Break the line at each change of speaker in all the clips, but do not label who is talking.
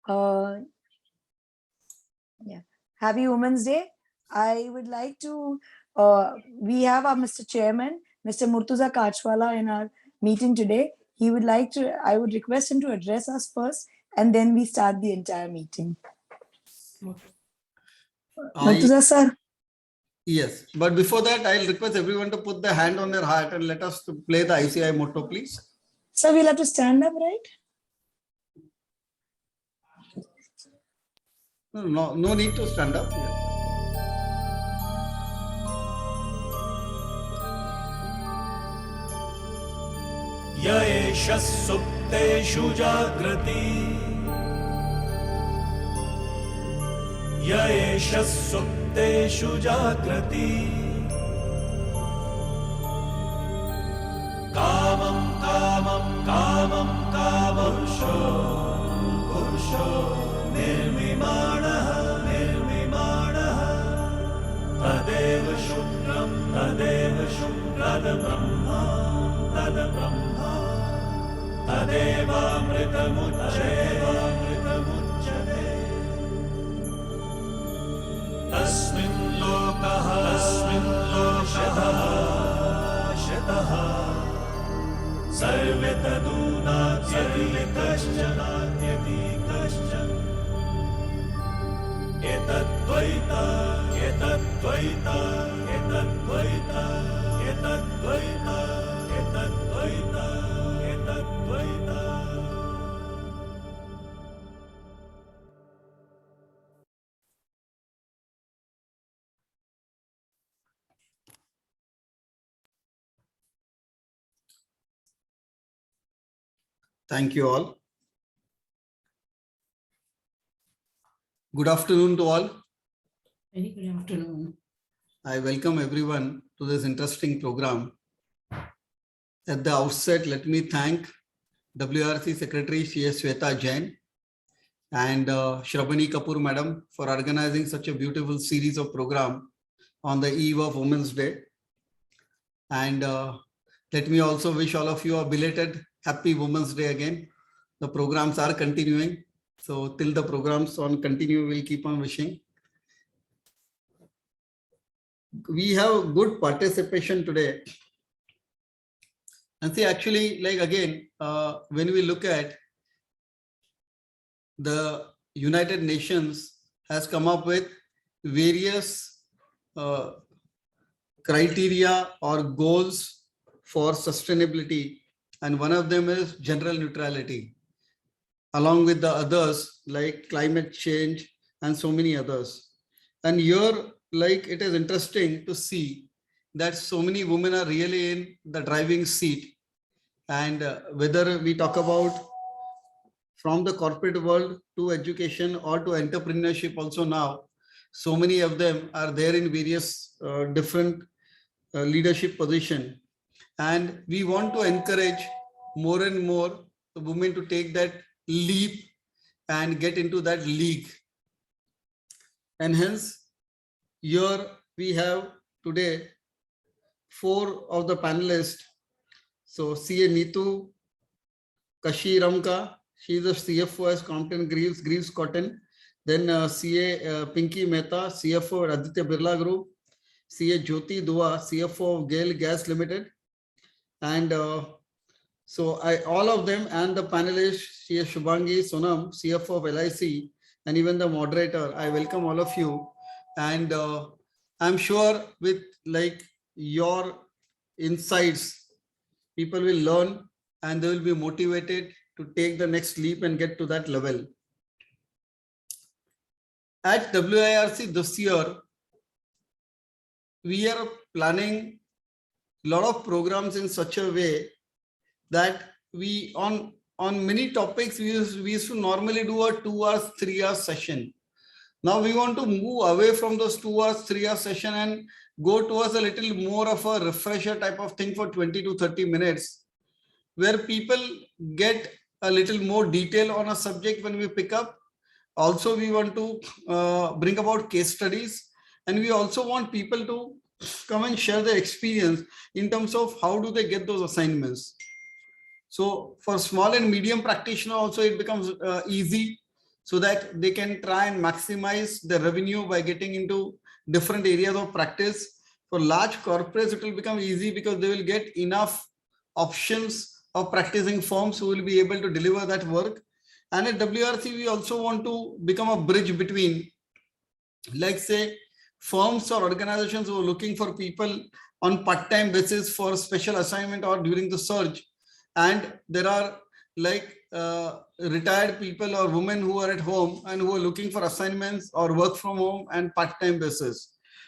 Yeah. Happy Women's Day. I would like to, we have our Mr. Chairman, Mr. Murtuza Kachwala in our meeting today. He would like to, I would request him to address us first, and then we start the entire meeting. Murtuza sir.
Yes, but before that, I'll request everyone to put the hand on their heart and let us play the ICI motto, please.
So we'll have to stand up, right?
No need to stand up.
Ya esha supteshu jagrati Ya esha supteshu jagrati Kamam kamam kamam kamam Pursho Nirmimanaha Tadeva Shukram Tada Brahma Tadeva Amritamucchate Tasmin Lokaha Shataha Sarve Tadunatyati Kaschan Etadvaita
Thank you all. Good afternoon to all.
Very good afternoon.
I welcome everyone to this interesting program. At the outset, let me thank WRC Secretary C.S. Shweta Jain and Shrabani Kapoor Madam for organizing such a beautiful series of program on the eve of Women's Day. And let me also wish all of you a belated Happy Women's Day again. The programs are continuing. So till the programs on continue, we'll keep on wishing. We have good participation today. And see, actually, like again, when we look at the United Nations has come up with various criteria or goals for sustainability. And one of them is general neutrality, along with the others like climate change and so many others. And here, like, it is interesting to see that so many women are really in the driving seat. And whether we talk about from the corporate world to education or to entrepreneurship also now, so many of them are there in various different leadership position. And we want to encourage more and more the women to take that leap and get into that league. And hence, here we have today 4 of the panelists. So CA Neetu Kashiramka, she is the CFO as Compton Greaves Cotton. Then CA Pinky Mehta, CFO at Aditya Birla Group. CA Jyoti Dua, CFO of GAIL Gas Limited. And so all of them and the panelists, CA Shubhangi Sonam, CFO of LIC, and even the moderator, I welcome all of you. And I'm sure with like your insights, people will learn and they will be motivated to take the next leap and get to that level. At WIRC this year, we are planning a lot of programs in such a way that we on many topics we used to normally do a 2 hours, 3 hours session. Now we want to move away from those 2 hours, 3 hours session and go towards a little more of a refresher type of thing for 20 to 30 minutes, where people get a little more detail on a subject when we pick up. Also, we want to bring about case studies, and we also want people to come and share their experience in terms of how do they get those assignments. So for small and medium practitioner also it becomes easy. so that they can try and maximize the revenue by getting into different areas of practice. For large corporates, it will become easy because they will get enough options of practicing firms who will be able to deliver that work. And at WRC, we also want to become a bridge between, like say, firms or organizations who are looking for people on part-time basis for special assignment or during the surge. And there are like retired people or women who are at home and who are looking for assignments or work from home and part-time basis.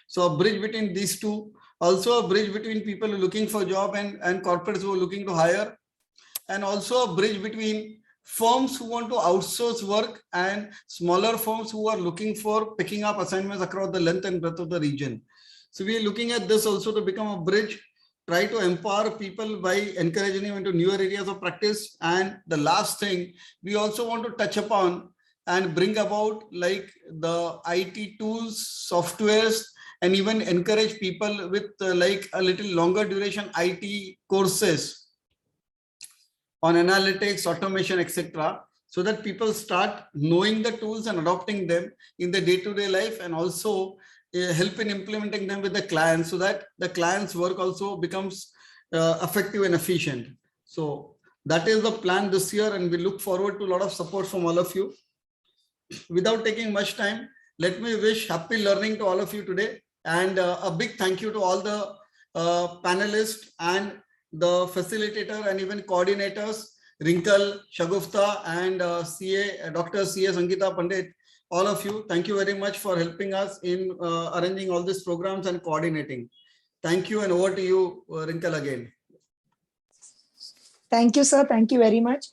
So a bridge between these two, also a bridge between people who are looking for job and corporates who are looking to hire, and also a bridge between firms who want to outsource work and smaller firms who are looking for picking up assignments across the length and breadth of the region. So we are looking at this also to become a bridge, try to empower people by encouraging them into newer areas of practice. And the last thing, we also want to touch upon and bring about like the IT tools, softwares, and even encourage people with like a little longer duration IT courses on analytics, automation, etc., so that people start knowing the tools and adopting them in the day-to-day life, and also help in implementing them with the clients, so that the client's work also becomes effective and efficient. So that is the plan this year, and we look forward to a lot of support from all of you. Without taking much time, let me wish happy learning to all of you today, and a big thank you to all the panelists and the facilitator and even coordinators, Rinkal, Shagufta, and Dr. C.A. Sangeeta Pandit. All of you, thank you very much for helping us in arranging all these programs and coordinating. Thank you, and over to you, Rinkal, again.
Thank you, sir. Thank you very much.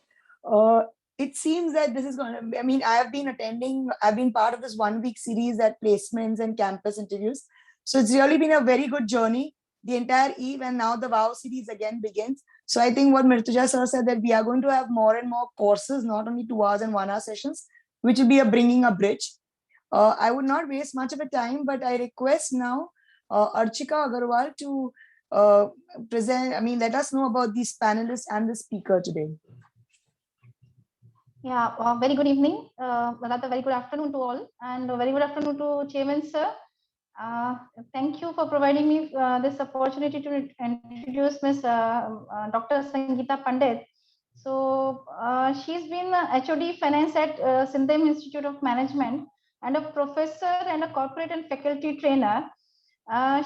It seems that this is going to, I mean, I've been part of this 1 week series at placements and campus interviews. So it's really been a very good journey. The entire eve, and now the WOW series again begins. So I think what Mrituja sir said, that we are going to have more and more courses, not only 2 hours and 1 hour sessions, which will be bringing a bridge. I would not waste much of a time, but I request now Archika Agarwal to let us know about these panelists and the speaker today.
Yeah, very good evening, rather very good afternoon to all, and a very good afternoon to Chairman sir. Thank you for providing me this opportunity to introduce Ms. Dr. Sangeeta Pandit. So she's been a HOD Finance at Synonymous Institute of Management, and a professor and a corporate and faculty trainer.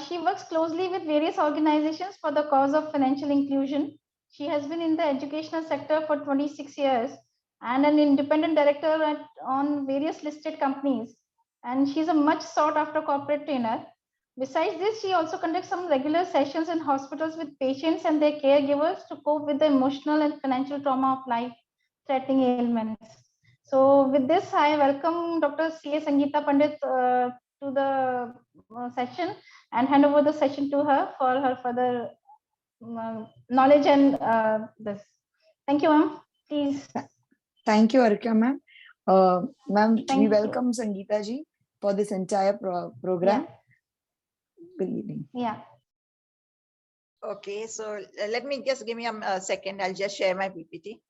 She works closely with various organizations for the cause of financial inclusion. She has been in the educational sector for 26 years and an independent director on various listed companies. And she's a much sought after corporate trainer. Besides this, she also conducts some regular sessions in hospitals with patients and their caregivers to cope with the emotional and financial trauma of life-threatening ailments. So with this, I welcome Dr. C.A. Sangeeta Pandit to the session and hand over the session to her for her further knowledge and this. Thank you, ma'am. Please.
Thank you, Arika, ma'am. Ma'am, we
you.
welcome Sangeeta ji for this entire program.
Yeah.
Good evening.
Yeah.
Okay, so let me just give me a second. I'll just share my PPT.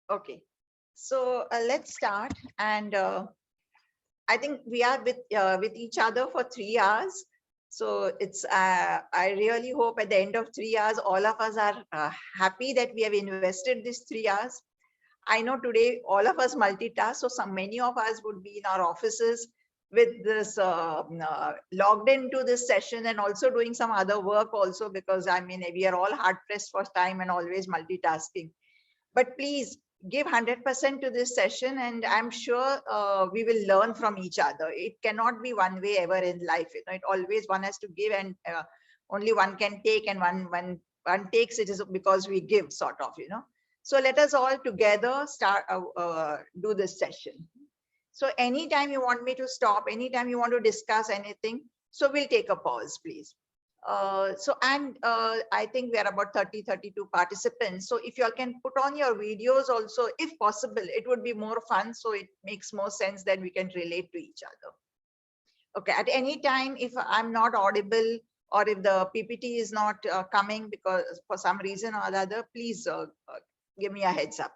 Okay, so let's start. And I think we are with each other for 3 hours. So it's I really hope at the end of 3 hours, all of us are happy that we have invested this 3 hours. I know today all of us multitask, so many of us would be in our offices with this logged into this session and also doing some other work also, because I mean, we are all hard pressed for time and always multitasking. But please give 100% to this session, and I'm sure we will learn from each other. It cannot be one way ever in life. You know, it always one has to give, and only one can take, and one takes it is because we give, sort of, you know. So let us all together start do this session. So anytime you want me to stop, anytime you want to discuss anything, so we'll take a pause, please. I think we are about 32 participants. So if you all can put on your videos also, if possible, it would be more fun. So it makes more sense that we can relate to each other. Okay, at any time, if I'm not audible or if the PPT is not coming because for some reason or other, please give me a heads up.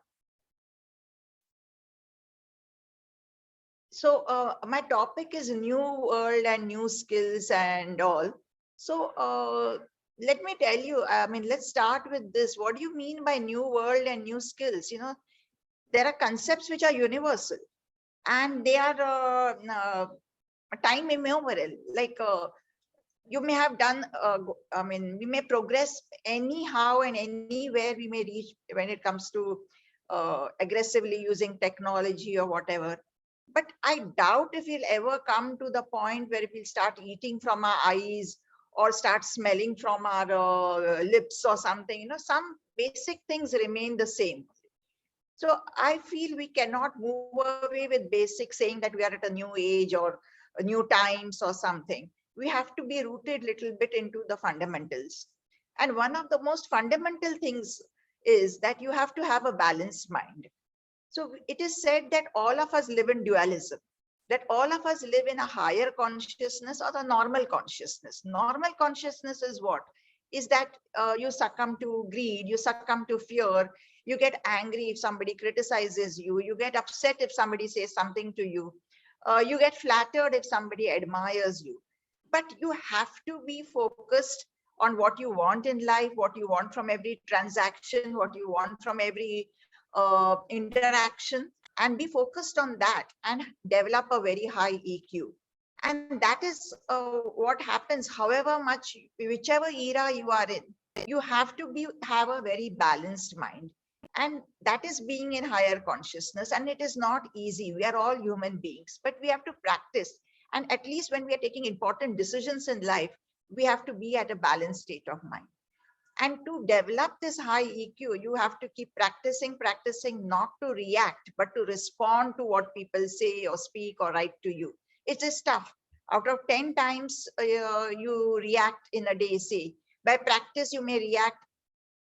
So my topic is new world and new skills and all. So let me tell you, I mean, let's start with this. What do you mean by new world and new skills? You know, there are concepts which are universal and they are time immemorial. Like you may have done, I mean, we may progress anyhow and anywhere we may reach when it comes to aggressively using technology or whatever. But I doubt if we'll ever come to the point where we'll start eating from our eyes or start smelling from our lips or something. You know, some basic things remain the same. So I feel we cannot move away with basics saying that we are at a new age or new times or something. We have to be rooted little bit into the fundamentals. And one of the most fundamental things is that you have to have a balanced mind. So it is said that all of us live in dualism, that all of us live in a higher consciousness or the normal consciousness. Normal consciousness is what? Is that you succumb to greed, you succumb to fear, you get angry if somebody criticizes you, you get upset if somebody says something to you, you get flattered if somebody admires you. But you have to be focused on what you want in life, what you want from every transaction, what you want from every interaction, and be focused on that and develop a very high EQ. And that is what happens, however much, whichever era you are in, you have to have a very balanced mind. And that is being in higher consciousness. And it is not easy. We are all human beings, but we have to practice. And at least when we are taking important decisions in life, we have to be at a balanced state of mind. And to develop this high EQ, you have to keep practicing not to react, but to respond to what people say or speak or write to you. It is tough. Out of 10 times you react in a day, say, by practice, you may react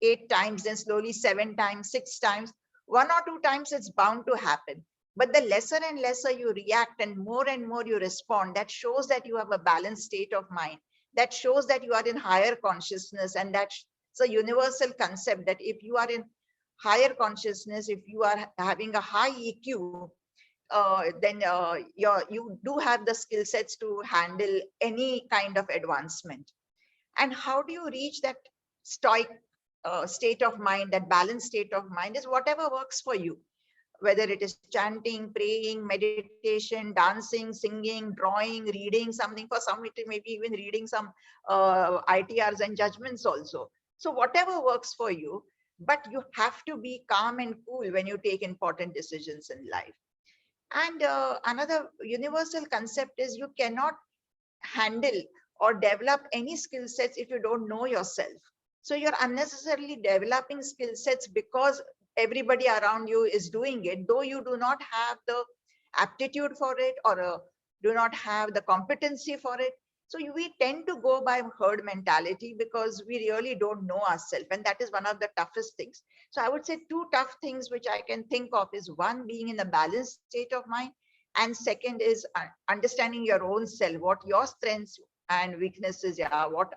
8 times, then slowly 7 times, 6 times, 1 or 2 times, it's bound to happen. But the lesser and lesser you react and more you respond, that shows that you have a balanced state of mind. That shows that you are in higher consciousness, and that's a universal concept that if you are in higher consciousness, if you are having a high EQ, then you do have the skill sets to handle any kind of advancement. And how do you reach that stoic state of mind, that balanced state of mind, is whatever works for you, whether it is chanting, praying, meditation, dancing, singing, drawing, reading something. For some, it may be even reading some ITRs and judgments also. So whatever works for you, but you have to be calm and cool when you take important decisions in life. And another universal concept is you cannot handle or develop any skill sets if you don't know yourself. So you're unnecessarily developing skill sets because everybody around you is doing it, though you do not have the aptitude for it or do not have the competency for it. So we tend to go by herd mentality because we really don't know ourselves. And that is one of the toughest things. So I would say 2 tough things which I can think of is, one, being in a balanced state of mind. And second is understanding your own self, what your strengths and weaknesses are, what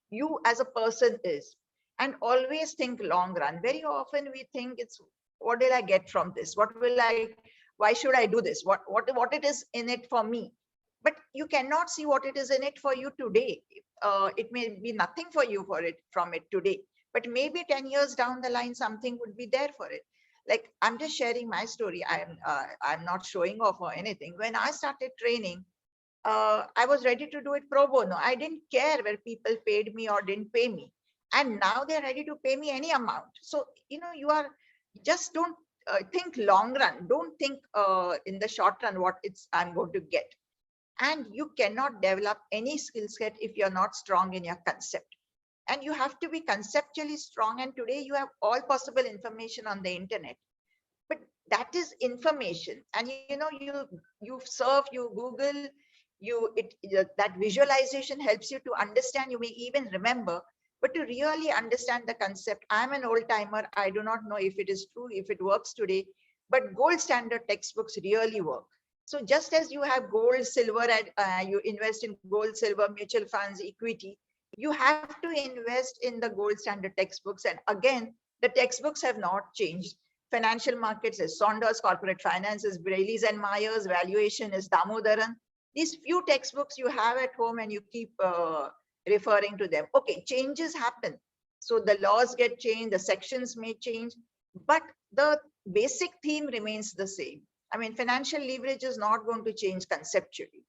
you as a person is. And always think long run. Very often we think it's, what will I get from this? Why should I do this? What it is in it for me? But you cannot see what it is in it for you today. It may be nothing for you from it today, but maybe 10 years down the line, something would be there for it. Like, I'm just sharing my story. I'm not showing off or anything. When I started training, I was ready to do it pro bono. I didn't care whether people paid me or didn't pay me. And now they're ready to pay me any amount. So, just don't think long run. Don't think in the short run what I'm going to get. And you cannot develop any skill set if you're not strong in your concept. And you have to be conceptually strong. And today you have all possible information on the internet. but that is information. And you surf, you Google, that visualization helps you to understand. You may even remember, but to really understand the concept. I'm an old timer. I do not know if it is true, if it works today, but gold standard textbooks really work. So just as you have gold, silver, and you invest in gold, silver, mutual funds, equity, you have to invest in the gold standard textbooks. And again, the textbooks have not changed. Financial markets is Saunders, corporate finance is Brayley's and Myers, valuation is Damodaran. These few textbooks you have at home and you keep referring to them. Okay, changes happen. So the laws get changed, the sections may change, but the basic theme remains the same. I mean, financial leverage is not going to change conceptually.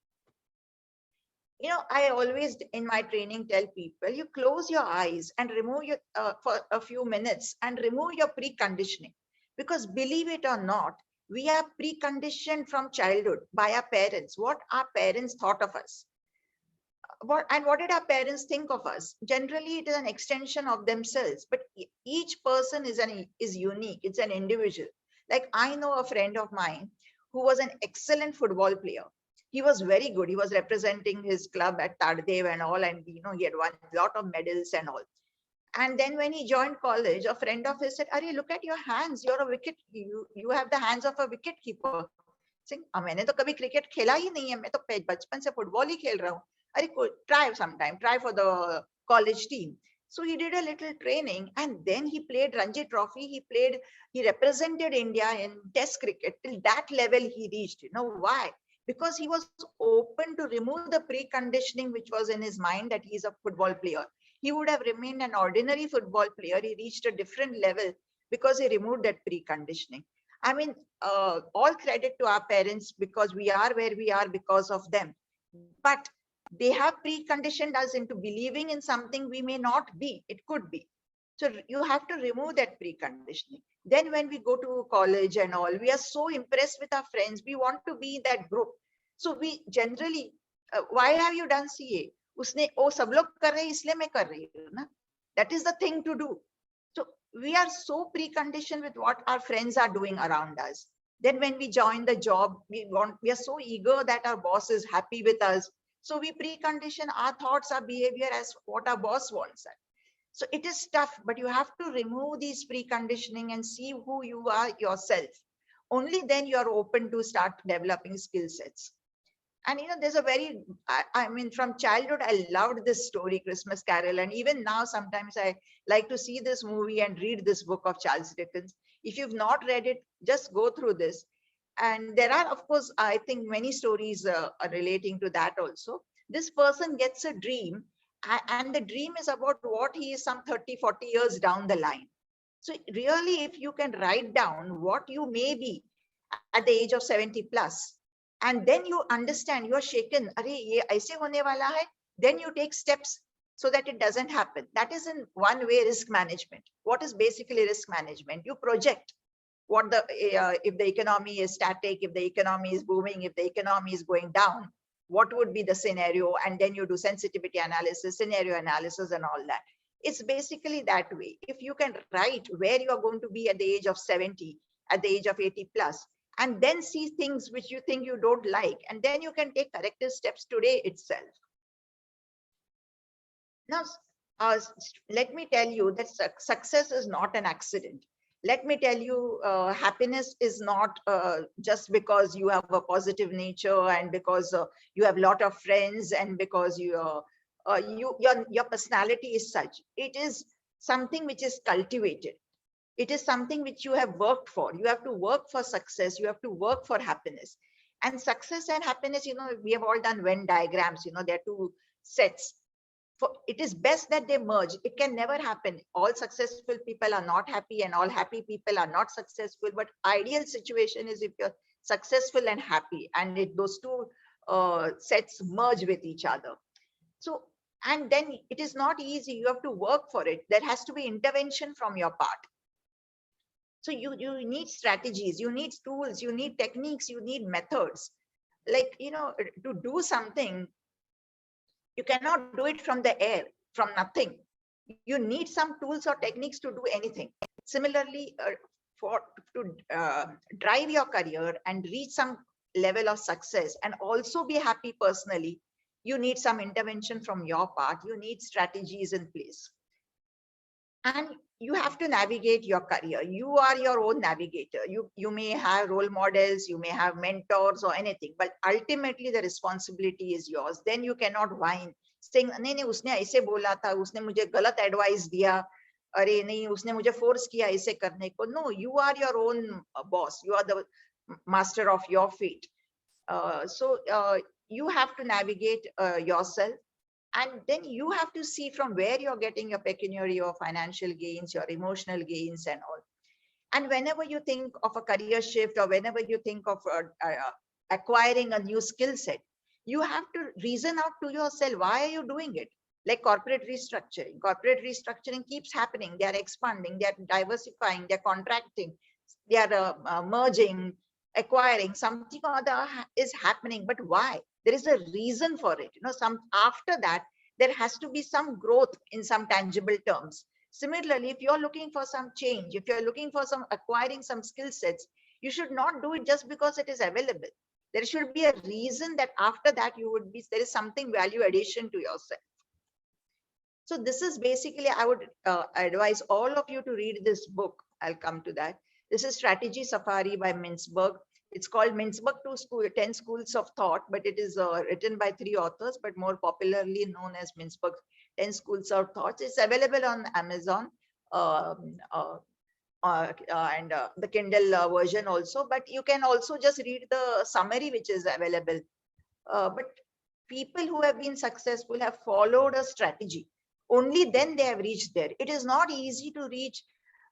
I always in my training tell people, you close your eyes and remove your for a few minutes and remove your preconditioning, because believe it or not, we are preconditioned from childhood by our parents. What our parents thought of us, what did our parents think of us? Generally, it is an extension of themselves, but each person is unique. It's an individual. Like I know a friend of mine who was an excellent football player. He was very good. He was representing his club at Tardev and all, and he had won a lot of medals and all. And then when he joined college, a friend of his said, "Arey, look at your hands. You're a wicket. You have the hands of a wicket keeper." Saying, मैंने तो कभी cricket खेला ही नहीं है, मैं तो बचपन से फुटबॉल ही खेल रहा हूँ. अरे try sometime, try for the college team. So he did a little training, and then he played Ranji Trophy. He represented India in Test cricket. Till that level he reached. You know why? Because he was open to remove the preconditioning which was in his mind that he's a football player. He would have remained an ordinary football player. He reached a different level because he removed that preconditioning. I mean, all credit to our parents, because we are where we are because of them. But they have preconditioned us into believing in something we may not be. It could be. So you have to remove that preconditioning. Then when we go to college and all, we are so impressed with our friends. We want to be in that group. So we generally, why have you done CA? Usne, oh, sab log kar rahe, isliye main kar rahi hu na. That is the thing to do. So we are so preconditioned with what our friends are doing around us. Then when we join the job, we are so eager that our boss is happy with us. So we precondition our thoughts, our behavior as what our boss wants. So it is tough, but you have to remove these preconditioning and see who you are yourself. Only then you are open to start developing skill sets. And there's a very, I mean, from childhood, I loved this story, Christmas Carol. And even now, sometimes I like to see this movie and read this book of Charles Dickens. If you've not read it, just go through this. And there are, of course, I think many stories are relating to that also. This person gets a dream, and the dream is about what he is some 30, 40 years down the line. So really, if you can write down what you may be at the age of 70 plus, and then you understand, you are shaken, Arey, ye aise hone wala hai, then you take steps so that it doesn't happen. That is in one way risk management. What is basically risk management? You project what if the economy is static, if the economy is booming, if the economy is going down, what would be the scenario? And then you do sensitivity analysis, scenario analysis, and all that. It's basically that way. If you can write where you are going to be at the age of 70, at the age of 80 plus, and then see things which you think you don't like, and then you can take corrective steps today itself. Now, let me tell you that success is not an accident. Let me tell you, happiness is not just because you have a positive nature and because you have a lot of friends and because your personality is such. It is something which is cultivated. It is something which you have worked for. You have to work for success. You have to work for happiness. And success and happiness, we have all done Venn diagrams. There are two sets. It is best that they merge. It can never happen. All successful people are not happy and all happy people are not successful. But ideal situation is if you're successful and happy, and those two sets merge with each other. So, and then it is not easy. You have to work for it. There has to be intervention from your part. So you need strategies, you need tools, you need techniques, you need methods. Like, to do something, you cannot do it from the air, from nothing. You need some tools or techniques to do anything. Similarly, for to drive your career and reach some level of success and also be happy personally, you need some intervention from your part. You need strategies in place. And you have to navigate your career. You are your own navigator. You may have role models, you may have mentors or anything, but ultimately the responsibility is yours. Then you cannot whine saying, नहीं नहीं उसने ऐसे बोला था, उसने मुझे गलत advice दिया, अरे नहीं उसने मुझे फोर्स किया ऐसे करने को. No, you are your own boss. You are the master of your fate. So you have to navigate yourself. And then you have to see from where you're getting your pecuniary or financial gains, your emotional gains and all. And whenever you think of a career shift or whenever you think of acquiring a new skill set, you have to reason out to yourself, why are you doing it? Like corporate restructuring. Corporate restructuring keeps happening. They are expanding, they are diversifying, they're contracting, they are merging, acquiring, something or other is happening. But why? There is a reason for it. Some after that, there has to be some growth in some tangible terms. Similarly, if you're looking for some change, if you're looking for some acquiring some skill sets, you should not do it just because it is available. There should be a reason that after that you would be, there is something value addition to yourself. So this is basically, I would advise all of you to read this book. I'll come to that. This is Strategy Safari by Mintzberg. It's called Mintzberg 10 Schools of Thought, but it is written by 3 authors, but more popularly known as Mintzberg 10 Schools of Thought. It's available on Amazon and the Kindle version also, but you can also just read the summary which is available. But people who have been successful have followed a strategy. Only then they have reached there. It is not easy to reach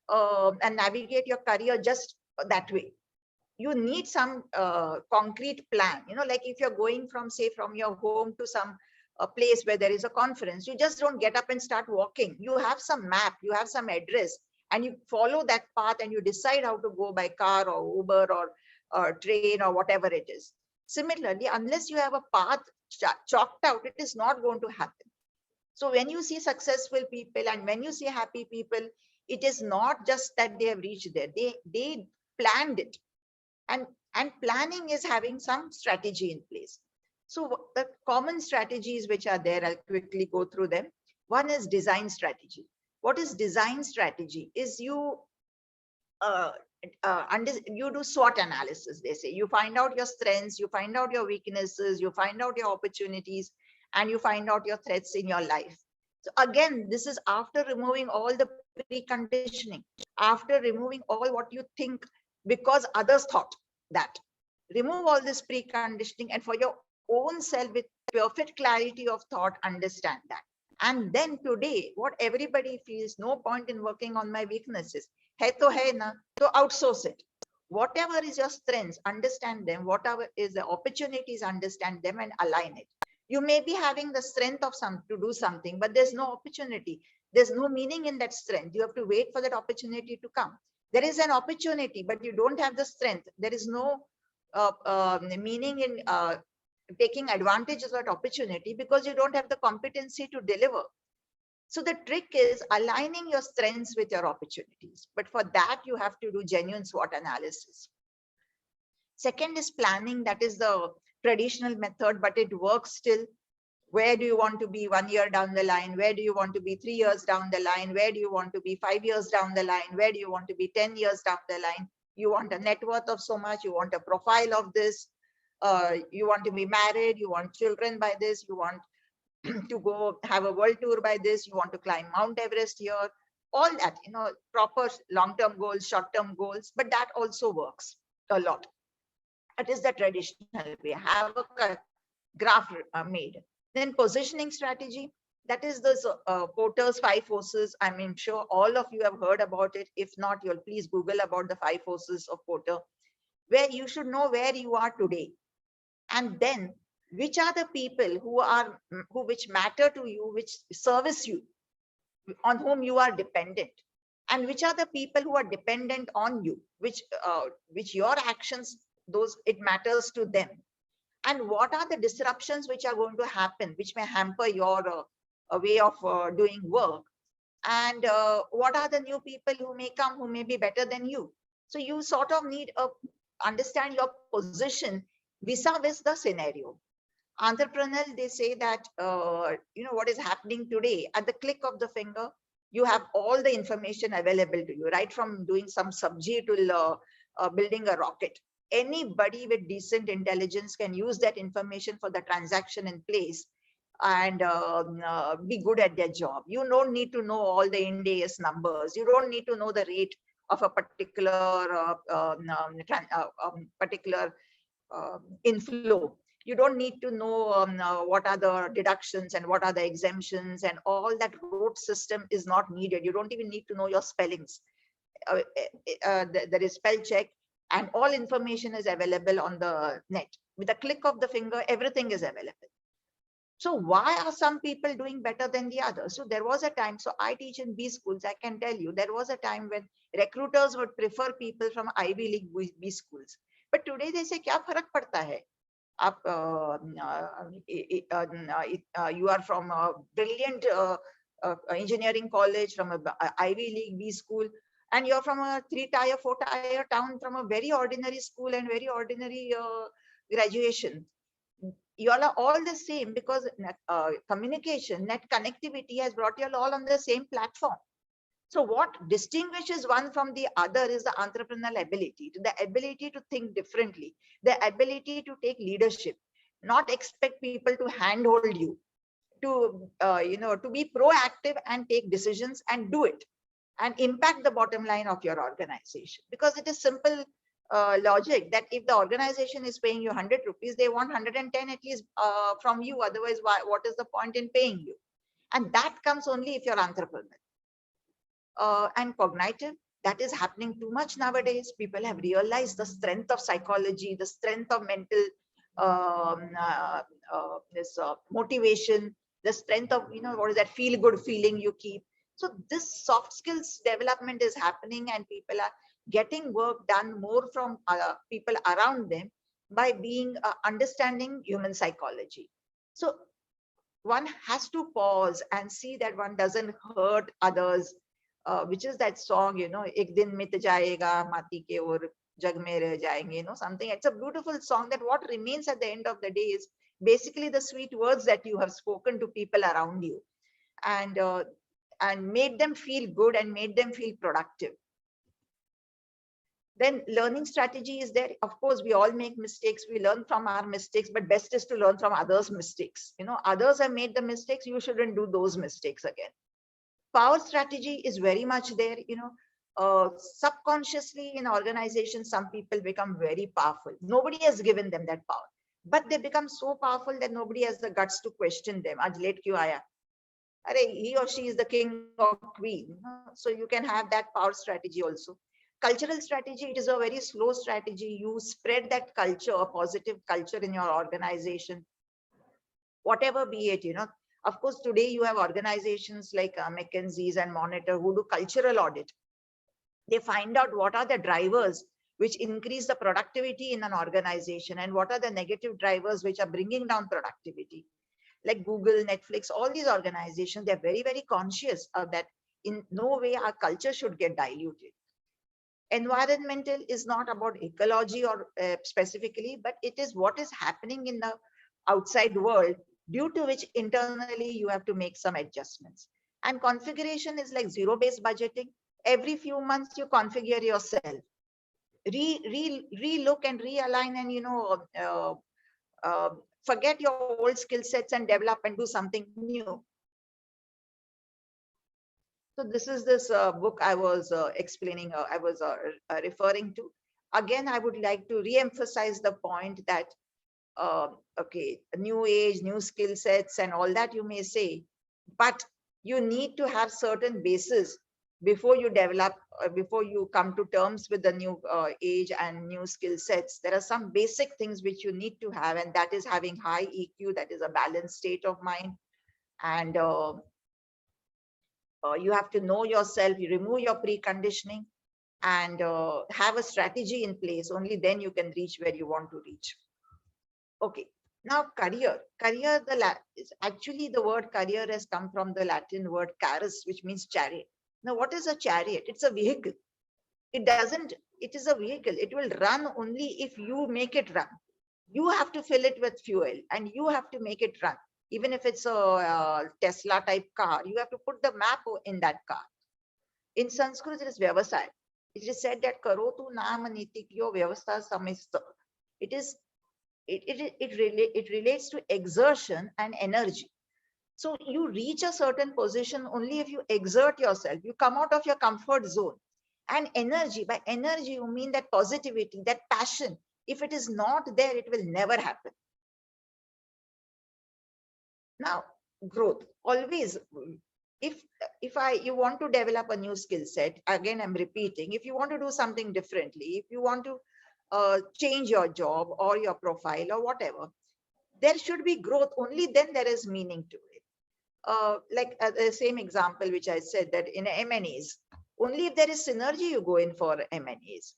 and navigate your career just that way. You need some concrete plan. Like if you're going from, say, from your home to some place where there is a conference, you just don't get up and start walking. You have some map, you have some address, and you follow that path and you decide how to go by car or Uber or train or whatever it is. Similarly, unless you have a path chalked out, it is not going to happen. So when you see successful people and when you see happy people, it is not just that they have reached there. They planned it. And planning is having some strategy in place. So the common strategies which are there, I'll quickly go through them. One is design strategy. What is design strategy? Is you do SWOT analysis, they say. You find out your strengths, you find out your weaknesses, you find out your opportunities, and you find out your threats in your life. So again, this is after removing all the preconditioning, after removing all what you think because others thought that. Remove all this preconditioning and for your own self with perfect clarity of thought, understand that. And then today, what everybody feels, no point in working on my weaknesses. Hai to hai na, so outsource it. Whatever is your strengths, understand them. Whatever is the opportunities, understand them and align it. You may be having the strength of to do something, but there's no opportunity. There's no meaning in that strength. You have to wait for that opportunity to come. There is an opportunity, but you don't have the strength. There is no meaning in taking advantage of that opportunity because you don't have the competency to deliver. So the trick is aligning your strengths with your opportunities. But for that, you have to do genuine SWOT analysis. Second is planning. That is the traditional method, but it works still. Where do you want to be 1 year down the line? Where do you want to be 3 years down the line? Where do you want to be 5 years down the line? Where do you want to be 10 years down the line? You want a net worth of so much, you want a profile of this, you want to be married, you want children by this, you want to go have a world tour by this, you want to climb Mount Everest here, all that, proper long-term goals, short-term goals, but that also works a lot. That is the traditional way. Have a graph made. Then positioning strategy, that is the Porter's 5 forces. I'm sure all of you have heard about it. If not, you'll please Google about the 5 forces of Porter, where you should know where you are today. And then which are the people which matter to you, which service you, on whom you are dependent, and which are the people who are dependent on you, which your actions, it matters to them. And what are the disruptions which are going to happen, which may hamper your way of doing work? And what are the new people who may come, who may be better than you? So you sort of need a understand your position vis-a-vis the scenario. Entrepreneurial, they say that what is happening today at the click of the finger, you have all the information available to you, right from doing some sabji to building a rocket. Anybody with decent intelligence can use that information for the transaction in place and be good at their job. You don't need to know all the Ind AS numbers. You don't need to know the rate of a particular inflow. You don't need to know what are the deductions and what are the exemptions, and all that rote system is not needed. You don't even need to know your spellings. There is spell check, and all information is available on the net. With a click of the finger, everything is available. So why are some people doing better than the others? So there was a time, so I teach in B schools, I can tell you, there was a time when recruiters would prefer people from Ivy League B schools. But today they say, kya farak padta hai? You are from a brilliant engineering college, from a Ivy League B school, and you're from a 3-tier, 4-tier town, from a very ordinary school and very ordinary graduation. You all are all the same, because communication, net connectivity has brought you all on the same platform. So what distinguishes one from the other is the entrepreneurial ability, the ability to think differently, the ability to take leadership, not expect people to handhold you, to to be proactive and take decisions and do it and impact the bottom line of your organization. Because it is simple logic that if the organization is paying you 100 rupees, they want 110 at least from you. Otherwise, what is the point in paying you? And that comes only if you're entrepreneur. And cognitive, that is happening too much nowadays. People have realized the strength of psychology, the strength of mental motivation, the strength of, what is that feel good feeling you keep. So this soft skills development is happening, and people are getting work done more from people around them by being understanding human psychology. So one has to pause and see that one doesn't hurt others, which is that song, ek din mit jayega mati ke aur jag mein reh jayenge, something. It's a beautiful song that what remains at the end of the day is basically the sweet words that you have spoken to people around you, and made them feel good and made them feel productive. Then learning strategy is there. Of course, we all make mistakes. We learn from our mistakes, but best is to learn from others' mistakes. Others have made the mistakes. You shouldn't do those mistakes again. Power strategy is very much there. Subconsciously in organizations, some people become very powerful. Nobody has given them that power, but they become so powerful that nobody has the guts to question them. Aaj late kyun aaya? He or she is the king or queen. So you can have that power strategy also. Cultural strategy, it is a very slow strategy. You spread that culture, a positive culture in your organization, whatever be it, Of course, today you have organizations like McKinsey's and Monitor who do cultural audit. They find out what are the drivers which increase the productivity in an organization, and what are the negative drivers which are bringing down productivity. Like Google, Netflix, all these organizations, they're very, very conscious of that. In no way our culture should get diluted. Environmental is not about ecology or specifically, but it is what is happening in the outside world, due to which internally you have to make some adjustments. And configuration is like zero-based budgeting. Every few months you configure yourself, re-look and realign, and forget your old skill sets and develop and do something new. So this is this book I was explaining, I was referring to. Again, I would like to re-emphasize the point that, okay, new age, new skill sets and all that you may say, but you need to have certain bases before you develop, before you come to terms with the new age and new skill sets. There are some basic things which you need to have, and that is having high EQ, that is a balanced state of mind. And you have to know yourself, you remove your preconditioning, and have a strategy in place. Only then you can reach where you want to reach. Okay, now career. Career, actually the word career has come from the Latin word carus, which means chariot. Now, what is a chariot? It's a vehicle. It doesn't, it is a vehicle. It will run only if you make it run. You have to fill it with fuel and you have to make it run. Even if it's a Tesla type car, you have to put the map in that car. In Sanskrit, it is vyavasaya. It is said that karotu nama nitikyo vyavastha samista. It relates to exertion and energy. So you reach a certain position only if you exert yourself. You come out of your comfort zone. And energy, by energy, you mean that positivity, that passion. If it is not there, it will never happen. Now, growth, always, if you want to develop a new skill set, again, I'm repeating, if you want to do something differently, if you want to change your job or your profile or whatever, there should be growth. Only then there is meaning to it. Like the same example which I said, that in M&As, only if there is synergy you go in for M&As.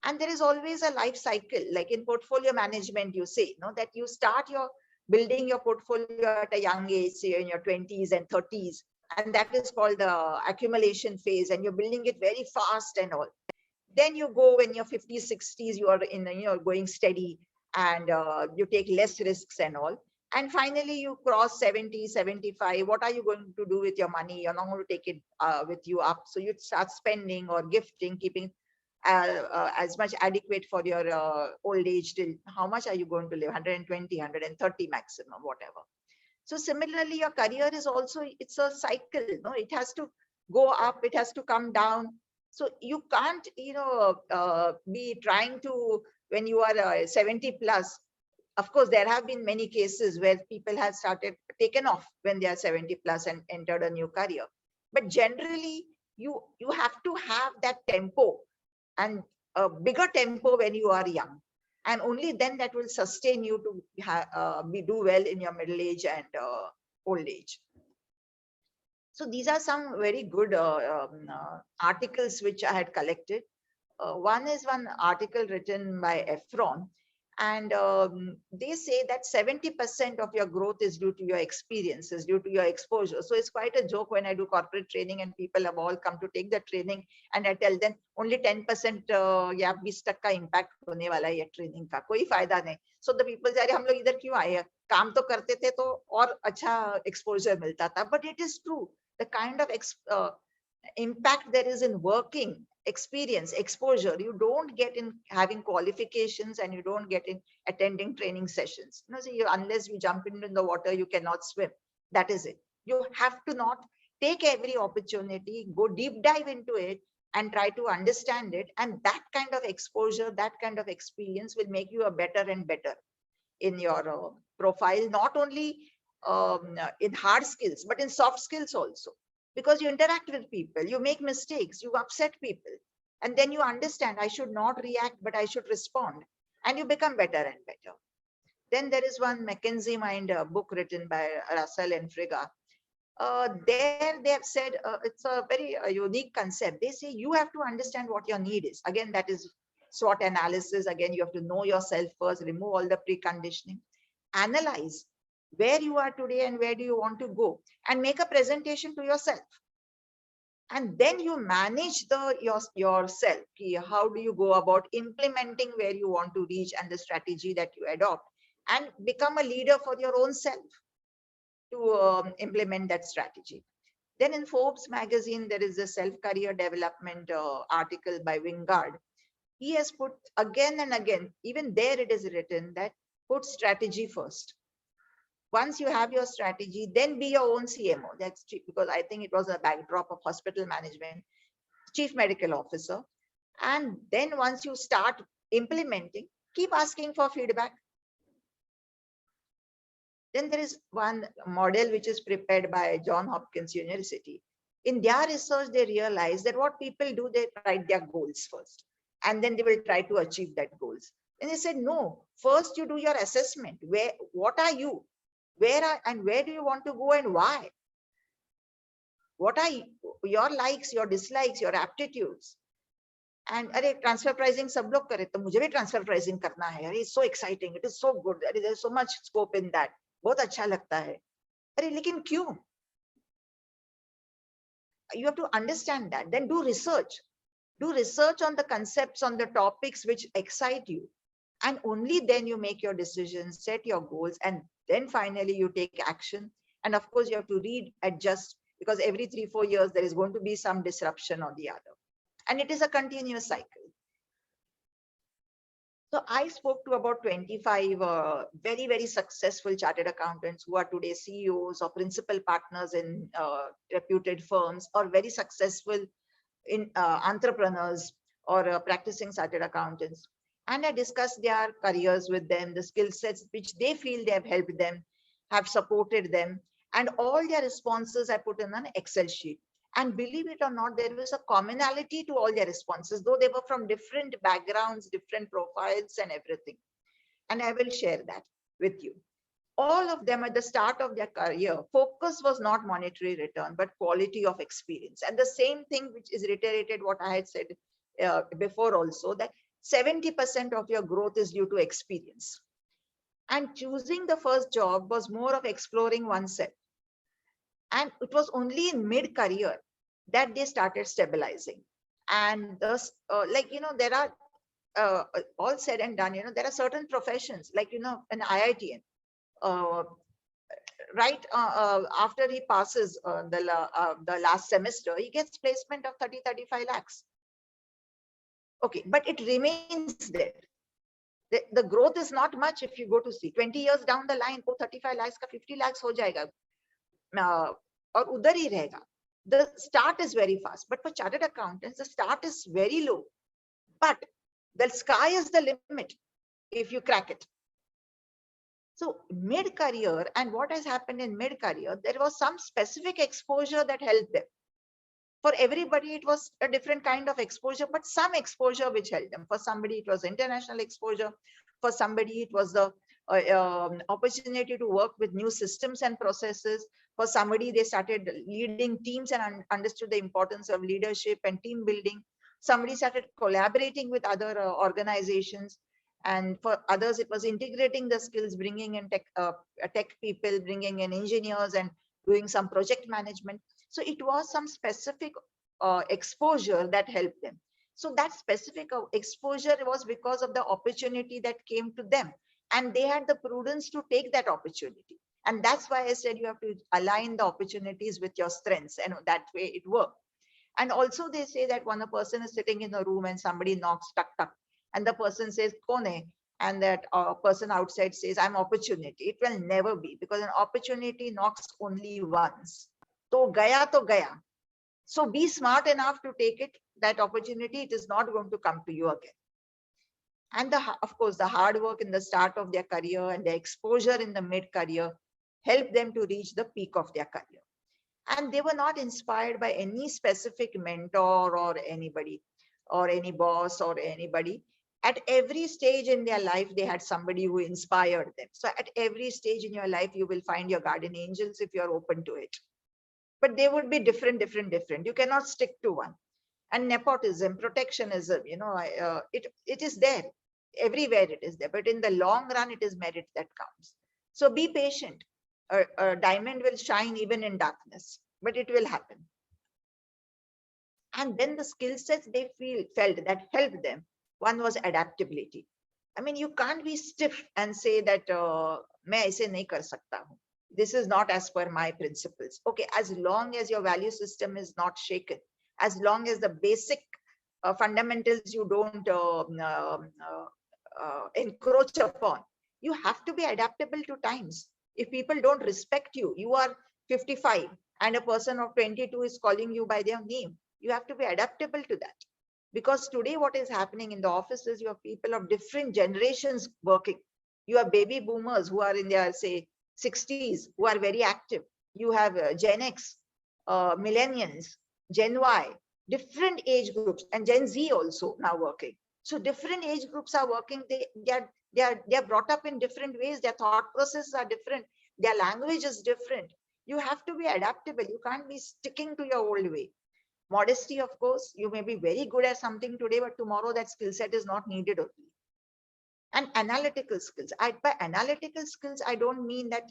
And there is always a life cycle, like in portfolio management, you say, that you start your building your portfolio at a young age, say in your 20s and 30s, and that is called the accumulation phase, and you're building it very fast and all. Then you go when you're 50s, 60s, you are in, going steady, and you take less risks and all. And finally, you cross 70, 75. What are you going to do with your money? You're not going to take it with you up. So you start spending or gifting, keeping as much adequate for your old age. Till how much are you going to live? 120, 130 maximum, whatever. So similarly, your career is also, it's a cycle. No, it has to go up, it has to come down. So you can't, be trying to, when you are 70 plus. Of course, there have been many cases where people have taken off when they are 70 plus and entered a new career. But generally, you have to have that tempo, and a bigger tempo when you are young. And only then that will sustain you to do well in your middle age and old age. So these are some very good articles which I had collected. One is one article written by Efron, and they say that 70% of your growth is due to your experiences, due to your exposure. So it's quite a joke when I do corporate training and people have all come to take the training, and I tell them only 10% या 20% का impact होने वाला है ये training का, कोई फायदा नहीं. So the people say, अरे हम लोग इधर क्यों आए हैं? काम तो करते थे तो और अच्छा exposure मिलता था. But it is true, the kind of impact there is in working, experience, exposure, you don't get in having qualifications, and you don't get in attending training sessions. Unless you jump into the water, you cannot swim. That is it. You have to not take every opportunity, go deep dive into it and try to understand it. And that kind of exposure, that kind of experience will make you a better and better in your profile, not only in hard skills, but in soft skills also. Because you interact with people, you make mistakes, you upset people, and then you understand I should not react, but I should respond, and you become better and better. Then there is one McKinsey Mind book written by Russell and Frigga. There they have said it's a very unique concept. They say you have to understand what your need is. Again, that is SWOT analysis. Again, you have to know yourself first, remove all the preconditioning, analyze where you are today and where do you want to go, and make a presentation to yourself. And then you manage yourself. How do you go about implementing where you want to reach and the strategy that you adopt, and become a leader for your own self to implement that strategy. Then in Forbes magazine, there is a self-career development article by Wingard. He has put again and again, even there it is written that put strategy first. Once you have your strategy, then be your own CMO. That's because I think it was a backdrop of hospital management, chief medical officer. And then once you start implementing, keep asking for feedback. Then there is one model which is prepared by Johns Hopkins University. In their research, they realize that what people do, they write their goals first, and then they will try to achieve that goals. And they said, no, first you do your assessment. What are you? Where do you want to go and why? What are your likes, your dislikes, your aptitudes? And transfer pricing sab log kare, to mujhe bhi transfer pricing karna hai. It's so exciting. It is so good. There's so much scope in that. बहुत अच्छा लगता है. अरे लेकिन क्यों? You have to understand that. Then do research. Do research on the concepts, on the topics which excite you. And only then you make your decisions, set your goals, and then finally you take action. And of course, you have to read, adjust, because every 3-4 years, there is going to be some disruption or the other. And it is a continuous cycle. So I spoke to about 25 very, very successful chartered accountants who are today CEOs or principal partners in reputed firms, or very successful in entrepreneurs or practicing chartered accountants. And I discussed their careers with them, the skill sets which they feel they have helped them, have supported them, and all their responses I put in an Excel sheet. And believe it or not, there was a commonality to all their responses, though they were from different backgrounds, different profiles and everything. And I will share that with you. All of them at the start of their career, focus was not monetary return, but quality of experience. And the same thing which is reiterated what I had said before also, that 70% of your growth is due to experience. And choosing the first job was more of exploring oneself. And it was only in mid-career that they started stabilizing. And thus, there are, all said and done, there are certain professions, like, an IITian, right after he passes the last semester, he gets placement of 30-35 lakhs. Okay, but it remains there. The growth is not much. If you go to see 20 years down the line, 35 lakhs ka 50 lakhs ho jayega. Or udhar hi rahega. The start is very fast, but for chartered accountants, the start is very low. But the sky is the limit if you crack it. So mid-career, and what has happened in mid-career, there was some specific exposure that helped them. For everybody, it was a different kind of exposure, but some exposure which helped them. For somebody, it was international exposure. For somebody, it was the opportunity to work with new systems and processes. For somebody, they started leading teams and understood the importance of leadership and team building. Somebody started collaborating with other organizations. And for others, it was integrating the skills, bringing in tech people, bringing in engineers, and doing some project management. So it was some specific exposure that helped them. So that specific exposure was because of the opportunity that came to them. And they had the prudence to take that opportunity. And that's why I said you have to align the opportunities with your strengths, and that way it worked. And also they say that when a person is sitting in a room and somebody knocks, tuck, tuck, and the person says, Kone, and that person outside says, I'm opportunity. It will never be, because an opportunity knocks only once. To gaya. So be smart enough to take it, that opportunity. It is not going to come to you again. And of course, the hard work in the start of their career and the exposure in the mid-career helped them to reach the peak of their career. And they were not inspired by any specific mentor or anybody, or any boss or anybody. At every stage in their life, they had somebody who inspired them. So at every stage in your life, you will find your guardian angels if you're open to it. But they would be different. You cannot stick to one. And nepotism, protectionism, it is there. Everywhere it is there. But in the long run, it is merit that counts. So be patient. A diamond will shine even in darkness, but it will happen. And then the skill sets they felt that helped them. One was adaptability. I mean, you can't be stiff and say that main aise nahi kar sakta hu. This is not as per my principles. Okay, as long as your value system is not shaken, as long as the basic fundamentals you don't encroach upon, you have to be adaptable to times. If people don't respect you, you are 55 and a person of 22 is calling you by their name. You have to be adaptable to that. Because today what is happening in the offices, you have people of different generations working. You have baby boomers who are in their, say, 60s, who are very active. You have Gen X, millennials, Gen Y, different age groups, and Gen Z also now working. So different age groups are working. They are brought up in different ways. Their thought processes are different. Their language is different. You have to be adaptable. You can't be sticking to your old way. Modesty, of course, you may be very good at something today, but tomorrow that skill set is not needed only. And analytical skills. By analytical skills, I don't mean that,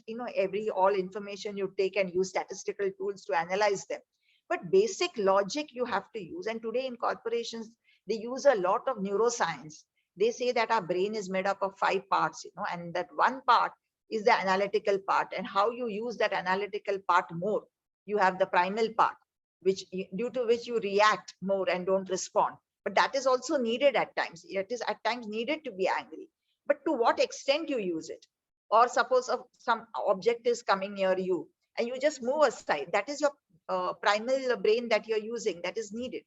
all information you take and use statistical tools to analyze them. but basic logic you have to use. And today in corporations, they use a lot of neuroscience. They say that our brain is made up of 5 parts, and that one part is the analytical part, and how you use that analytical part more. You have the primal part, which due to which you react more and don't respond. But that is also needed at times. It is at times needed to be angry. But to what extent you use it? Or suppose some object is coming near you and you just move aside. That is your primal brain that you're using, that is needed.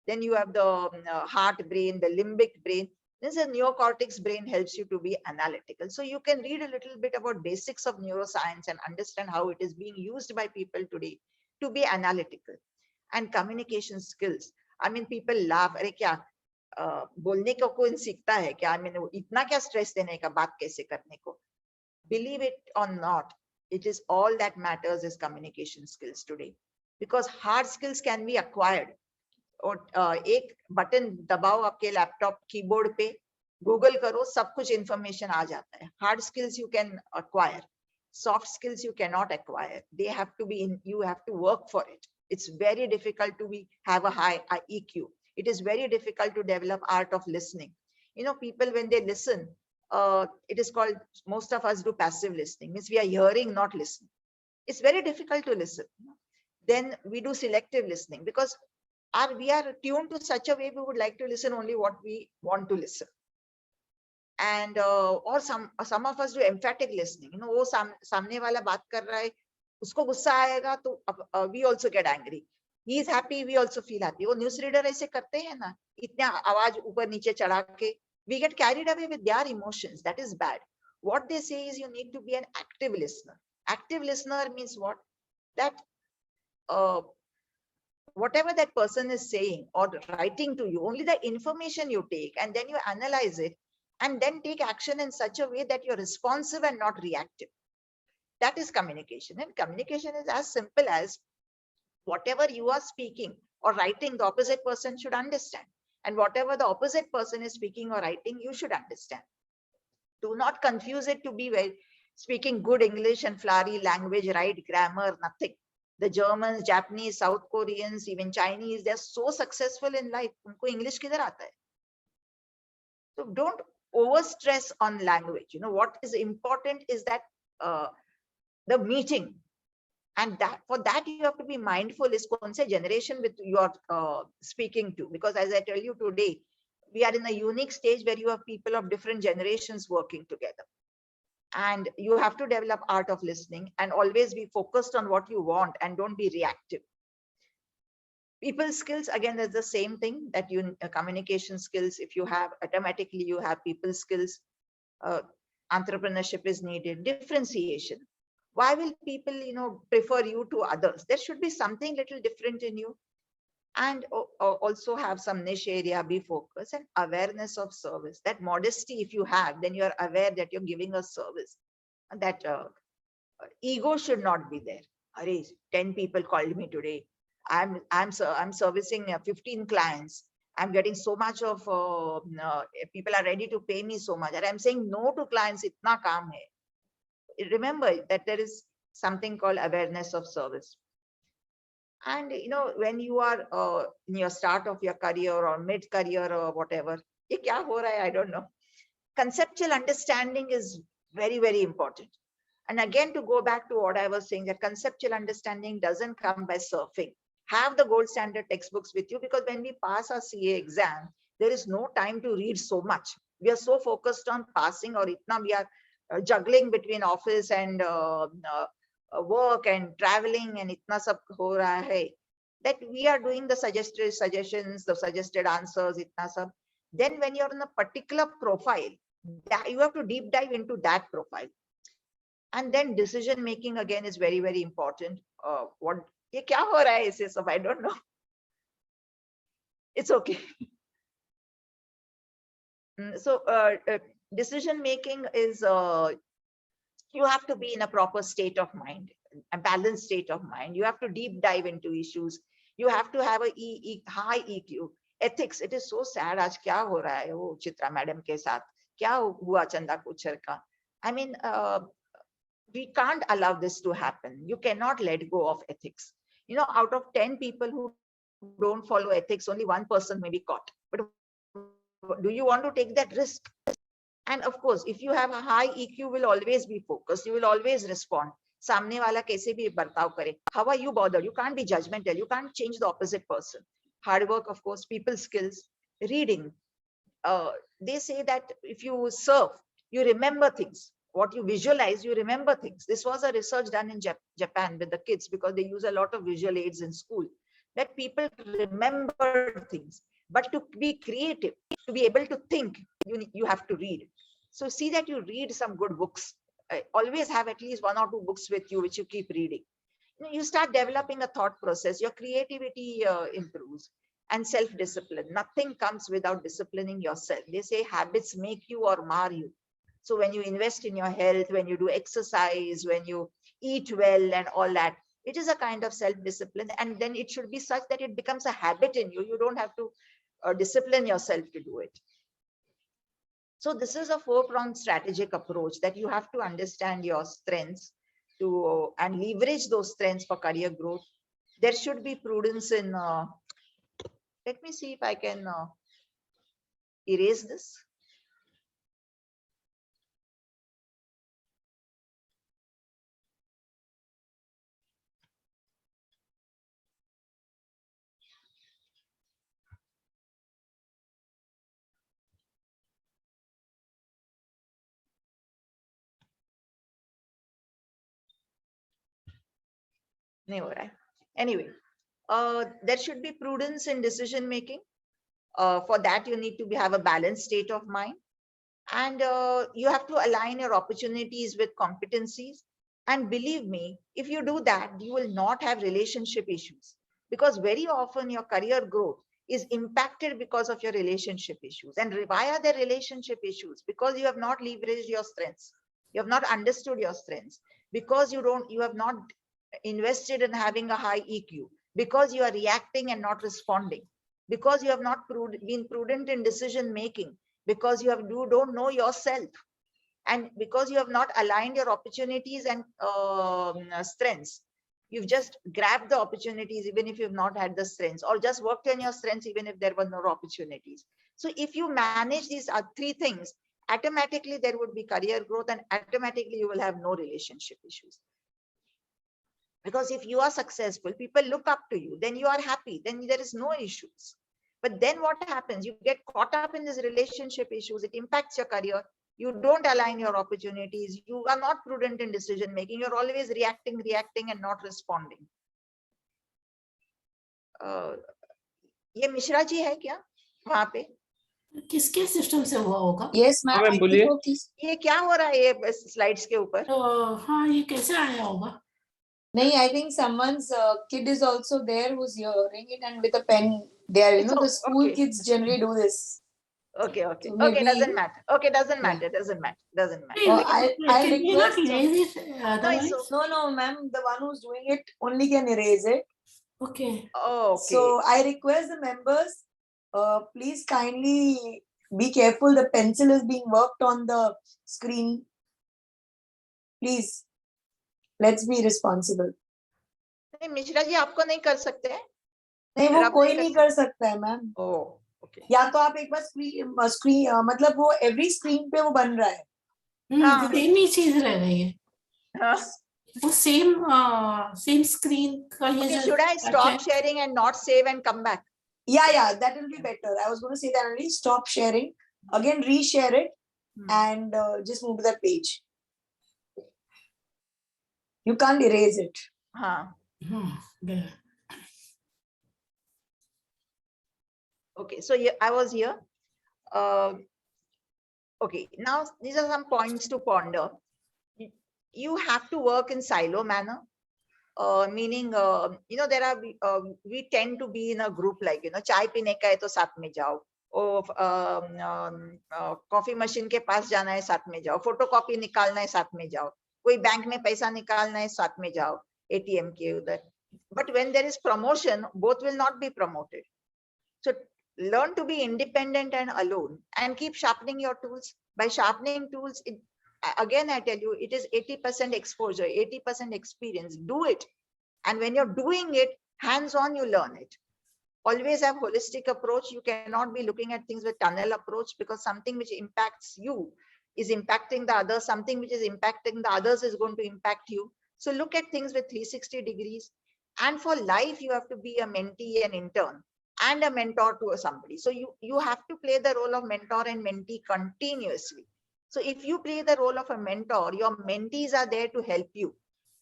Then you have the heart brain, the limbic brain. This is neocortex brain, helps you to be analytical. So you can read a little bit about basics of neuroscience and understand how it is being used by people today to be analytical. And communication skills. I mean, people laugh. अरे क्या बोलने को कौन सीखता है क्या? I mean, इतना क्या stress देने का, बात कैसे करने को? Believe it or not, it is all that matters is communication skills today. Because hard skills can be acquired. और एक बटन दबाओ आपके लैपटॉप कीबोर्ड पे, गूगल करो, सब कुछ इंफॉर्मेशन आ जाता है. Hard skills you can acquire, soft skills you cannot acquire. They have to be in, you have to work for it. It's very difficult to have a high EQ. It is very difficult to develop art of listening. People when they listen, it is called, most of us do passive listening, means we are hearing, not listening. It's very difficult to listen. Then we do selective listening, because we are tuned to such a way we would like to listen only what we want to listen. And or some of us do emphatic listening. वो सामने वाला बात कर रहा है, उसको गुस्सा आएगा तो we also get angry. He is happy, we also feel happy. वो न्यूज़ रीडर ऐसे करते हैं ना, इतना आवाज ऊपर नीचे चढ़ा के, we get carried away with their emotions. That is bad. What they say is you need to be an active listener. Active listener means what? That whatever that person is saying or writing to you, only the information you take and then you analyze it and then take action in such a way that you're responsive and not reactive. That is communication. And communication is as simple as whatever you are speaking or writing, the opposite person should understand. And whatever the opposite person is speaking or writing, you should understand. Do not confuse it to be speaking good English and flowery language, right grammar, nothing. The Germans, Japanese, South Koreans, even Chinese, they're so successful in life. Unko English kidhar aata hai? So don't overstress on language. What is important is that the meeting. And that for that you have to be mindful is kaun se generation with you are speaking to. Because as I tell you today, we are in a unique stage where you have people of different generations working together. And you have to develop art of listening and always be focused on what you want and don't be reactive. People skills, again, is the same thing that communication skills. If you have, automatically you have people skills. Entrepreneurship is needed. Differentiation. Why will people, prefer you to others? There should be something little different in you. And also have some niche area, be focused, and awareness of service. That modesty, if you have, then you're aware that you're giving a service. And that ego should not be there. 10 people called me today. I'm servicing 15 clients. I'm getting so much of people are ready to pay me so much. And I'm saying no to clients. Itna kaam hai. Remember that there is something called awareness of service. And when you are in your start of your career or mid-career or whatever, ye kya ho raha hai, I don't know. Conceptual understanding is very, very important. And again, to go back to what I was saying, that conceptual understanding doesn't come by surfing. Have the gold standard textbooks with you, because when we pass our CA exam, there is no time to read so much. We are so focused on passing, or itna we are juggling between office and work and traveling and itna sab ho raha hai, that we are doing the suggested suggestions, the suggested answers, itna sab. Then when you're in a particular profile, that you have to deep dive into that profile. And then decision making again is very, very important. What ye kya ho raha hai isse sab, I don't know. It's okay. So decision making is you have to be in a proper state of mind, a balanced state of mind. You have to deep dive into issues. You have to have a high EQ. Ethics, it is so sad. Aaj kya ho raha hai wo Chitra madam ke saath? Kya hua Chanda Kochhar ka? I mean, we can't allow this to happen. You cannot let go of ethics. You know, out of 10 people who don't follow ethics, only one person may be caught. But do you want to take that risk? And of course, if you have a high EQ, will always be focused. You will always respond. Samne wala kaise bhi bartav kare. How are you bothered? You can't be judgmental. You can't change the opposite person. Hard work, of course, people skills, reading. They say that if you serve, you remember things. What you visualize, you remember things. This was a research done in Japan with the kids, because they use a lot of visual aids in school, that people remember things. But to be creative, to be able to think, you have to read. So see that you read some good books. Always have at least 1 or 2 books with you, which you keep reading. You start developing a thought process, your creativity improves, and self-discipline. Nothing comes without disciplining yourself. They say habits make you or mar you. So when you invest in your health, when you do exercise, when you eat well and all that, it is a kind of self-discipline. And then it should be such that it becomes a habit in you. You don't have to discipline yourself to do it. So this is a 4-pronged strategic approach, that you have to understand your strengths and leverage those strengths for career growth. There should be prudence in, let me see if I can erase this. Anyway, there should be prudence in decision making. For that, you need to have a balanced state of mind, and you have to align your opportunities with competencies. And believe me, if you do that, you will not have relationship issues, because very often your career growth is impacted because of your relationship issues. And why are there relationship issues? Because you have not leveraged your strengths. You have not understood your strengths, because you have not invested in having a high EQ, because you are reacting and not responding, because you have not been prudent in decision making, because you don't know yourself, and because you have not aligned your opportunities and strengths. You've just grabbed the opportunities even if you've not had the strengths, or just worked on your strengths even if there were no opportunities. So if you manage these 3 things, automatically there would be career growth, and automatically you will have no relationship issues. Because if you are successful, people look up to you, then you are happy, then there is no issues. But then what happens? You get caught up in these relationship issues. It impacts your career. You don't align your opportunities. You are not prudent in decision making. You're always reacting and not responding. ये मिश्रा जी है क्या वहां पे?
किसके system से हुआ होगा?
Yes, ma'am.
हाँ, मैम, बोलिए।
ये क्या हो रहा है ये स्लाइड्स के ऊपर?
तो हाँ, ये कैसे आया होगा?
No, I think someone's kid is also there who's hearing it, and with a pen. They are,
It's
the school
okay.
kids generally do this.
Okay.
So
Okay,
maybe-
doesn't matter. Okay, doesn't
Yeah.
matter. Doesn't matter.
I'll
Can you not
request-
erase it otherwise?
No, ma'am. The one who's doing it only can erase it.
Okay.
Oh, okay.
So I request the members, please kindly be careful. The pencil is being worked on the screen. Please, let's be responsible.
नहीं, मिश्रा जी आपको नहीं कर सकते हैं?
नहीं, वो
आप
कोई
नहीं कर
नहीं कर सकता है मैम.
Oh, okay.
या तो आप एक बार स्क्रीन मतलब वो एवरी स्क्रीन पे वो बन रहा है.
हाँ.
सेम ही चीज रह गई है.
हाँ.
वो सेम स्क्रीन का ये
Okay,
जो
should I stop sharing and not save and come back?
Yeah, that will be better. I was going to say that only. Stop sharing. Again, reshare it and just move to that page. You can't erase it.
हाँ.
Yeah.
Okay, so I was here. Okay, now these are some points to ponder. You have to work in silo manner, meaning there are we tend to be in a group, like चाय पीने का है तो साथ में जाओ, coffee machine के पास जाना है साथ में जाओ, फोटोकॉपी निकालना है साथ में जाओ, कोई बैंक में पैसा निकालना है साथ में जाओ, ATM के उधर. But when there is promotion, both will not be promoted. So learn to be independent and alone, and keep sharpening your tools. By sharpening tools, again I tell you, it is 80% exposure, 80% experience. Do it. And when you're doing it hands-on, you learn it. Always have holistic approach. You cannot be looking at things with tunnel approach, because something which impacts you is impacting the others. Something which is impacting the others is going to impact you. So look at things with 360 degrees. And for life, you have to be a mentee and intern and a mentor to somebody. So you have to play the role of mentor and mentee continuously. So if you play the role of a mentor, your mentees are there to help you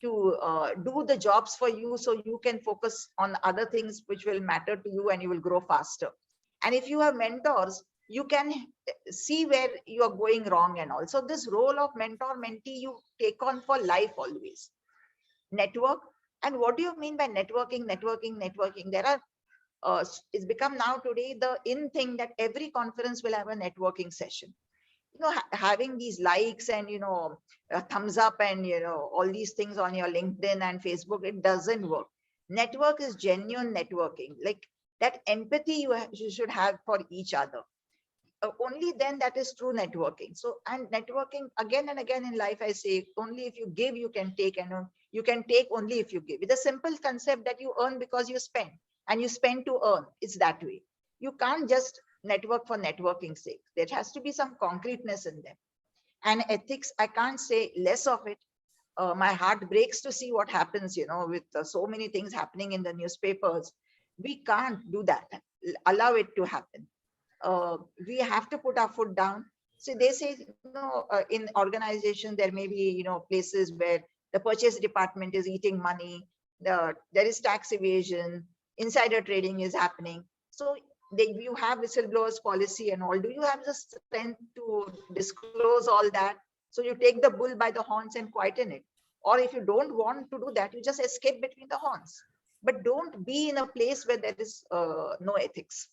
to do the jobs for you, so you can focus on other things which will matter to you, and you will grow faster. And if you have mentors, you can see where you are going wrong. And also this role of mentor mentee you take on for life always. Network. And what do you mean by networking? There are it's become now today the in thing that every conference will have a networking session. Having these likes and thumbs up and all these things on your LinkedIn and Facebook, it doesn't work. Network is genuine networking, like that empathy you should have for each other. Only then that is true networking. So, and networking again and again in life, I say, only if you give you can take, and you can take only if you give. It's a simple concept that you earn because you spend, and you spend to earn. It's that way. You can't just network for networking's sake. There has to be some concreteness in them. And ethics, I can't say less of it. My heart breaks to see what happens, with so many things happening in the newspapers. We can't do that, allow it to happen. We have to put our foot down. So they say, in organization, there may be, places where the purchase department is eating money, there is tax evasion, insider trading is happening. So you have whistleblowers policy and all. Do you have the strength to disclose all that? So you take the bull by the horns and quieten it. Or if you don't want to do that, you just escape between the horns. But don't be in a place where there is no ethics.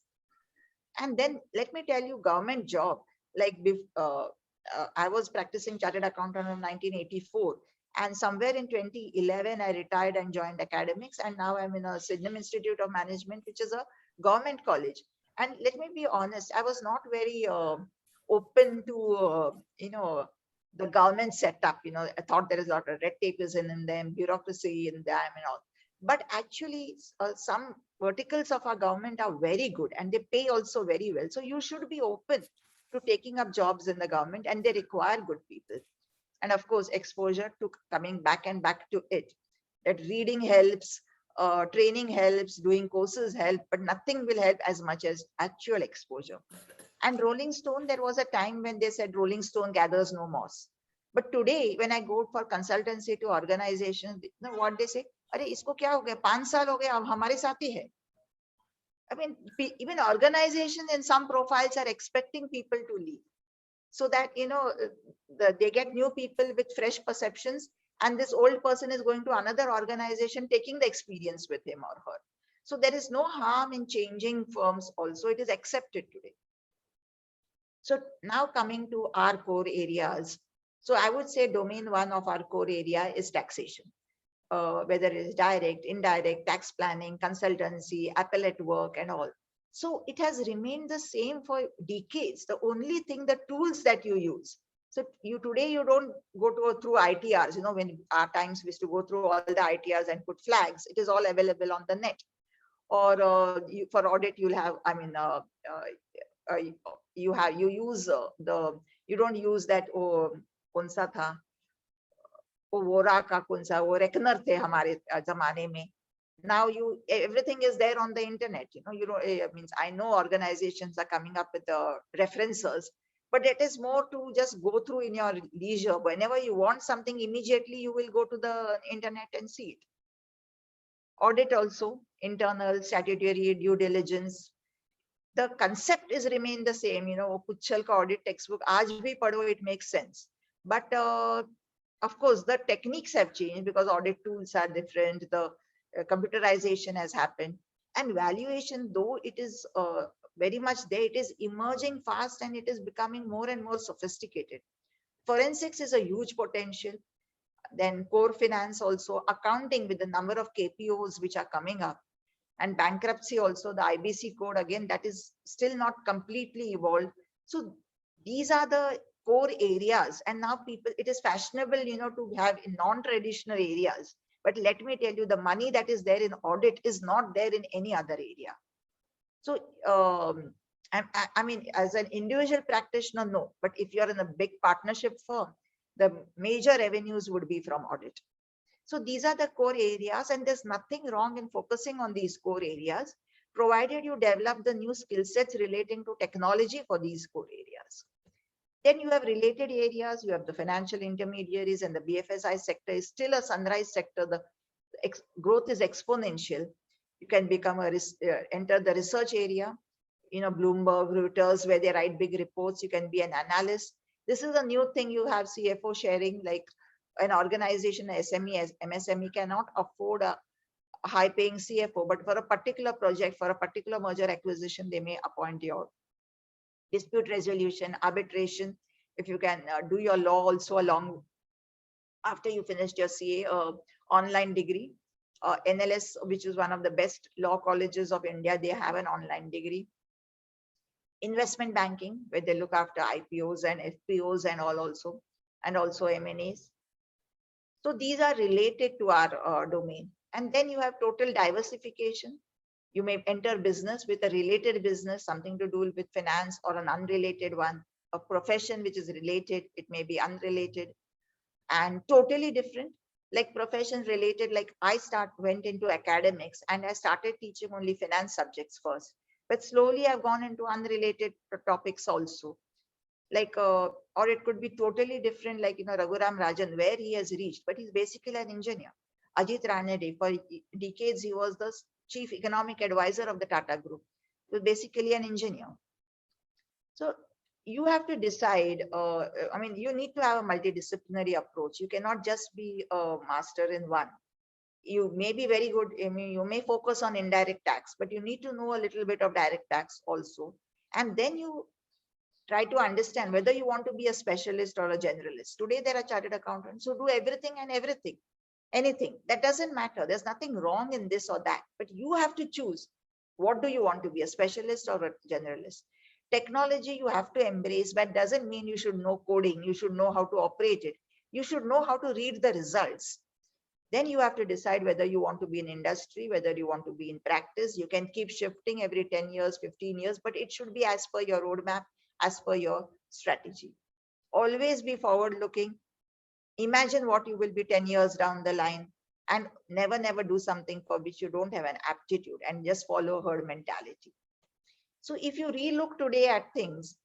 And then let me tell you, government job, like I was practicing chartered accountant in 1984. And somewhere in 2011, I retired and joined academics. And now I'm in a Synonymous Institute of Management, which is a government college. And let me be honest, I was not very open to, the government setup. I thought there is a lot of red tape is in them, bureaucracy in them and all. But actually, some verticals of our government are very good, and they pay also very well. So you should be open to taking up jobs in the government, and they require good people. And of course, exposure to coming back and back to it. That reading helps, training helps, doing courses help, but nothing will help as much as actual exposure. And Rolling Stone, there was a time when they said Rolling Stone gathers no moss. But today, when I go for consultancy to organizations, what they say, अरे इसको क्या हो गया 5 साल हो गए अब हमारे साथ ही है. I mean, even organizations in some profiles are expecting people to leave, so that they get new people with fresh perceptions, and this old person is going to another organization taking the experience with him or her. So there is no harm in changing firms also. It is accepted today. So now coming to our core areas. So I would say domain one of our core area is taxation. Whether it is direct, indirect, tax planning, consultancy, appellate work and all. So it has remained the same for decades. The only thing, the tools that you use. So today you don't go through ITRs, when our times we used to go through all the ITRs and put flags. It is all available on the net. Or for audit, you'll have, you don't use that, kaun sa tha? Vora का कौन सा वो reckoner थे हमारे जमाने में. Now everything is there on the internet. I know organizations are coming up with the references, but it is more to just go through in your leisure. Whenever you want something immediately, you will go to the internet and see it. Audit also, internal, statutory, due diligence. The concept is remain the same. Puchal ka audit textbook, aaj bhi padho, it makes sense. But of course, the techniques have changed because audit tools are different. The computerization has happened, and valuation, though it is very much there, it is emerging fast and it is becoming more and more sophisticated. Forensics is a huge potential. Then core finance also, accounting with the number of KPOs which are coming up, and bankruptcy also, the IBC code, again, that is still not completely evolved. So these are the core areas, and now people, it is fashionable, to have in non-traditional areas But let me tell you, the money that is there in audit is not there in any other area. So, I mean, as an individual practitioner, no. But if you're in a big partnership firm, the major revenues would be from audit. So these are the core areas, and there's nothing wrong in focusing on these core areas, provided you develop the new skill sets relating to technology for these core areas. Then you have related areas, you have the financial intermediaries, and the BFSI sector is still a sunrise sector. The growth is exponential. You can become enter the research area, Bloomberg, Reuters, where they write big reports. You can be an analyst. This is a new thing. You have CFO sharing, like an organization, SME, MSME cannot afford a high-paying CFO, but for a particular project, for a particular merger acquisition, they may appoint your dispute resolution, arbitration. If you can do your law also along after you finished your CA online degree, NLS, which is one of the best law colleges of India, they have an online degree. Investment banking, where they look after IPOs and FPOs and all also, and also M&As. So these are related to our domain. And then you have total diversification. You may enter business with a related business, something to do with finance, or an unrelated one, a profession which is related, it may be unrelated and totally different. Like professions related, like I went into academics and I started teaching only finance subjects first, but slowly I've gone into unrelated topics also. Like, or it could be totally different, like, Raghuram Rajan, where he has reached, but he's basically an engineer. Ajit Ranade, for decades, he was the chief economic advisor of the Tata Group. He was basically an engineer. So you have to decide, I mean, you need to have a multidisciplinary approach. You cannot just be a master in one. You may be very good, I mean, you may focus on indirect tax, but you need to know a little bit of direct tax also. And then you try to understand whether you want to be a specialist or a generalist. Today, there are chartered accountants who do everything and everything, anything. That doesn't matter. There's nothing wrong in this or that, but you have to choose. What do you want to be, a specialist or a generalist? Technology you have to embrace, but doesn't mean you should know coding. You should know how to operate it. You should know how to read the results. Then you have to decide whether you want to be in industry, whether you want to be in practice. You can keep shifting every 10 years, 15 years, but it should be as per your roadmap, as per your strategy. Always be forward looking. Imagine what you will be 10 years down the line, and never do something for which you don't have an aptitude and just follow herd mentality. So if you relook today at things,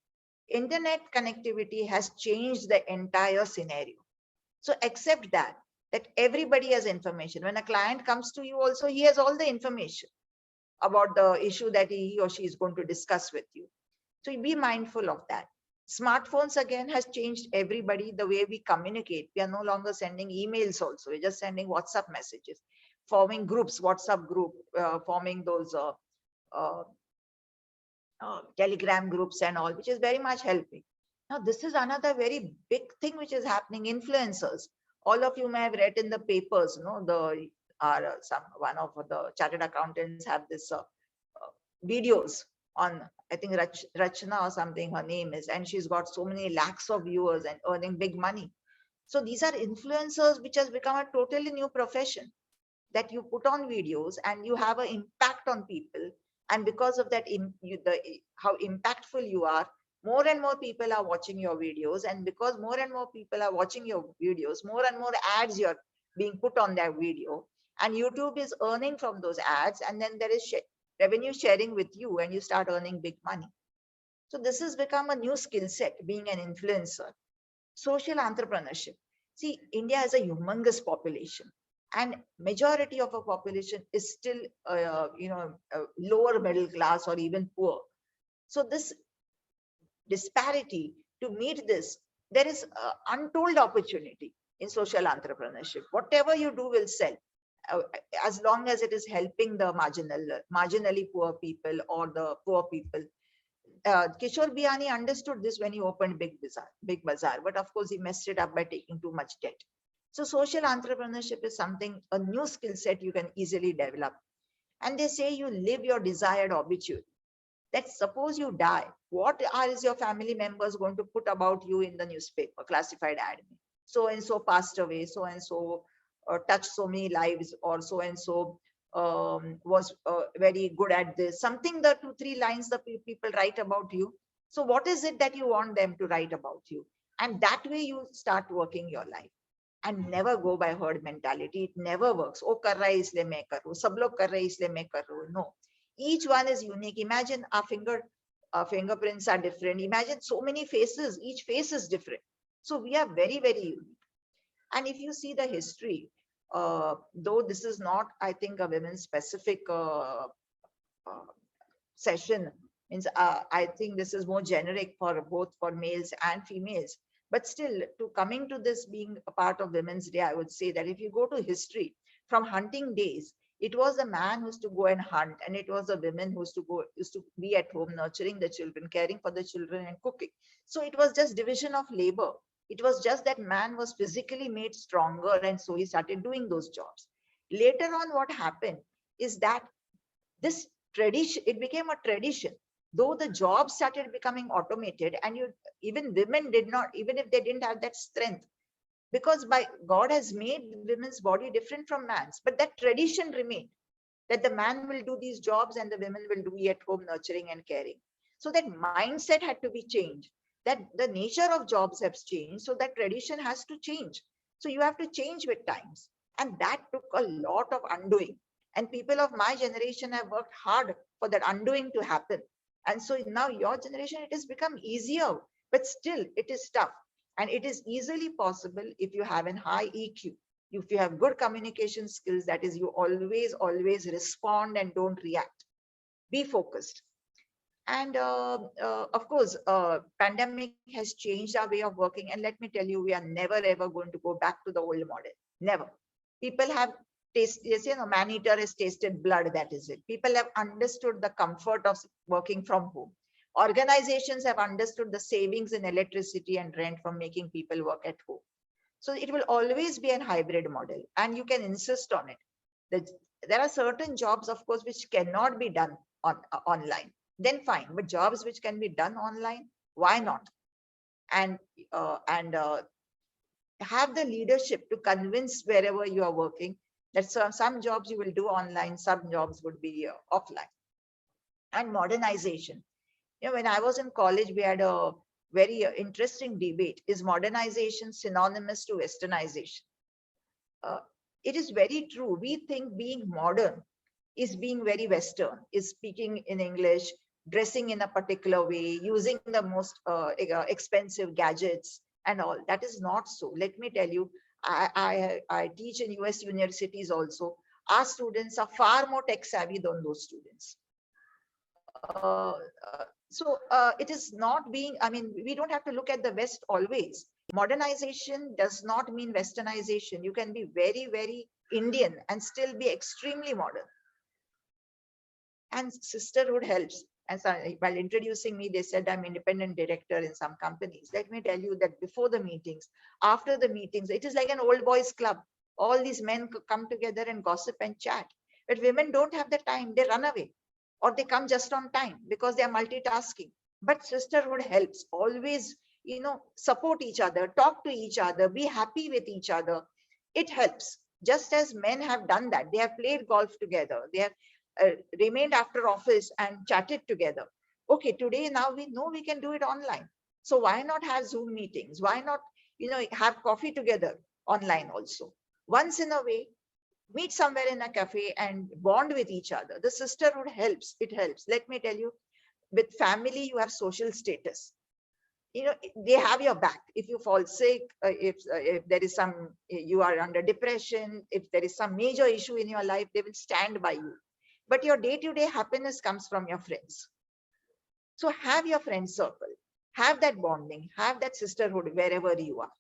internet connectivity has changed the entire scenario. So accept that everybody has information. When a client comes to you also, he has all the information about the issue that he or she is going to discuss with you. So be mindful of that. Smartphones again has changed everybody, the way we communicate. We are no longer sending emails also. We're just sending WhatsApp messages, forming groups, WhatsApp group, forming those Telegram groups and all, which is very much helping. Now, this is another very big thing which is happening, influencers. All of you may have read in the papers, one of the chartered accountants have this videos on, I think Rachna or something her name is, and she's got so many lakhs of viewers and earning big money. So these are influencers, which has become a totally new profession, that you put on videos and you have an impact on people. And because of that, how impactful you are, more and more people are watching your videos. And because more and more people are watching your videos, more and more ads you're being put on that video. And YouTube is earning from those ads. And then there is revenue sharing with you, and you start earning big money. So this has become a new skill set, being an influencer. Social entrepreneurship. See, India has a humongous population, and majority of our population is still, lower middle class or even poor. So this disparity, to meet this, there is untold opportunity in social entrepreneurship. Whatever you do will sell, as long as it is helping the marginally poor people or the poor people. Kishore Biyani understood this when he opened Big Bazaar, but of course he messed it up by taking too much debt. So social entrepreneurship is something, a new skill set you can easily develop. And they say you live your desired obituary. That suppose you die, what is your family members going to put about you in the newspaper, classified ad? So and so passed away, so and so touched so many lives, or so and so was very good at this. Something, the 2-3 lines the people write about you. So what is it that you want them to write about you? And that way you start working your life. And never go by herd mentality. It never works. Oh, kar raha hai isliye main karu. Sab log kar rahe hai isliye main karu. No. Each one is unique. Imagine our fingerprints are different. Imagine so many faces. Each face is different. So we are very, very unique. And if you see the history, though this is not, I think, a women specific session, means I think this is more generic for both for males and females. But still, to coming to this being a part of Women's Day, I would say that if you go to history, from hunting days, it was the man who used to go and hunt, and it was the women who used to be at home nurturing the children, caring for the children, and cooking. So it was just division of labor. It was just that man was physically made stronger, and so he started doing those jobs. Later on, what happened is that this tradition, it became a tradition. Though the jobs started becoming automated, and even women did not, even if they didn't have that strength, because by God has made women's body different from man's, but that tradition remained, that the man will do these jobs and the women will do at home nurturing and caring. So that mindset had to be changed, that the nature of jobs has changed, so that tradition has to change. So you have to change with times, and that took a lot of undoing. And people of my generation have worked hard for that undoing to happen. And so now your generation, it has become easier, but still it is tough. And it is easily possible if you have an high EQ, if you have good communication skills, that is, you always respond and don't react. Be focused. And of course, pandemic has changed our way of working. And let me tell you, we are never ever going to go back to the old model. Never. People have tasted, man eater has tasted blood, that is it. People have understood the comfort of working from home. Organizations have understood the savings in electricity and rent from making people work at home. So it will always be a hybrid model, and you can insist on it. There are certain jobs, of course, which cannot be done online. Then fine, but jobs which can be done online, why not? And have the leadership to convince wherever you are working that some jobs you will do online, some jobs would be offline. And modernization. When I was in college, we had a very interesting debate. Is modernization synonymous to Westernization? It is very true. We think being modern is being very Western, is speaking in English, dressing in a particular way, using the most expensive gadgets and all. That is not so. Let me tell you, I teach in US universities also. Our students are far more tech savvy than those students. So it is not being, I mean, we don't have to look at the West always. Modernization does not mean Westernization. You can be very, very Indian and still be extremely modern. And sisterhood helps. As while introducing me, they said I'm independent director in some companies. Let me tell you that before the meetings, after the meetings, it is like an old boys club. All these men come together and gossip and chat. But women don't have the time. They run away, or they come just on time because they are multitasking. But sisterhood helps. Always, support each other, talk to each other, be happy with each other. It helps. Just as men have done that. They have played golf together. They have remained after office and chatted together. Okay, today now we know we can do it online. So why not have Zoom meetings? Why not, have coffee together online also? Once in a way, meet somewhere in a cafe and bond with each other. The sisterhood helps. It helps. Let me tell you, with family, you have social status. They have your back. If you fall sick, if there is you are under depression, if there is some major issue in your life, they will stand by you. But your day-to-day happiness comes from your friends. So have your friend circle, have that bonding, have that sisterhood wherever you are.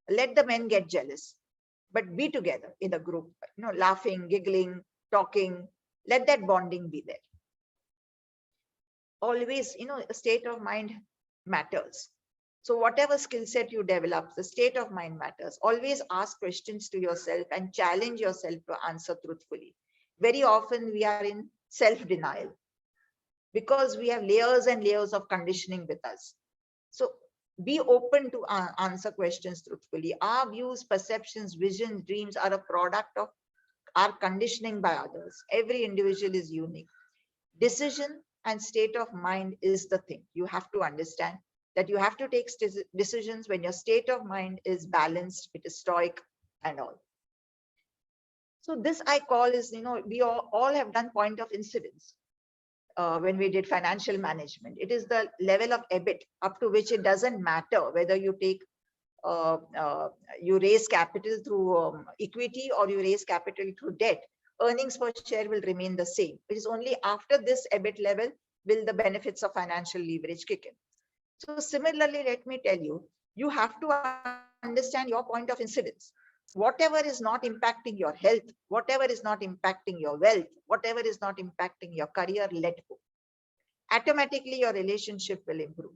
Let the men get jealous, but be together in a group, laughing, giggling, talking. Let that bonding be there. Always, a state of mind matters. So whatever skill set you develop, the state of mind matters. Always ask questions to yourself and challenge yourself to answer truthfully. Very often we are in self-denial because we have layers and layers of conditioning with us. So Be open to answer questions truthfully. Our views, perceptions, visions, dreams are a product of our conditioning by others. Every individual is unique. Decision and state of mind is the thing. You have to understand that you have to take decisions when your state of mind is balanced, it is stoic and all. So this I call is, we all have done point of incidence. When we did financial management, it is the level of EBIT up to which it doesn't matter whether you take you raise capital through equity or you raise capital through debt. Earnings per share will remain the same. It is only after this EBIT level will the benefits of financial leverage kick in. So similarly, let me tell you, you have to understand your point of incidence. Whatever is not impacting your health, whatever is not impacting your wealth, whatever is not impacting your career, let go. Automatically, your relationship will improve.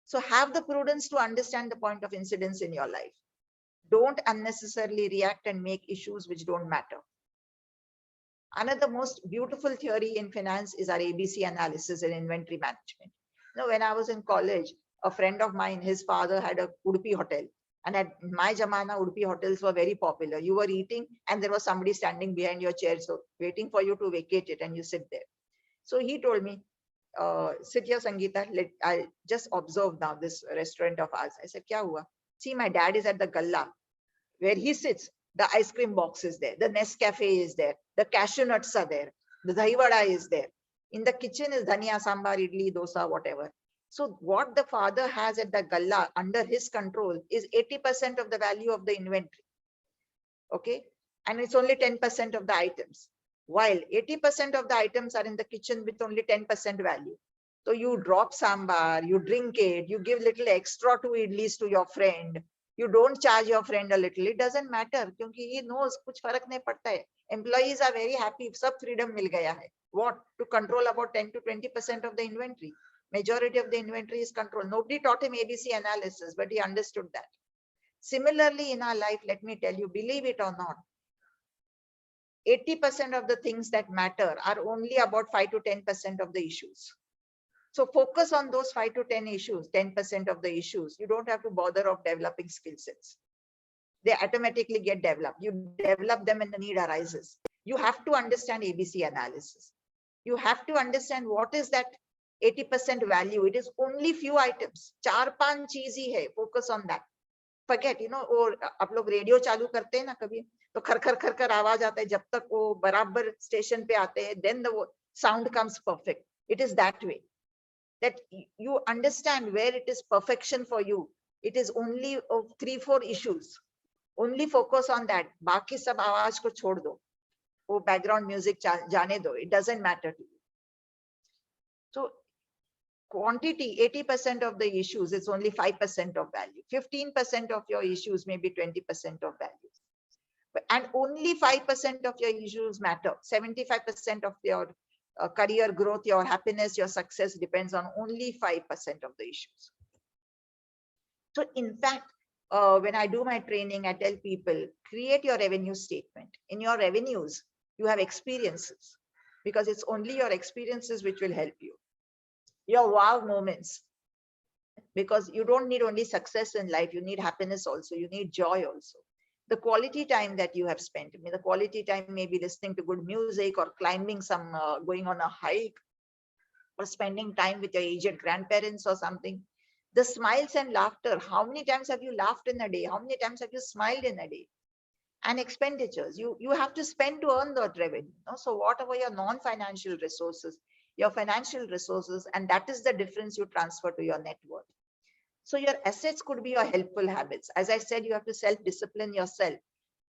So have the prudence to understand the point of incidence in your life. Don't unnecessarily react and make issues which don't matter. Another most beautiful theory in finance is our ABC analysis and inventory management. When I was in college, a friend of mine, his father had a Udupi hotel. And at my Jamana, Udupi hotels were very popular. You were eating and there was somebody standing behind your chair, so waiting for you to vacate it and you sit there. So he told me, sit here, Sangeeta, I just observe now this restaurant of ours. I said, Kya hua? See, my dad is at the Galla. Where he sits, the ice cream box is there, the Nescafe is there, the cashew nuts are there, the dahi vada is there. In the kitchen is dhania, sambar, idli, dosa, whatever. So what the father has at the Galla under his control is 80% of the value of the inventory. Okay. And it's only 10% of the items. While 80% of the items are in the kitchen with only 10% value. So you drop sambar, you drink it, you give little extra to idlis to your friend. You don't charge your friend a little. It doesn't matter because he knows kuch farak nahi padta hai. Employees are very happy. Sab freedom mil gaya hai. What? To control about 10 to 20% of the inventory. Majority of the inventory is controlled. Nobody taught him ABC analysis, but he understood that. Similarly, in our life, let me tell you, believe it or not, 80% of the things that matter are only about 5 to 10% of the issues. So focus on those 5 to 10 issues, 10% of the issues. You don't have to bother of developing skill sets. They automatically get developed. You develop them when the need arises. You have to understand ABC analysis. You have to understand what is that 80% value. It is only few items. 4-5 cheez hi hai. Focus on that. Forget, और आप लोग radio चालू करते हैं ना कभी तो खर खर खर खर आवाज आता है जब तक वो बराबर स्टेशन पे आते हैं then the sound comes perfect. It is that way that you understand where it is perfection for you. It is only 3-4 issues. Only focus on that. बाकी सब आवाज को छोड़ दो. वो background music जाने दो. It doesn't matter to you. So quantity, 80% of the issues, it's only 5% of value. 15% of your issues may be 20% of value. And only 5% of your issues matter. 75% of your career growth, your happiness, your success depends on only 5% of the issues. So in fact, when I do my training, I tell people, create your revenue statement. In your revenues, you have experiences because it's only your experiences which will help you. Your wow moments, because you don't need only success in life, you need happiness also, you need joy also. The quality time that you have spent, the quality time may be listening to good music or climbing some, going on a hike or spending time with your aged grandparents or something. The smiles and laughter, how many times have you laughed in a day? How many times have you smiled in a day? And expenditures, you have to spend to earn that revenue. So whatever your non-financial resources, your financial resources, and that is the difference you transfer to your net worth. So your assets could be your helpful habits. As I said, you have to self-discipline yourself.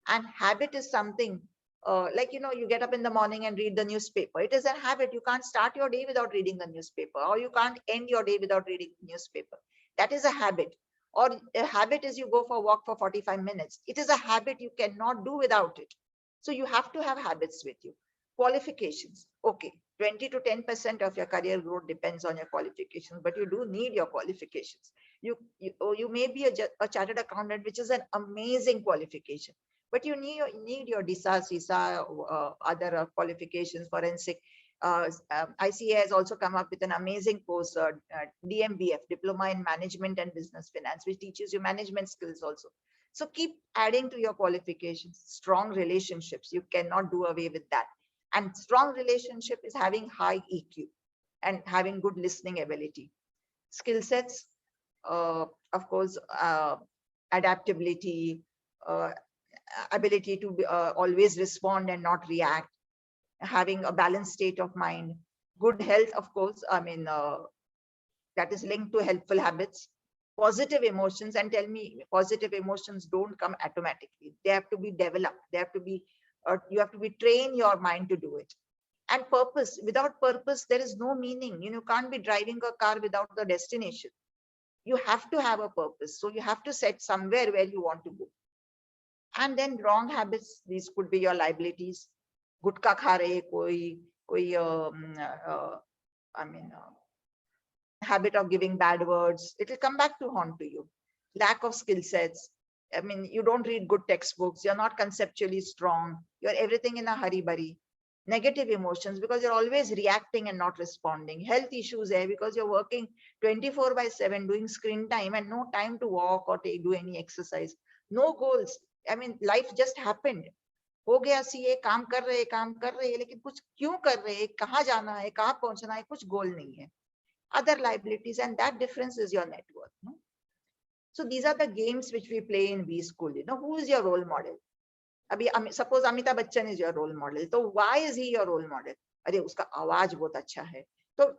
And habit is something like, you get up in the morning and read the newspaper. It is a habit. You can't start your day without reading the newspaper, or you can't end your day without reading the newspaper. That is a habit. Or a habit is you go for a walk for 45 minutes. It is a habit you cannot do without it. So you have to have habits with you. Qualifications. Okay, 20 to 10% of your career growth depends on your qualifications, but you do need your qualifications. You may be a chartered accountant, which is an amazing qualification, but you need your DISA, CISA, other qualifications, forensic. ICA has also come up with an amazing course, DMBF, Diploma in Management and Business Finance, which teaches you management skills also. So keep adding to your qualifications. Strong relationships, you cannot do away with that. And strong relationship is having high EQ and having good listening ability. Skill sets, of course, adaptability, ability to always respond and not react, having a balanced state of mind, good health, of course, I mean, that is linked to helpful habits, positive emotions. And tell me, positive emotions don't come automatically. They have to be developed. They have to be, you have to be train your mind to do it. And purpose, without purpose, there is no meaning. You can't be driving a car without the destination. You have to have a purpose. So you have to set somewhere where you want to go. And then wrong habits, these could be your liabilities. Gutka kha rahe, I mean, habit of giving bad words. It will come back to haunt to you. Lack of skill sets. I mean, you don't read good textbooks. You're not conceptually strong. You're everything in a hurry burry. Negative emotions because you're always reacting and not responding. Health issues there because you're working 24/7 doing screen time and no time to walk or do any exercise. No goals. I mean, life just happened. हो गया CA, काम कर रहे हैं, लेकिन कुछ क्यों कर रहे हैं, कहाँ जाना है, कहाँ पहुंचना है, कुछ गोल नहीं है. Other liabilities, and that difference is your net worth. No? So these are the games which we play in V school. Who is your role model? Abhi, suppose Amitabh Bachchan is your role model. So why is he your role model? अरे उसका आवाज बहुत अच्छा है. तो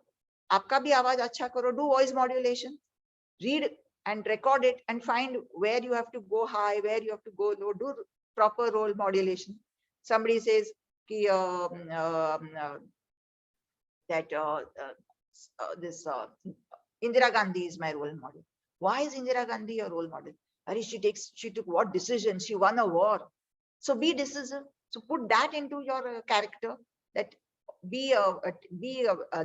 आपका भी आवाज अच्छा करो. Do voice modulation. Read and record it and find where you have to go high, where you have to go low. Do proper role modulation. Somebody says that this Indira Gandhi is my role model. Why is Indira Gandhi your role model? She took what decisions? She won a war. So be decisive. So put that into your character. That be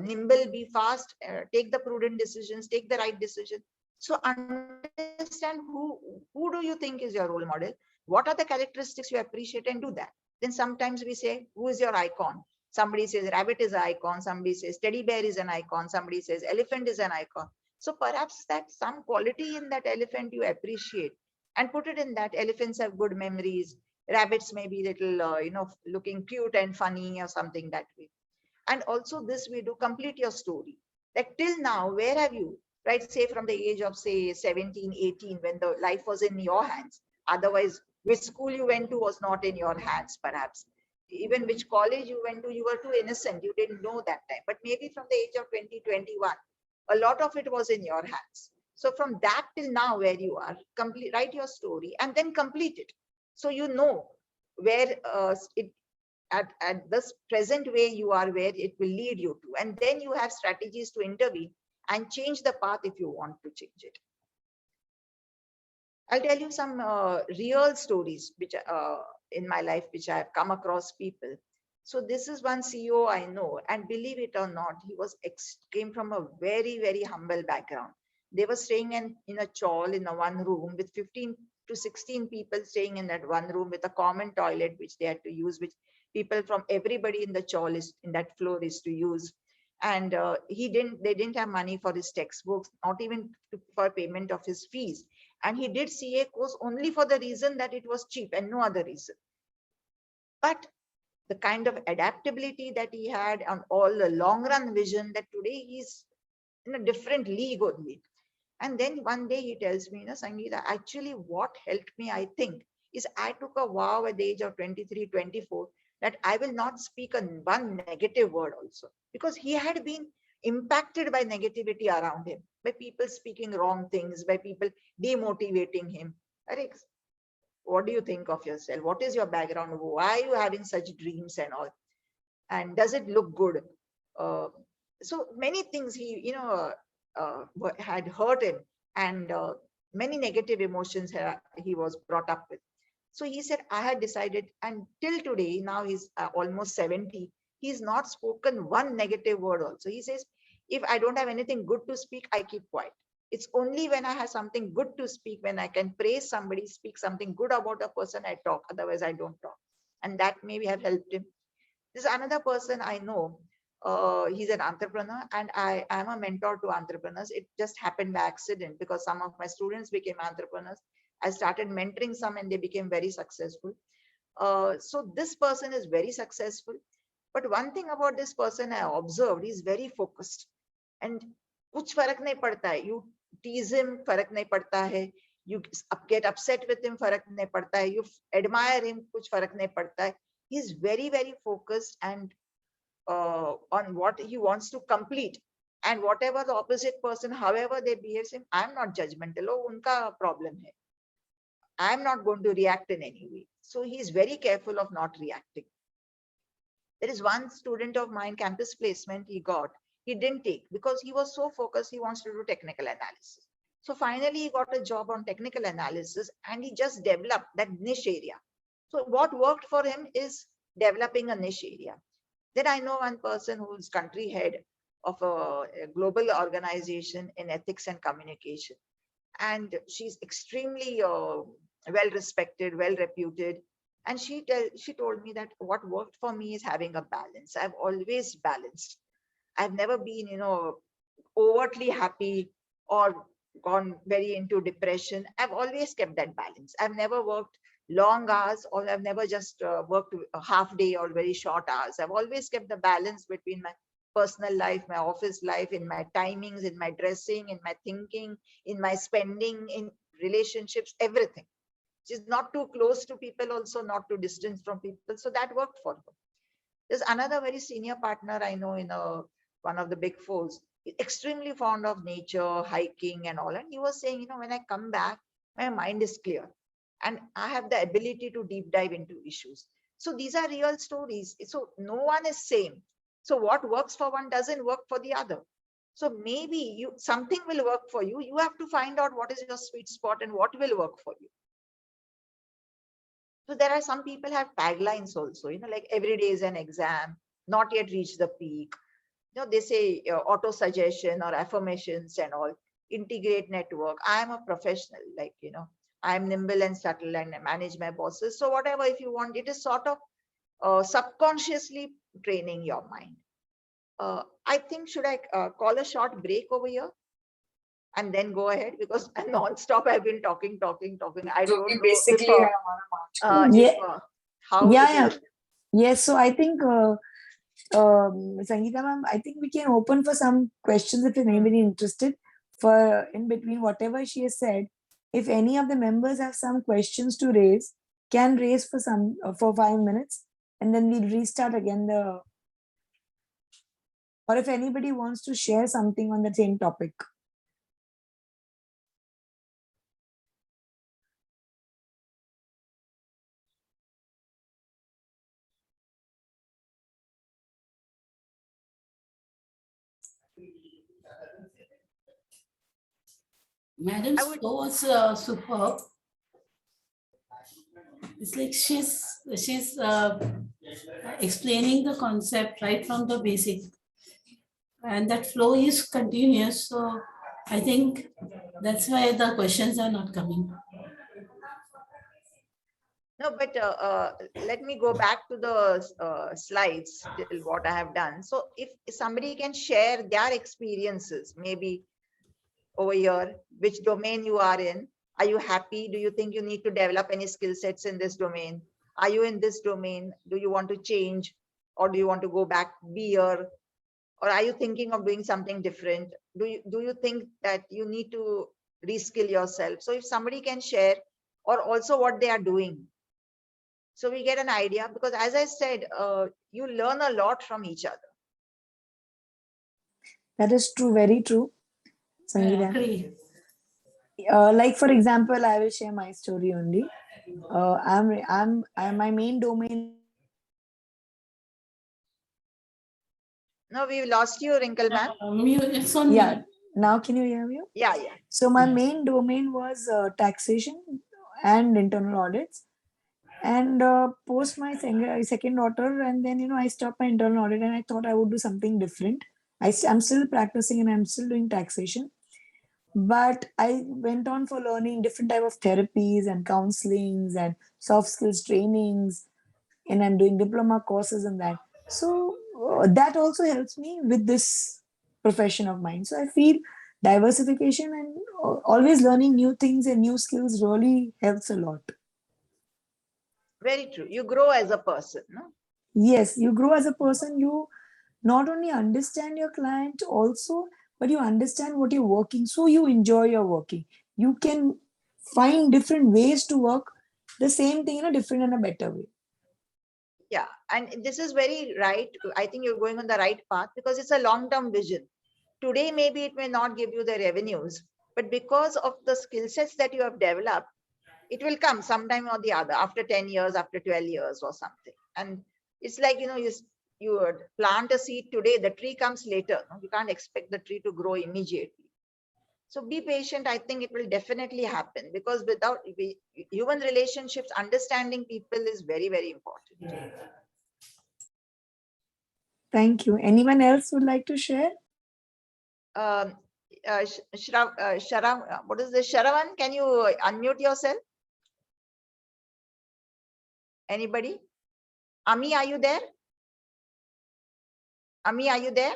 nimble, be fast, take the prudent decisions, take the right decision. So understand who do you think is your role model? What are the characteristics you appreciate and do that. Then sometimes we say, who is your icon? Somebody says rabbit is an icon. Somebody says teddy bear is an icon. Somebody says elephant is an icon. So perhaps that some quality in that elephant you appreciate and put it in that. Elephants have good memories. Rabbits may be little, looking cute and funny or something that way. And also this we do, complete your story. Like till now, where have you, right? Say from the age of say 17, 18, when the life was in your hands. Otherwise, which school you went to was not in your hands, perhaps. Even which college you went to, you were too innocent. You didn't know that time. But maybe from the age of 20, 21, a lot of it was in your hands. So from that till now where you are, write your story and then complete it. So you know where at this present way you are, where it will lead you to. And then you have strategies to intervene and change the path if you want to change it. I'll tell you some real stories which in my life, which I have come across people. So this is one CEO I know, and believe it or not, he came from a very, very humble background. They were staying in a chawl in a one room with 15 to 16 people staying in that one room with a common toilet, which they had to use, which people from everybody in the chawl in that floor is to use. And they didn't have money for his textbooks, not even for payment of his fees. And he did CA course only for the reason that it was cheap and no other reason. But the kind of adaptability that he had and all the long run vision, that today he's in a different league only. And then one day he tells me, Sangeeta, actually what helped me, I think, is I took a vow at the age of 23, 24, that I will not speak one negative word also. Because he had been impacted by negativity around him, by people speaking wrong things, by people demotivating him. What do you think of yourself? What is your background? Why are you having such dreams and all? And does it look good? So many things he, had hurt him, and many negative emotions he was brought up with. So he said, I had decided, and till today, now he's almost 70, he's not spoken one negative word also. He says, if I don't have anything good to speak, I keep quiet. It's only when I have something good to speak, when I can praise somebody, speak something good about a person, I talk. Otherwise, I don't talk. And that maybe have helped him. There's another person I know. He's an entrepreneur, and I am a mentor to entrepreneurs. It just happened by accident because some of my students became entrepreneurs. I started mentoring some and they became very successful. So this person is very successful. But one thing about this person I observed, he's very focused. And कुछ फर्क नहीं पड़ता है. You tease him, फर्क नहीं पड़ता है. You get upset with him, फर्क नहीं पड़ता है. You admire him, कुछ फर्क नहीं पड़ता है. He's very, very focused and on what he wants to complete. And whatever the opposite person, however they behave, him, I'm not judgmental. Oh, unka problem hai. I'm not going to react in any way. So he's very careful of not reacting. There is one student of mine, campus placement, he didn't take because he was so focused, he wants to do technical analysis. So finally he got a job on technical analysis and he just developed that niche area. So what worked for him is developing a niche area. Then I know one person who's country head of a global organization in ethics and communication. And she's extremely well respected, well reputed. And she told me that what worked for me is having a balance. I've always balanced. I've never been, overtly happy or gone very into depression. I've always kept that balance. I've never worked long hours, or I've never just worked a half day or very short hours. I've always kept the balance between my personal life, my office life, in my timings, in my dressing, in my thinking, in my spending, in relationships, everything. She's not too close to people, also not too distant from people. So that worked for her. There's another very senior partner I know in one of the big fours, extremely fond of nature, hiking and all. And he was saying, when I come back, my mind is clear and I have the ability to deep dive into issues. So these are real stories. So no one is same. So what works for one doesn't work for the other. So maybe something will work for you. You have to find out what is your sweet spot and what will work for you. So there are some people have taglines also, like every day is an exam, not yet reached the peak. They say auto suggestion or affirmations and all, integrate network. I am a professional, I'm nimble and subtle and manage my bosses. So whatever, if you want, it is sort of subconsciously training your mind. I think, should I call a short break over here? And then go ahead, because non-stop I've been talking. I don't know
basically
if, how
Yeah.
it is.
Yes, so I think Sangeeta ma'am, I think we can open for some questions if anybody interested. For in between whatever she has said, if any of the members have some questions to raise, can raise for for 5 minutes, and then we'll restart again or if anybody wants to share something on the same topic.
Madam's
I would-
flow was superb. It's like she's explaining the concept right from the basic, and that flow is continuous. So I think that's why the questions are not coming.
No, but let me go back to the slides till what I have done. So if somebody can share their experiences, maybe over here, which domain you are in. Are you happy? Do you think you need to develop any skill sets in this domain? Are you in this domain? Do you want to change, or do you want to go back be here? Or are you thinking of doing something different? Do you think that you need to reskill yourself? So if somebody can share, or also what they are doing, so we get an idea, because as I said, you learn a lot from each other.
That is true, very true,
I
Sangeeta.
agree.
Like for example, I will share my story only. I'm my main domain.
No, we lost you, Wrinkle Man.
It's on
Yeah,
mute.
now can you hear me?
Yeah.
So my main domain was taxation and internal audits. And post my second daughter, and then I stopped my internal audit, and I thought I would do something different. I'm still practicing and I'm still doing taxation, but I went on for learning different type of therapies and counselings and soft skills trainings, and I'm doing diploma courses and that. So that also helps me with this profession of mine. So I feel diversification and always learning new things and new skills really helps a lot.
Very true. You grow as a person. No?
Yes, you grow as a person. You not only understand your client also, but you understand what you're working. So you enjoy your working. You can find different ways to work the same thing in a different and a better way.
Yeah, and this is very right. I think you're going on the right path because it's a long-term vision. Today, maybe it may not give you the revenues, but because of the skill sets that you have developed, it will come sometime or the other after 10 years, after 12 years or something. And it's like, you plant a seed today, the tree comes later. You can't expect the tree to grow immediately. So be patient. I think it will definitely happen because without human relationships, understanding people is very, very important.
Thank you. Anyone else would like to share?
What is this? Sharavan, can you unmute yourself? Anybody? Ami, are you there? Ami, are you there?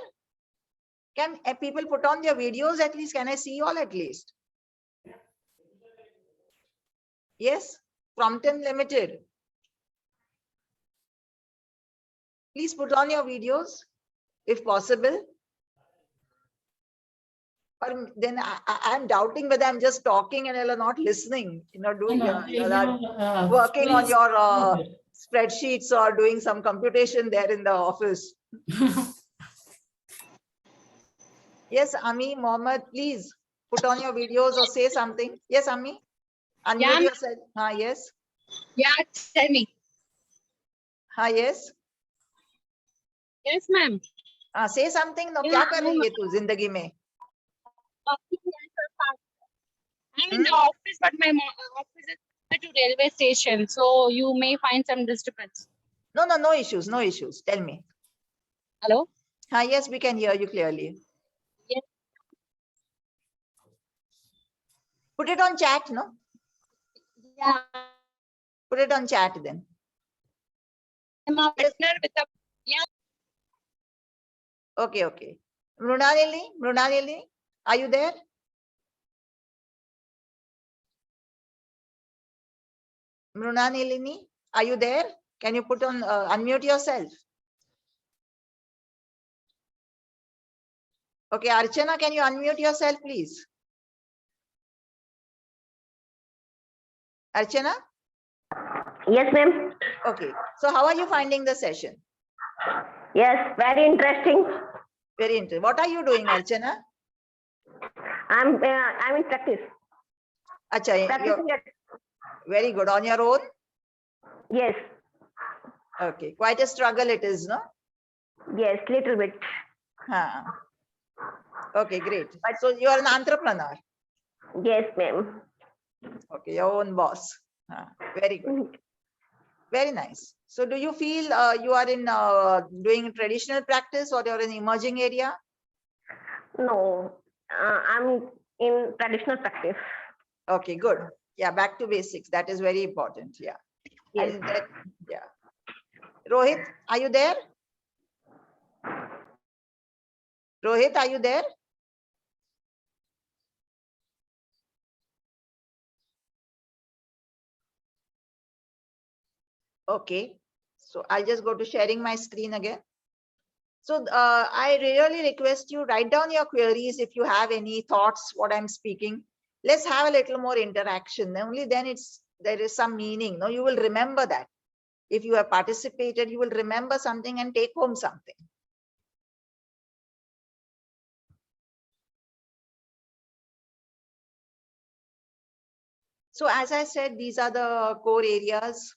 Can people put on their videos at least? Can I see you all at least? Yes, Crompton Limited. Please put on your videos if possible. Or then I'm doubting whether I'm just talking and you're not listening. Doing working on your spreadsheets or doing some computation there in the office. Yes, Ami, Mohammed, please put on your videos or say something. Yes, Ami, unmute yourself. Yes.
Yeah, tell me.
Yes.
Yes, ma'am.
Say something. No,
Yeah,
क्या कर रही है तू जिंदगी में?
I'm in the office, but my office is near to railway station, so you may find some disturbance.
No issues, no issues. Tell me.
Hello?
Yes, we can hear you clearly.
Yes.
Put it on chat, no?
Yeah.
Put it on chat then.
I'm a partner with a
Okay. Mrunalini, are you there? Mrunalini, are you there? Can you put on, unmute yourself? Okay, Archana, can you unmute yourself, please? Archana?
Yes, ma'am.
Okay, so how are you finding the session?
Yes, very interesting.
Very interesting. What are you doing, Archana?
I'm in practice.
Acha,
Practicing it.
very good. On your own?
Yes,
Okay, quite a struggle it is, no?
yes, little bit.
Okay, great. So you are an entrepreneur.
Yes, ma'am.
Okay, your own boss. Very good. Very nice. So do you feel you are in doing traditional practice or you're in emerging area?
No, I'm in traditional practice.
Okay, good. Yeah, back to basics. That is very important. Yeah.
Yes.
And yeah. Rohit, are you there? Rohit, are you there? Okay. So I'll just go to sharing my screen again. So I really request you write down your queries if you have any thoughts, what I'm speaking. Let's have a little more interaction. Only then there is some meaning. No, you will remember that. If you have participated, you will remember something and take home something. So as I said, these are the core areas,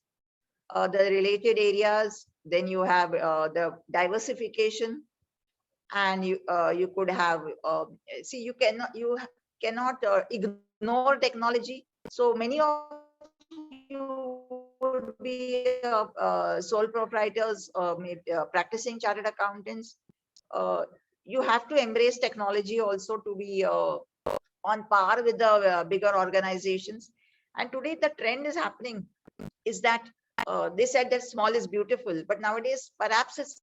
the related areas. Then you have the diversification, and you could have see you cannot ignore technology. So many of you would be sole proprietors, maybe practicing chartered accountants. You have to embrace technology also to be on par with the bigger organizations. And today the trend is happening is that they said that small is beautiful, but nowadays perhaps it's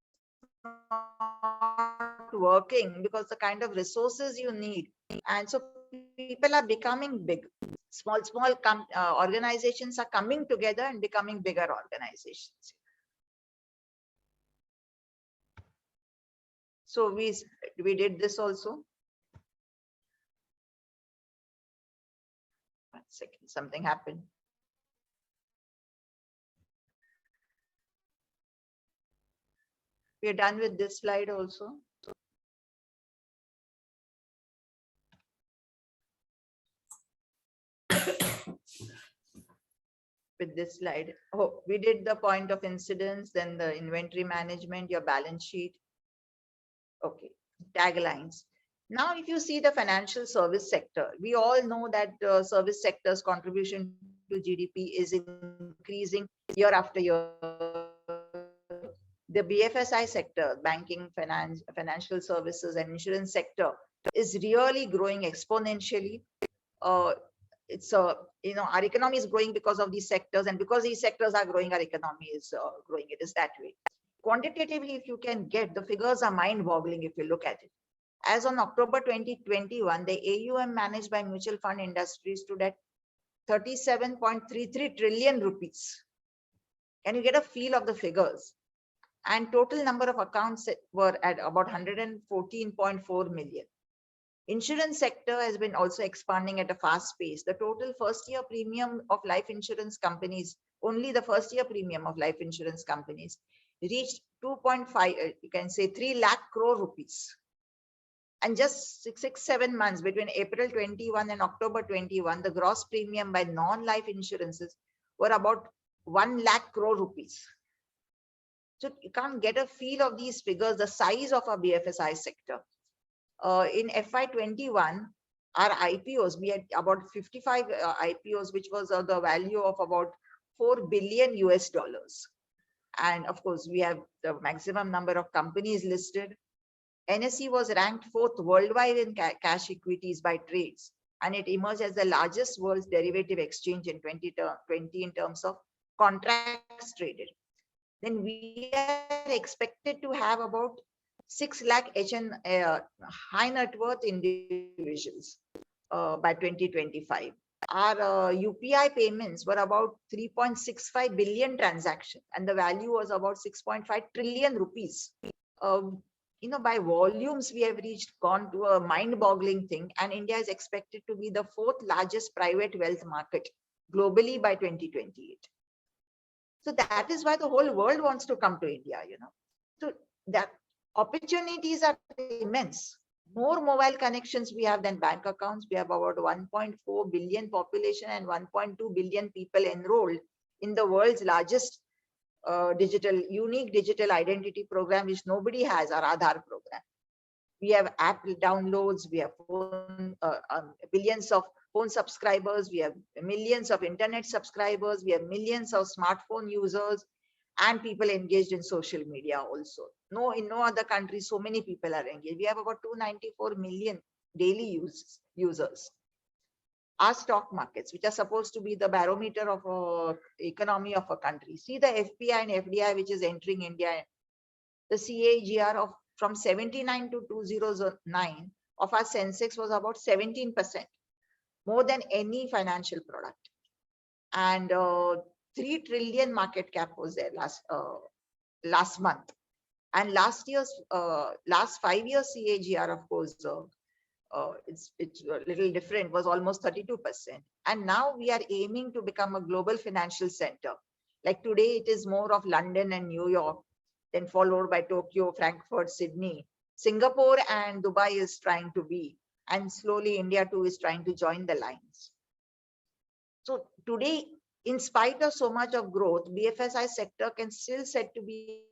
not working because the kind of resources you need. And so people are becoming big. Small organizations are coming together and becoming bigger organizations. So we did this also. 1 second, something happened. We are done with this slide also. With this slide. Oh, we did the point of incidence, then the inventory management, your balance sheet. Okay, taglines. Now, if you see the financial service sector, we all know that service sector's contribution to GDP is increasing year after year. The BFSI sector, banking, finance, financial services, and insurance sector is really growing exponentially. It's our economy is growing because of these sectors, and because these sectors are growing, our economy is growing. It is that way. Quantitatively, if you can get, the figures are mind-boggling if you look at it. As on October 2021, the AUM managed by mutual fund industry stood at 37.33 trillion rupees. Can you get a feel of the figures? And total number of accounts were at about 114.4 million. Insurance sector has been also expanding at a fast pace. The total first year premium of life insurance companies, only the first year premium of life insurance companies, reached 2.5, you can say 3 lakh crore rupees. And just 7 months between April 21 and October 21, the gross premium by non-life insurances were about 1 lakh crore rupees. So you can't get a feel of these figures, the size of our BFSI sector. In FY21, our IPOs, we had about 55 IPOs, which was the value of about $4 billion US. And of course, we have the maximum number of companies listed. NSE was ranked 4th worldwide in cash equities by trades, and it emerged as the largest world's derivative exchange in 2020 in terms of contracts traded. Then we are expected to have about 6 lakh high net worth individuals by 2025. Our UPI payments were about 3.65 billion transactions, and the value was about 6.5 trillion rupees. By volumes, we have gone to a mind-boggling thing, and India is expected to be the 4th largest private wealth market globally by 2028. So that is why the whole world wants to come to India, So that opportunities are immense. More mobile connections we have than bank accounts. We have about 1.4 billion population and 1.2 billion people enrolled in the world's largest unique digital identity program, which nobody has, our Aadhaar program. We have app downloads, we have billions of phone subscribers, we have millions of internet subscribers, we have millions of smartphone users, and people engaged in social media also. In no other country so many people are engaged. We have about 294 million daily users. Our stock markets, which are supposed to be the barometer of economy of a country. See the FPI and FDI which is entering India. The CAGR from 79 to 2009 of our Sensex was about 17%, more than any financial product. And 3 trillion market cap was there last month. And last 5 years CAGR, of course, it's a little different, was almost 32%. And now we are aiming to become a global financial center. Like today, it is more of London and New York, then followed by Tokyo, Frankfurt, Sydney. Singapore and Dubai is trying to be, and slowly India too is trying to join the lines. So today, in spite of so much of growth, BFSI sector can still said to be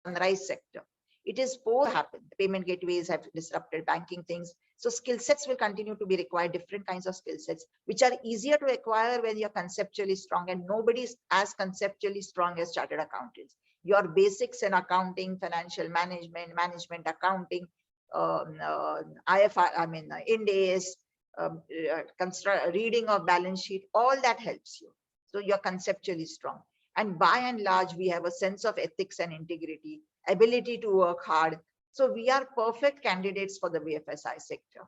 sunrise sector. It is poor happened. Payment gateways have disrupted banking things. So skill sets will continue to be required, different kinds of skill sets, which are easier to acquire when you're conceptually strong, and nobody is as conceptually strong as chartered accountants. Your basics in accounting, financial management, management accounting, Ind AS, reading of balance sheet, all that helps you. So you're conceptually strong. And by and large, we have a sense of ethics and integrity, ability to work hard. So we are perfect candidates for the BFSI sector.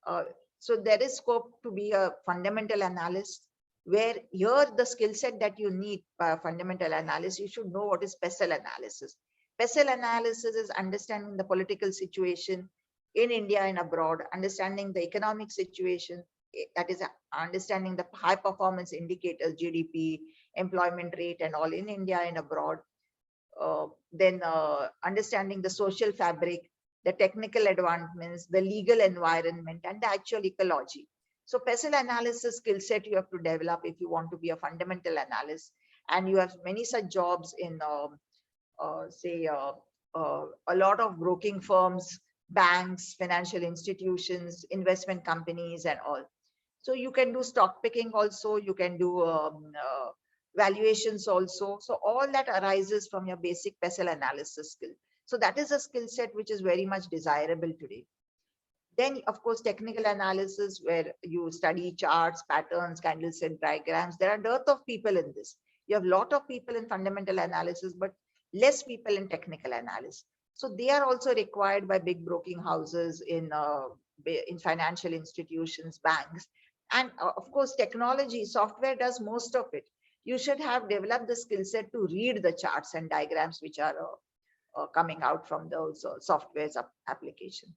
Uh, so there is scope to be a fundamental analyst, where here the skill set that you need for fundamental analysis, you should know what is PESEL analysis. PESEL analysis is understanding the political situation in India and abroad, understanding the economic situation, that is understanding the high performance indicators, GDP, employment rate and all in India and abroad. Then understanding the social fabric, the technical advancements, the legal environment, and the actual ecology. So PESEL analysis skill set you have to develop if you want to be a fundamental analyst. And you have many such jobs in, say, a lot of broking firms, banks, financial institutions, investment companies, and all. So you can do stock picking also, you can do valuations also. So all that arises from your basic PESEL analysis skill. So that is a skill set which is very much desirable today. Then, of course, technical analysis, where you study charts, patterns, candlestick diagrams. There are dearth of people in this. You have a lot of people in fundamental analysis, but less people in technical analysis. So they are also required by big broking houses in financial institutions, banks. And of course, technology, software does most of it. You should have developed the skill set to read the charts and diagrams which are coming out from those software's application.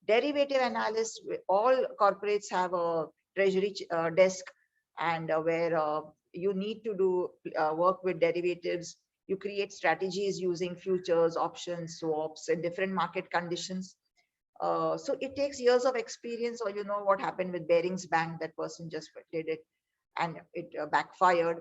Derivative analysis, all corporates have a treasury desk, and where you need to do work with derivatives. You create strategies using futures, options, swaps, and different market conditions. So it takes years of experience, or you know what happened with Barings Bank, that person just did it and it backfired.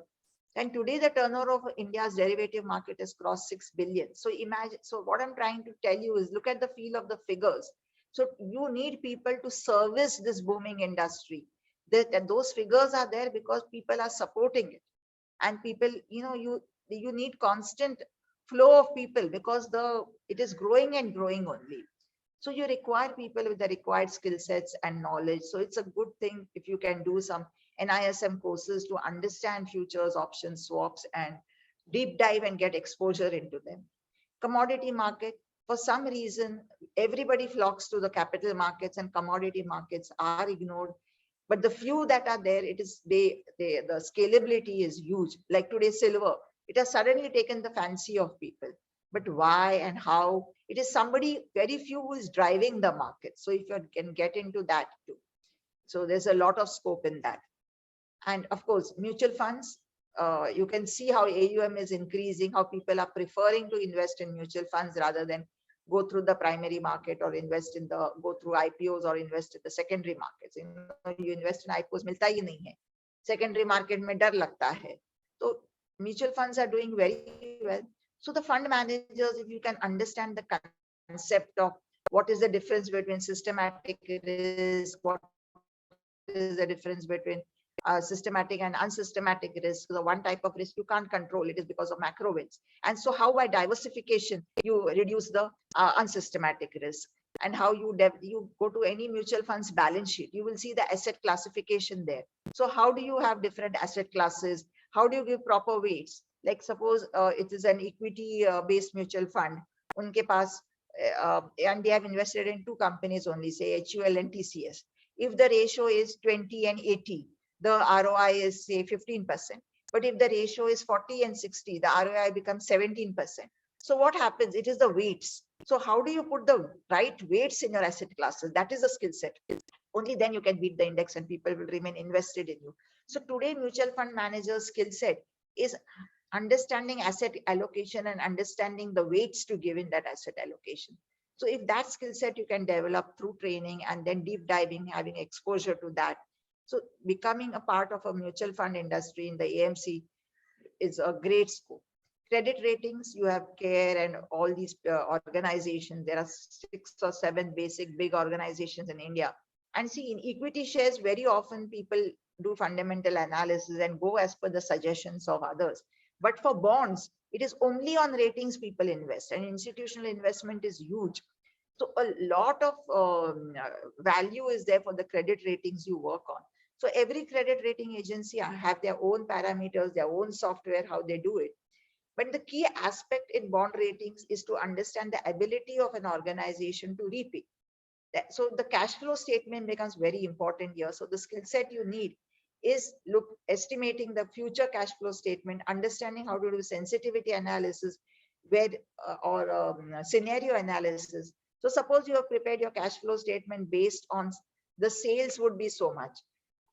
And today the turnover of India's derivative market has crossed 6 billion. So imagine, so what I'm trying to tell you is look at the feel of the figures. So you need people to service this booming industry. And those figures are there because people are supporting it. And people, you know, you need constant flow of people because it is growing and growing only. So you require people with the required skill sets and knowledge. So it's a good thing if you can do some NISM courses to understand futures, options, swaps, and deep dive and get exposure into them. Commodity market, for some reason, everybody flocks to the capital markets, and commodity markets are ignored. But the few that are there, it is the scalability is huge. Like today, silver, it has suddenly taken the fancy of people. But why and how? It is somebody, very few, who is driving the market. So if you can get into that too. So there's a lot of scope in that. And of course, mutual funds, you can see how AUM is increasing, how people are preferring to invest in mutual funds rather than go through the primary market or go through IPOs or invest in the secondary markets. You invest in IPOs, milta hi nahi hai. Secondary market mein dar lagta hai. So mutual funds are doing very well. So the fund managers, if you can understand the concept of what is the difference between systematic risk, what is the difference between systematic and unsystematic risk. The one type of risk you can't control, it is because of macro events. And so how by diversification you reduce the unsystematic risk, and how you go to any mutual fund's balance sheet, you will see the asset classification there. So how do you have different asset classes? How do you give proper weights? Like suppose it is an equity based mutual fund, unke paas, and they have invested in 2 companies only, say HUL and TCS. If the ratio is 20 and 80, the ROI is say 15%. But if the ratio is 40 and 60, the ROI becomes 17%. So what happens? It is the weights. So how do you put the right weights in your asset classes? That is a skill set. Only then you can beat the index and people will remain invested in you. So today mutual fund managers' skill set is understanding asset allocation and understanding the weights to give in that asset allocation. So if that skill set you can develop through training and then deep diving, having exposure to that. So becoming a part of a mutual fund industry in the AMC is a great scope. Credit ratings, you have CARE and all these organizations. There are 6 or 7 basic big organizations in India. And see, in equity shares, very often people do fundamental analysis and go as per the suggestions of others. But for bonds, it is only on ratings people invest, and institutional investment is huge. So a lot of value is there for the credit ratings you work on. So every credit rating agency have their own parameters, their own software, how they do it. But the key aspect in bond ratings is to understand the ability of an organization to repay. So the cash flow statement becomes very important here. So the skill set you need is estimating the future cash flow statement, understanding how to do sensitivity analysis, where or scenario analysis. So suppose you have prepared your cash flow statement based on the sales would be so much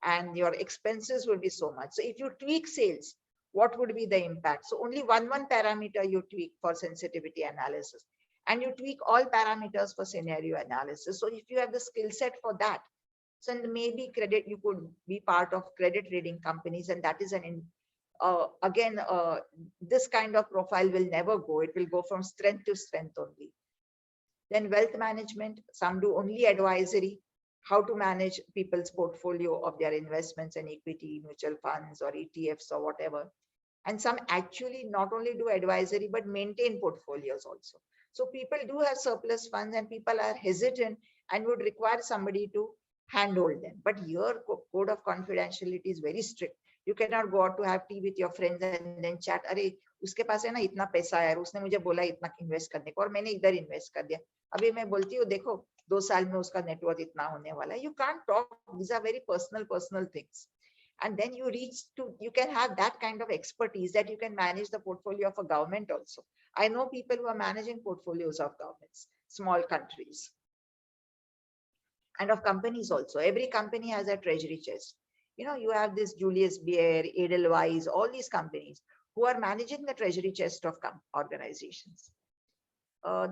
and your expenses will be so much. So if you tweak sales, what would be the impact? So only one parameter you tweak for sensitivity analysis, and you tweak all parameters for scenario analysis. So if you have the skill set for that, so maybe credit, you could be part of credit rating companies, and that is again, this kind of profile will never go. It will go from strength to strength only. Then wealth management, some do only advisory, how to manage people's portfolio of their investments and equity, mutual funds or ETFs or whatever. And some actually not only do advisory, but maintain portfolios also. So people do have surplus funds and people are hesitant and would require somebody to handhold them. But your code of confidentiality is very strict. You cannot go out to have tea with your friends and then chat, अरे उसके पास है ना इतना पैसा है, उसने मुझे बोला इतना इन्वेस्ट करने को और मैंने इधर इन्वेस्ट कर दिया, अभी मैं बोलती हूँ देखो 2 साल में उसका नेटवर्थ इतना होने वाला है. You can't talk. These are very personal things. And then you can have that kind of expertise that you can manage the portfolio of a government also. I know people who are managing portfolios of governments, small countries, and of companies also. Every company has a treasury chest. You know, you have this Julius Baer, Edelweiss, all these companies who are managing the treasury chest of organizations.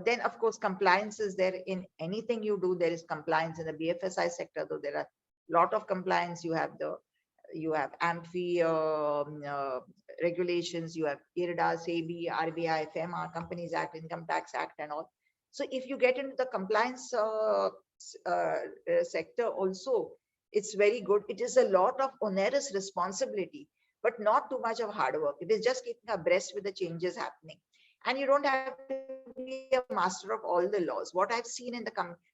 Then, of course, compliance is there in anything you do. There is compliance in the BFSI sector, though there are a lot of compliance. You have AMFI regulations, you have IRDA, SEBI, RBI, FEMA, Companies Act, Income Tax Act, and all. So if you get into the compliance sector also, it's very good. It is a lot of onerous responsibility, but not too much of hard work. It is just keeping abreast with the changes happening. And you don't have to be a master of all the laws. What I've seen in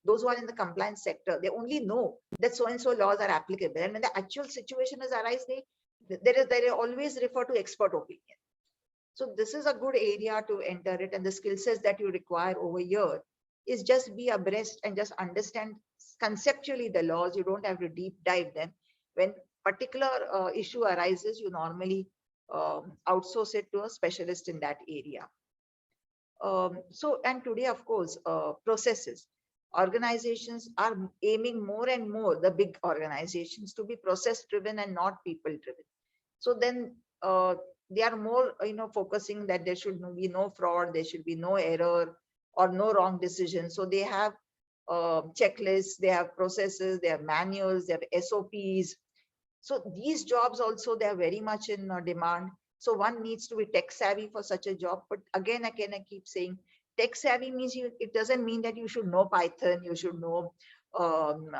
those who are in the compliance sector, they only know that so-and-so laws are applicable. And when the actual situation is arise, they always refer to expert opinion. So this is a good area to enter it. And the skill sets that you require over here is just be abreast and just understand conceptually the laws. You don't have to deep dive them. When particular issue arises, you normally outsource it to a specialist in that area. And today, of course, processes. Organizations are aiming more and more, the big organizations, to be process driven and not people driven. So then they are more, focusing that there should be no fraud, there should be no error or no wrong decision. So they have checklists, they have processes, they have manuals, they have SOPs. So these jobs also, they are very much in demand. So one needs to be tech savvy for such a job. But again, I keep saying tech savvy means it doesn't mean that you should know Python, you should know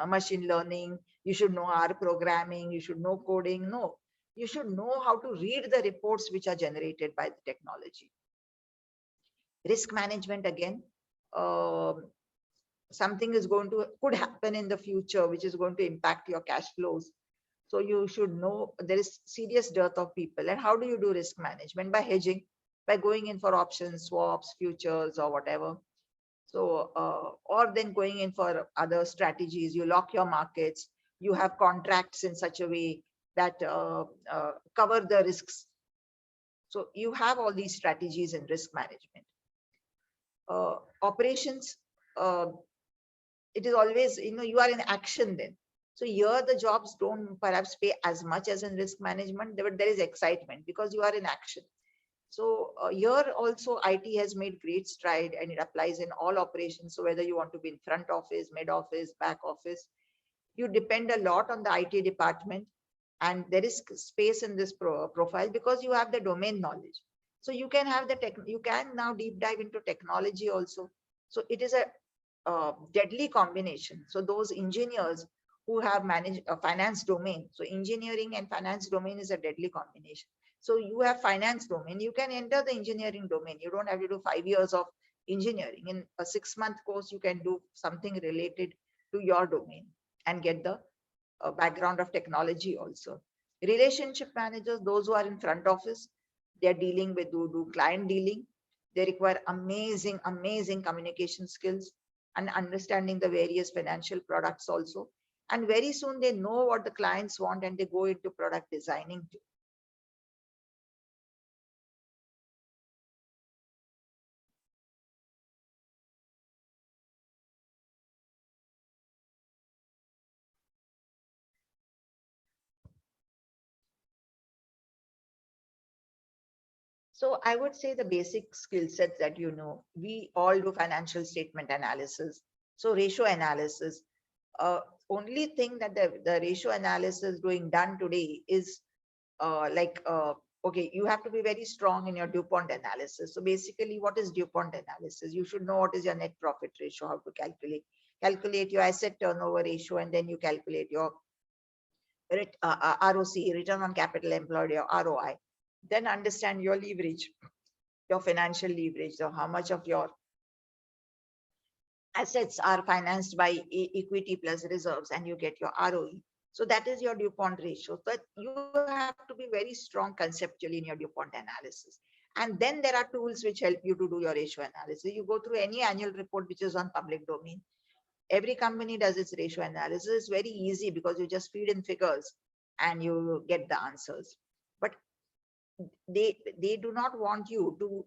machine learning, you should know R programming, you should know coding. No, you should know how to read the reports which are generated by the technology. Risk management, again, something could happen in the future, which is going to impact your cash flows. So you should know there is serious dearth of people. And how do you do risk management? By hedging, by going in for options, swaps, futures, or whatever. So, or then going in for other strategies. You lock your markets. You have contracts in such a way that cover the risks. So you have all these strategies in risk management. Operations, it is always, you are in action then. So here the jobs don't perhaps pay as much as in risk management, but there is excitement because you are in action. So here also IT has made great stride and it applies in all operations. So whether you want to be in front office, mid office, back office, you depend a lot on the IT department, and there is space in this profile because you have the domain knowledge. So you can have you can now deep dive into technology also. So it is a deadly combination. So those engineers who have managed a finance domain. So engineering and finance domain is a deadly combination. So you have finance domain, you can enter the engineering domain. You don't have to do 5 years of engineering. In a 6-month course, you can do something related to your domain and get the background of technology also. Relationship managers, those who are in front office, they're dealing with do client dealing. They require amazing, amazing communication skills and understanding the various financial products also. And very soon they know what the clients want and they go into product designing too. So I would say the basic skill sets that we all do financial statement analysis. So ratio analysis. Only thing that the ratio analysis done today is okay, you have to be very strong in your Dupont analysis. So basically, what is Dupont analysis? You should know what is your net profit ratio, how to calculate your asset turnover ratio, and then you calculate your ROC, return on capital employed, your ROI. Then understand your leverage, your financial leverage, so how much of your assets are financed by equity plus reserves, and you get your ROE. So that is your Dupont ratio. But you have to be very strong conceptually in your Dupont analysis. And then there are tools which help you to do your ratio analysis. You go through any annual report which is on public domain. Every company does its ratio analysis. It's very easy because you just feed in figures and you get the answers. But they do not want you to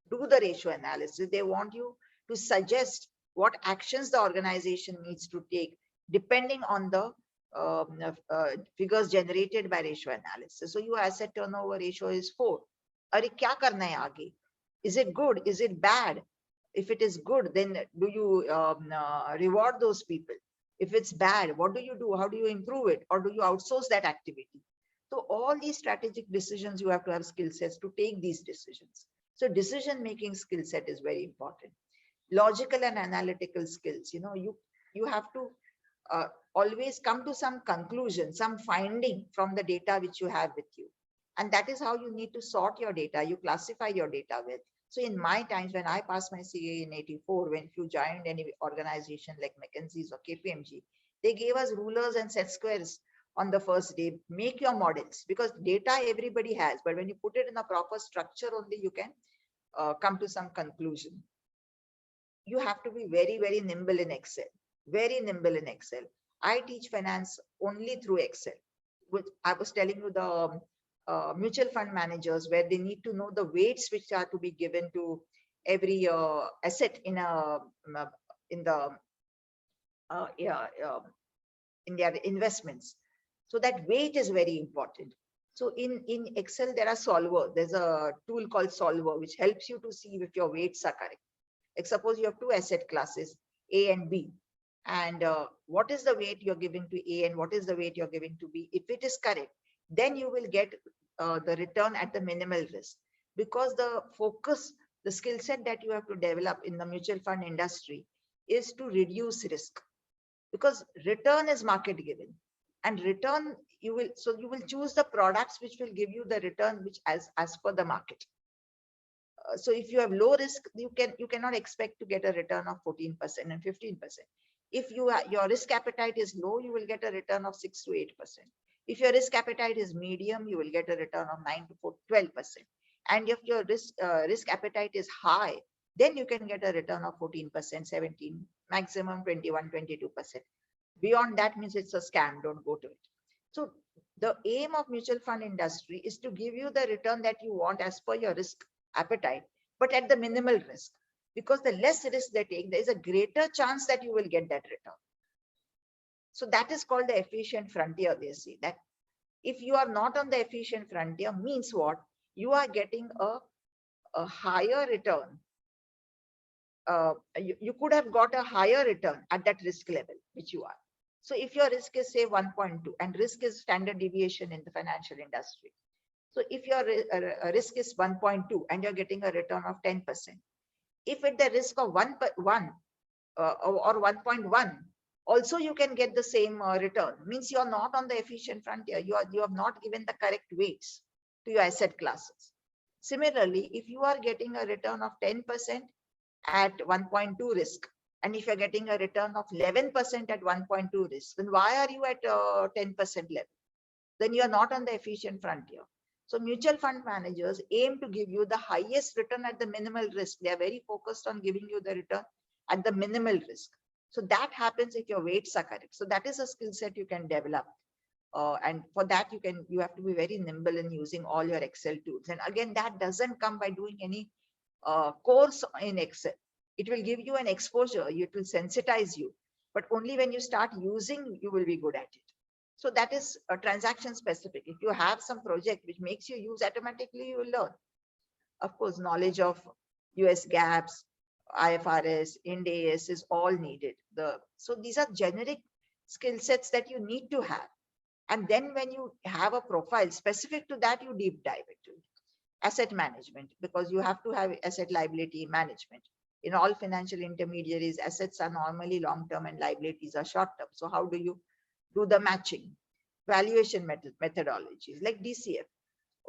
do the ratio analysis. They want you to suggest what actions the organization needs to take depending on the figures generated by ratio analysis. So your asset turnover ratio is 4. Arey, kya karna hai aage? Is it good? Is it bad? If it is good, then do you reward those people? If it's bad, what do you do? How do you improve it? Or do you outsource that activity? So all these strategic decisions, you have to have skill sets to take these decisions. So decision-making skill set is very important. Logical and analytical skills, you have to always come to some conclusion, some finding from the data which you have with you. And that is how you need to sort your data, you classify your data with. So in my times, when I passed my CA in 84, when you joined any organization like McKinsey's or KPMG, they gave us rulers and set squares on the first day. Make your models, because data everybody has, but when you put it in a proper structure only, you can come to some conclusion. You have to be very, very nimble in Excel, very nimble in Excel. I teach finance only through Excel, which I was telling you, the mutual fund managers, where they need to know the weights which are to be given to every asset in their investments. So that weight is very important. So in Excel, there are solver. There's a tool called solver, which helps you to see if your weights are correct. Like suppose you have two asset classes, A and B. And what is the weight you're giving to A and what is the weight you're giving to B? If it is correct, then you will get the return at the minimal risk. Because the focus, the skill set that you have to develop in the mutual fund industry is to reduce risk. Because return is market given. And return, you will choose the products which will give you the return which as per the market. So if you have low risk, you cannot expect to get a return of 14% and 15%. If your risk appetite is low, you will get a return of 6 to 8%. If your risk appetite is medium, you will get a return of 9 to 12%. And if your risk appetite is high, then you can get a return of 14%, 17, maximum 21, 22%. Beyond that means it's a scam, don't go to it. So the aim of mutual fund industry is to give you the return that you want as per your risk appetite, but at the minimal risk. Because the less risk they take, there is a greater chance that you will get that return. So that is called the efficient frontier. They say that if you are not on the efficient frontier, means what? You are getting a higher return. You could have got a higher return at that risk level which you are. So if your risk is say 1.2, and risk is standard deviation in the financial industry. So if your risk is 1.2 and you're getting a return of 10%, if at the risk of 1 or 1.1, also you can get the same return. Means you're not on the efficient frontier. You have not given the correct weights to your asset classes. Similarly, if you are getting a return of 10% at 1.2 risk, And if you're getting a return of 11% at 1.2 risk, then why are you at 10% level? Then you are not on the efficient frontier. So mutual fund managers aim to give you the highest return at the minimal risk. They are very focused on giving you the return at the minimal risk. So that happens if your weights are correct. So that is a skill set you can develop. And for that, you have to be very nimble in using all your Excel tools. And again, that doesn't come by doing any course in Excel. It will give you an exposure, it will sensitize you, but only when you start using, you will be good at it. So that is a transaction specific. If you have some project which makes you use, automatically you will learn. Of course, knowledge of US gaps, IFRS, Ind AS is all needed. So these are generic skill sets that you need to have. And then when you have a profile specific to that, you deep dive into it. Asset management, because you have to have asset liability management. In all financial intermediaries, assets are normally long-term and liabilities are short-term. So how do you do the matching? Valuation methodologies like DCF.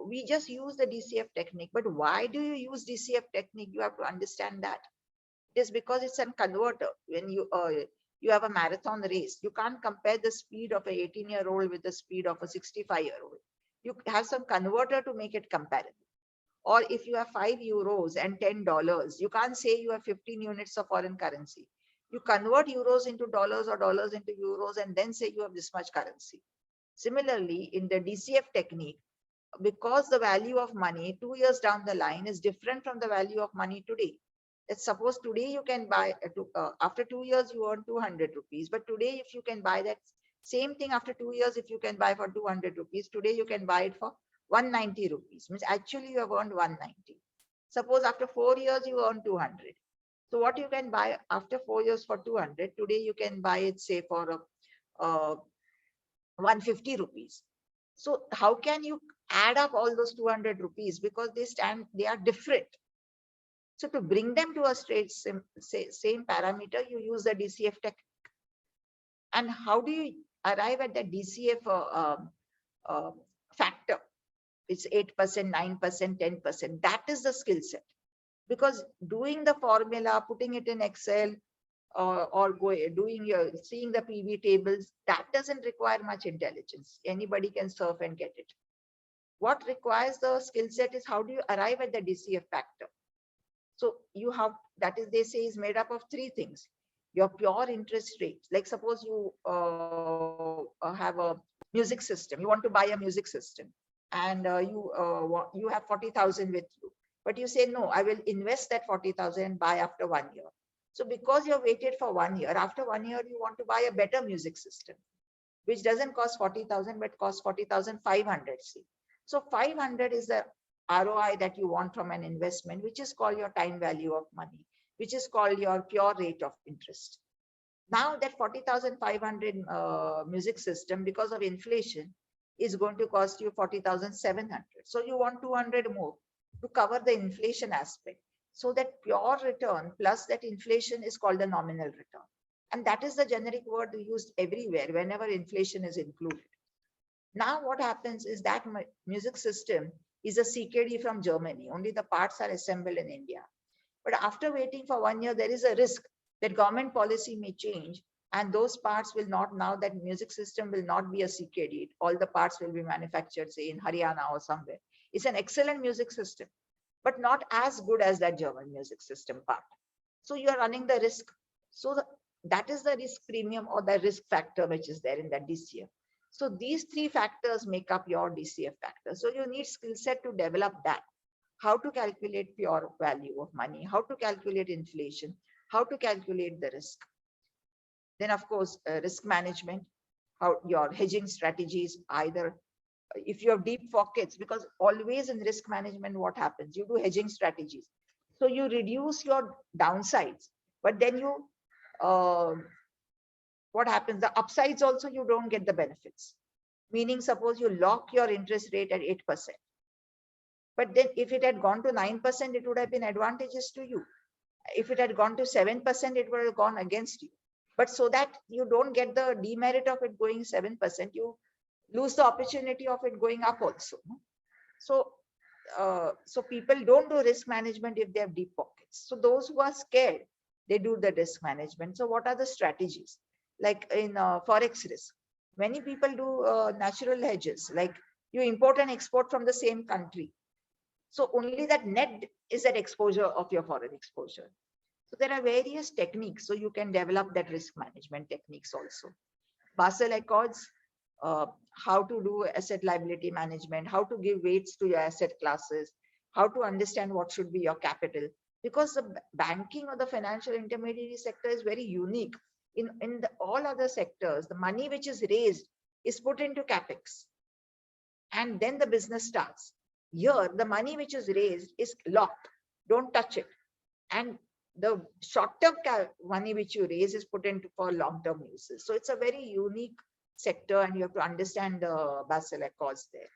We just use the DCF technique, but why do you use DCF technique? You have to understand that. It is because it's a converter. When you have a marathon race, you can't compare the speed of an 18-year-old with the speed of a 65-year-old. You have some converter to make it comparable. Or if you have €5 and $10, you can't say you have 15 units of foreign currency. You convert euros into dollars or dollars into euros and then say you have this much currency. Similarly, in the DCF technique, because the value of money 2 years down the line is different from the value of money today. Let's suppose today you can buy, after 2 years you earn 200 rupees, but today if you can buy that same thing after 2 years, if you can buy for 200 rupees, today you can buy it for 190 rupees, means actually you have earned 190. Suppose after 4 years you earn 200. So what you can buy after 4 years for 200, today you can buy it say for 150 rupees. So how can you add up all those 200 rupees? Because they are different. So to bring them to a straight same parameter, you use the DCF technique. And how do you arrive at the DCF factor? It's 8%, 9%, 10%. That is the skill set. Because doing the formula, putting it in Excel, or seeing the PV tables, that doesn't require much intelligence. Anybody can surf and get it. What requires the skill set is how do you arrive at the DCF factor? So you have, that is, they say, is made up of 3 things. Your pure interest rate. Like suppose you have a music system. You want to buy a music system, and you have 40,000 with you. But you say, no, I will invest that 40,000 and buy after 1 year. So because you're waited for 1 year, after 1 year, you want to buy a better music system, which doesn't cost 40,000, but costs 40,500. So 500 is the ROI that you want from an investment, which is called your time value of money, which is called your pure rate of interest. Now that 40,500 music system, because of inflation, is going to cost you 40,700. So you want 200 more to cover the inflation aspect. So that pure return plus that inflation is called the nominal return. And that is the generic word used everywhere whenever inflation is included. Now what happens is that music system is a CKD from Germany. Only the parts are assembled in India. But after waiting for 1 year, there is a risk that government policy may change, and those parts will not, now that music system will not be a CKD. All the parts will be manufactured, say, in Haryana or somewhere. It's an excellent music system, but not as good as that German music system part. So you are running the risk. So that is the risk premium or the risk factor which is there in that DCF. So these 3 factors make up your DCF factor. So you need skill set to develop that. How to calculate pure value of money, how to calculate inflation, how to calculate the risk. Then of course, risk management, how your hedging strategies, either if you have deep pockets, because always in risk management, what happens? You do hedging strategies. So you reduce your downsides, but then you, what happens? The upsides also, you don't get the benefits. Meaning, suppose you lock your interest rate at 8%. But then if it had gone to 9%, it would have been advantageous to you. If it had gone to 7%, it would have gone against you. But so that you don't get the demerit of it going 7%, you lose the opportunity of it going up also. So, so people don't do risk management if they have deep pockets. So those who are scared, they do the risk management. So what are the strategies? Like in forex risk, many people do natural hedges, like you import and export from the same country. So only that net is that exposure of your foreign exposure. So there are various techniques. So you can develop that risk management techniques also. Basel Accords, how to do asset liability management, how to give weights to your asset classes, how to understand what should be your capital. Because the banking or the financial intermediary sector is very unique. In all other sectors, the money which is raised is put into capex. And then the business starts. Here, the money which is raised is locked. Don't touch it. And the short-term money which you raise is put into for long-term uses. So it's a very unique sector, and you have to understand the Basel Accords there.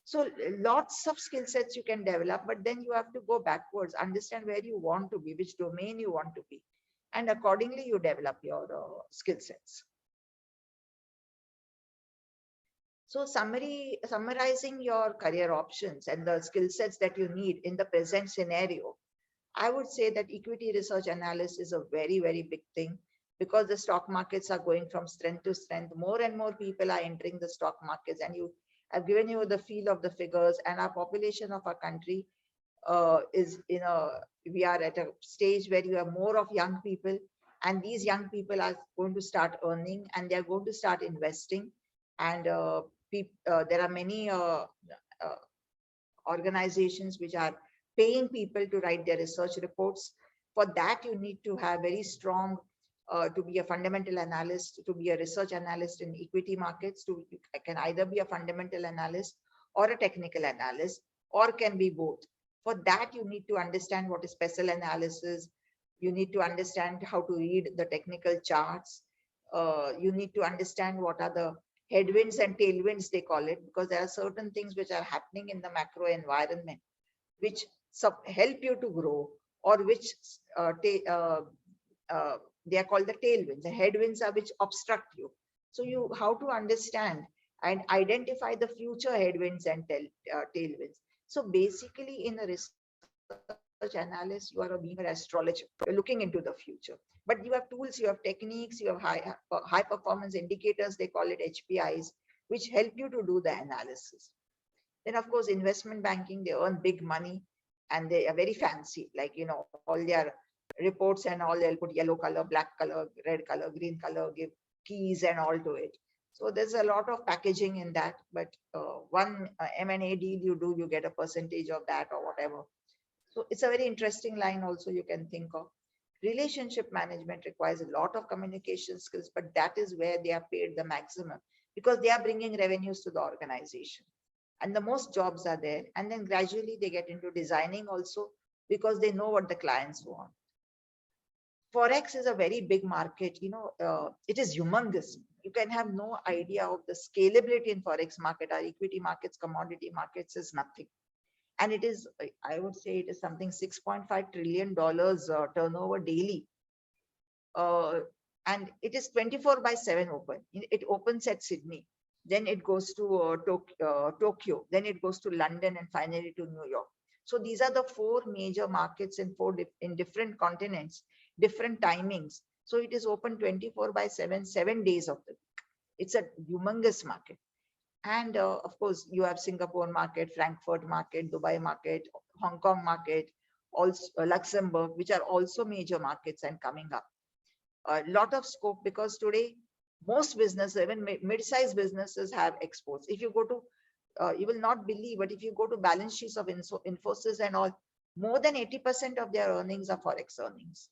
So lots of skill sets you can develop, but then you have to go backwards, understand where you want to be, which domain you want to be, and accordingly you develop your skill sets. So summarizing your career options and the skill sets that you need in the present scenario, I would say that equity research analysis is a very, very big thing, because the stock markets are going from strength to strength. More and more people are entering the stock markets, and I've given you the feel of the figures, and our population of our country is we are at a stage where you have more of young people, and these young people are going to start earning, and they're going to start investing. And there are many organizations which are paying people to write their research reports. For that, you need to have very strong, to be a fundamental analyst, to be a research analyst in equity markets. You can either be a fundamental analyst or a technical analyst, or can be both. For that, you need to understand what is special analysis. You need to understand how to read the technical charts. You need to understand what are the headwinds and tailwinds, they call it, because there are certain things which are happening in the macro environment which help you to grow, or which they are called the tailwinds. The headwinds are which obstruct you. So you how to understand and identify the future headwinds and tailwinds. So basically, in a research analyst, you are being an astrologer, you're looking into the future. But you have tools, you have techniques, you have high performance indicators, they call it HPIs, which help you to do the analysis. Then, of course, investment banking, they earn big money, and they are very fancy, like, all their reports and all, they'll put yellow color, black color, red color, green color, give keys and all to it. So there's a lot of packaging in that, but one M&A deal you do, you get a percentage of that or whatever. So it's a very interesting line also you can think of. Relationship management requires a lot of communication skills, but that is where they are paid the maximum, because they are bringing revenues to the organization. And the most jobs are there. And then gradually they get into designing also, because they know what the clients want. Forex is a very big market. It is humongous. You can have no idea of the scalability in Forex market. Our equity markets, commodity markets is nothing. And it is, I would say it is something $6.5 trillion turnover daily. And it is 24/7 open. It opens at Sydney. Then it goes to Tokyo, then it goes to London, and finally to New York. So these are the 4 major markets in different continents, different timings. So it is open 24/7, 7 days of the week. It's a humongous market. And of course, you have Singapore market, Frankfurt market, Dubai market, Hong Kong market, also Luxembourg, which are also major markets and coming up. A lot of scope, because today, most businesses, even mid-sized businesses, have exports. If you go to, you will not believe, but if you go to balance sheets of Infosys and all, more than 80% of their earnings are Forex earnings.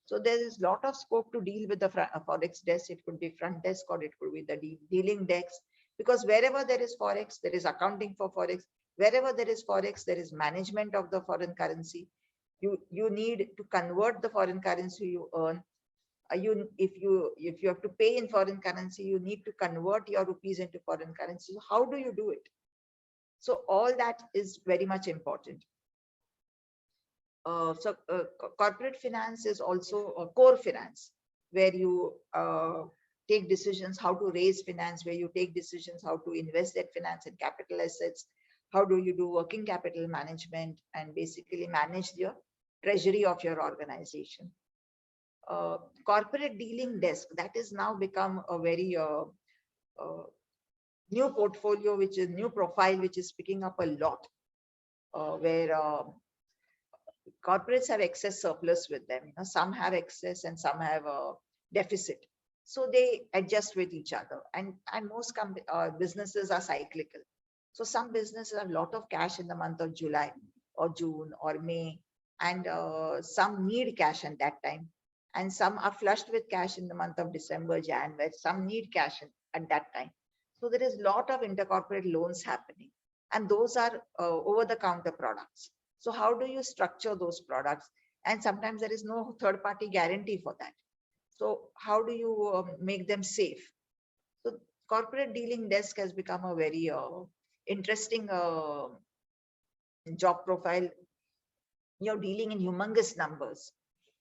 So there is a lot of scope to deal with the Forex desk. It could be front desk, or it could be the dealing desk, because wherever there is Forex, there is accounting for Forex. Wherever there is Forex, there is management of the foreign currency. You need to convert the foreign currency you earn. If you have to pay in foreign currency, you need to convert your rupees into foreign currency. How do you do it? So all that is very much important. Corporate finance is also a core finance, where you take decisions how to raise finance, where you take decisions how to invest that finance in capital assets. How do you do working capital management, and basically manage your treasury of your organization. corporate dealing desk, that is now become a very new portfolio, which is new profile, which is picking up a lot, where corporates have excess surplus with them. You know, some have excess and some have a deficit. So they adjust with each other. And most businesses are cyclical. So some businesses have a lot of cash in the month of July or June or May, and some need cash at that time. And some are flushed with cash in the month of December, Jan, where some need cash at that time. So there is a lot of intercorporate loans happening. And those are over-the-counter products. So how do you structure those products? And sometimes there is no third-party guarantee for that. So how do you make them safe? So corporate dealing desk has become a very interesting job profile. You're dealing in humongous numbers,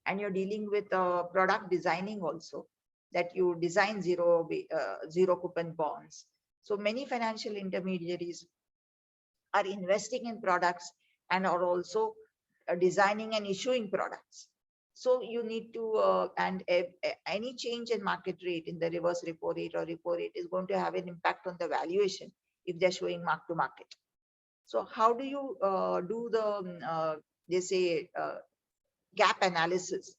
and you're dealing with product designing also, that you design zero coupon bonds. So many financial intermediaries are investing in products and are also designing and issuing products. So you need to, any change in market rate in the reverse repo rate or repo rate is going to have an impact on the valuation if they're showing mark to market. So how do you do the, they say, gap analysis?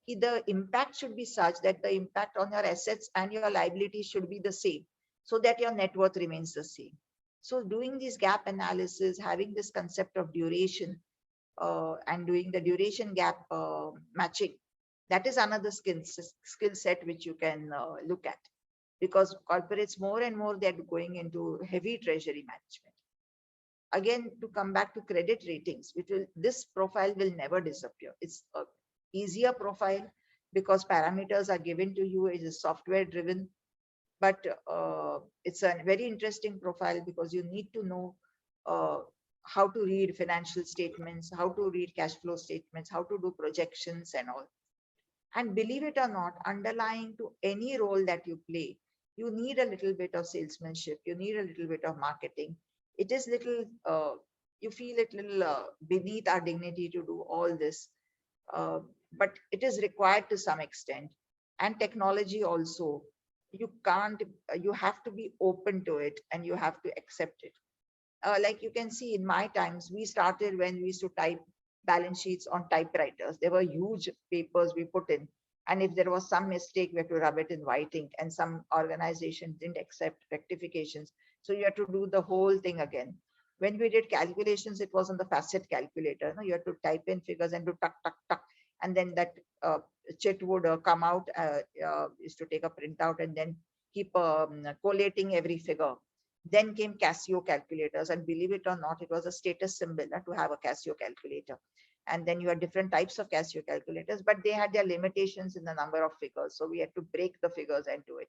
The impact should be such that the impact on your assets and your liabilities should be the same, so that your net worth remains the same. So doing this gap analysis, having this concept of duration, and doing the duration gap matching, that is another skill set which you can look at, because corporates more and more, they're going into heavy treasury management. Again, to come back to credit ratings, this profile will never disappear. It's a easier profile because parameters are given to you. It is software driven, but it's a very interesting profile because you need to know how to read financial statements, how to read cash flow statements, how to do projections and all. And believe it or not, underlying to any role that you play, you need a little bit of salesmanship, you need a little bit of marketing. It is little, you feel it little beneath our dignity to do all this, but it is required to some extent. And technology also, you can't, you have to be open to it and you have to accept it. Like you can see in my times, we started when we used to type balance sheets on typewriters. There were huge papers we put in. And if there was some mistake, we had to rub it in white ink, and some organization didn't accept rectifications. So you had to do the whole thing again. When we did calculations, it was on the facet calculator. No? You had to type in figures and do tuck, tuck, tuck. And then that chit would come out, is to take a printout and then keep collating every figure. Then came Casio calculators, and believe it or not, it was a status symbol to have a Casio calculator. And then you had different types of Casio calculators, but they had their limitations in the number of figures. So we had to break the figures and do it.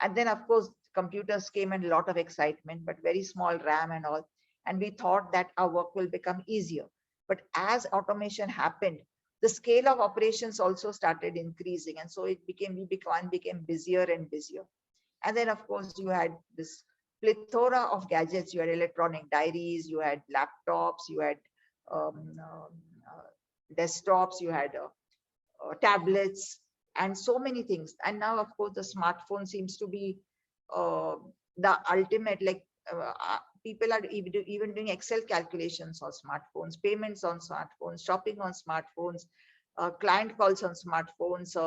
And then of course, computers came and a lot of excitement, but very small RAM and all. And we thought that our work will become easier. But as automation happened, the scale of operations also started increasing. And so it became busier and busier. And then of course, you had this plethora of gadgets. You had electronic diaries, you had laptops, you had desktops, you had tablets, and so many things. And now, of course, the smartphone seems to be the ultimate, like people are even doing Excel calculations on smartphones, payments on smartphones, shopping on smartphones, client calls on smartphones,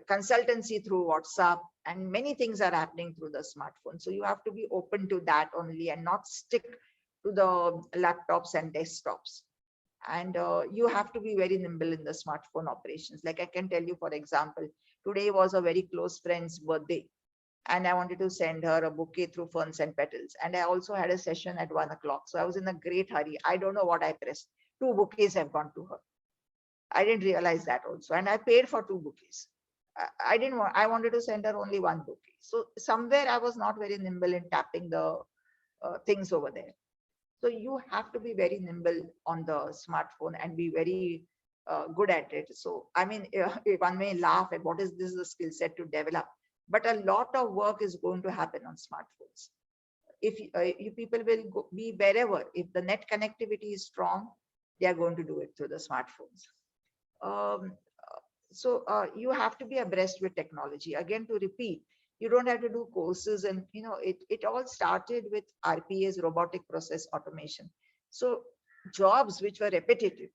consultancy through WhatsApp, and many things are happening through the smartphone. So you have to be open to that only and not stick to the laptops and desktops. And you have to be very nimble in the smartphone operations. Like I can tell you, for example, today was a very close friend's birthday, and I wanted to send her a bouquet through Ferns and Petals. And I also had a session at 1 o'clock. So I was in a great hurry. I don't know what I pressed. 2 bouquets have gone to her. I didn't realize that also. And I paid for 2 bouquets. I wanted to send her only 1 bouquet. So somewhere I was not very nimble in tapping the things over there. So you have to be very nimble on the smartphone and be very good at it. So, I mean, one may laugh at what is this, the skill set to develop, but a lot of work is going to happen on smartphones. If you people will be wherever, if the net connectivity is strong, they are going to do it through the smartphones. So you have to be abreast with technology. Again, to repeat, you don't have to do courses, and it all started with RPAs, robotic process automation. So jobs which were repetitive,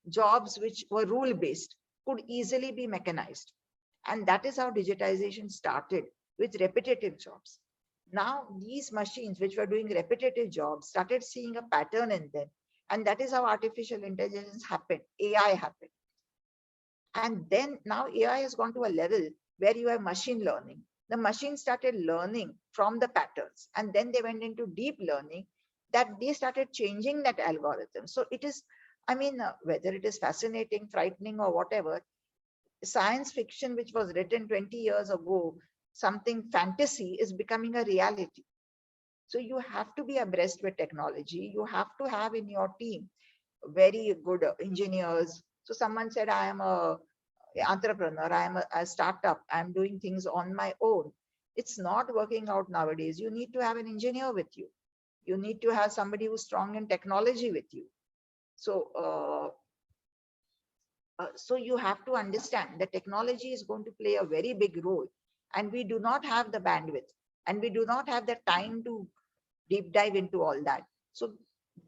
jobs which were rule based could easily be mechanized. And that is how digitization started, with repetitive jobs. Now these machines which were doing repetitive jobs started seeing a pattern in them. And that is how artificial intelligence happened, AI happened. And then now AI has gone to a level where you have machine learning. The machine started learning from the patterns, and then they went into deep learning, that they started changing that algorithm. So it is, whether it is fascinating, frightening, or whatever, science fiction, which was written 20 years ago, something fantasy, is becoming a reality. So you have to be abreast with technology. You have to have in your team very good engineers. So someone said, I am a entrepreneur, I am a startup, I'm doing things on my own. It's not working out nowadays. You need to have an engineer with you. You need to have somebody who's strong in technology with you. So so you have to understand that technology is going to play a very big role, and we do not have the bandwidth, and we do not have the time to deep dive into all that. So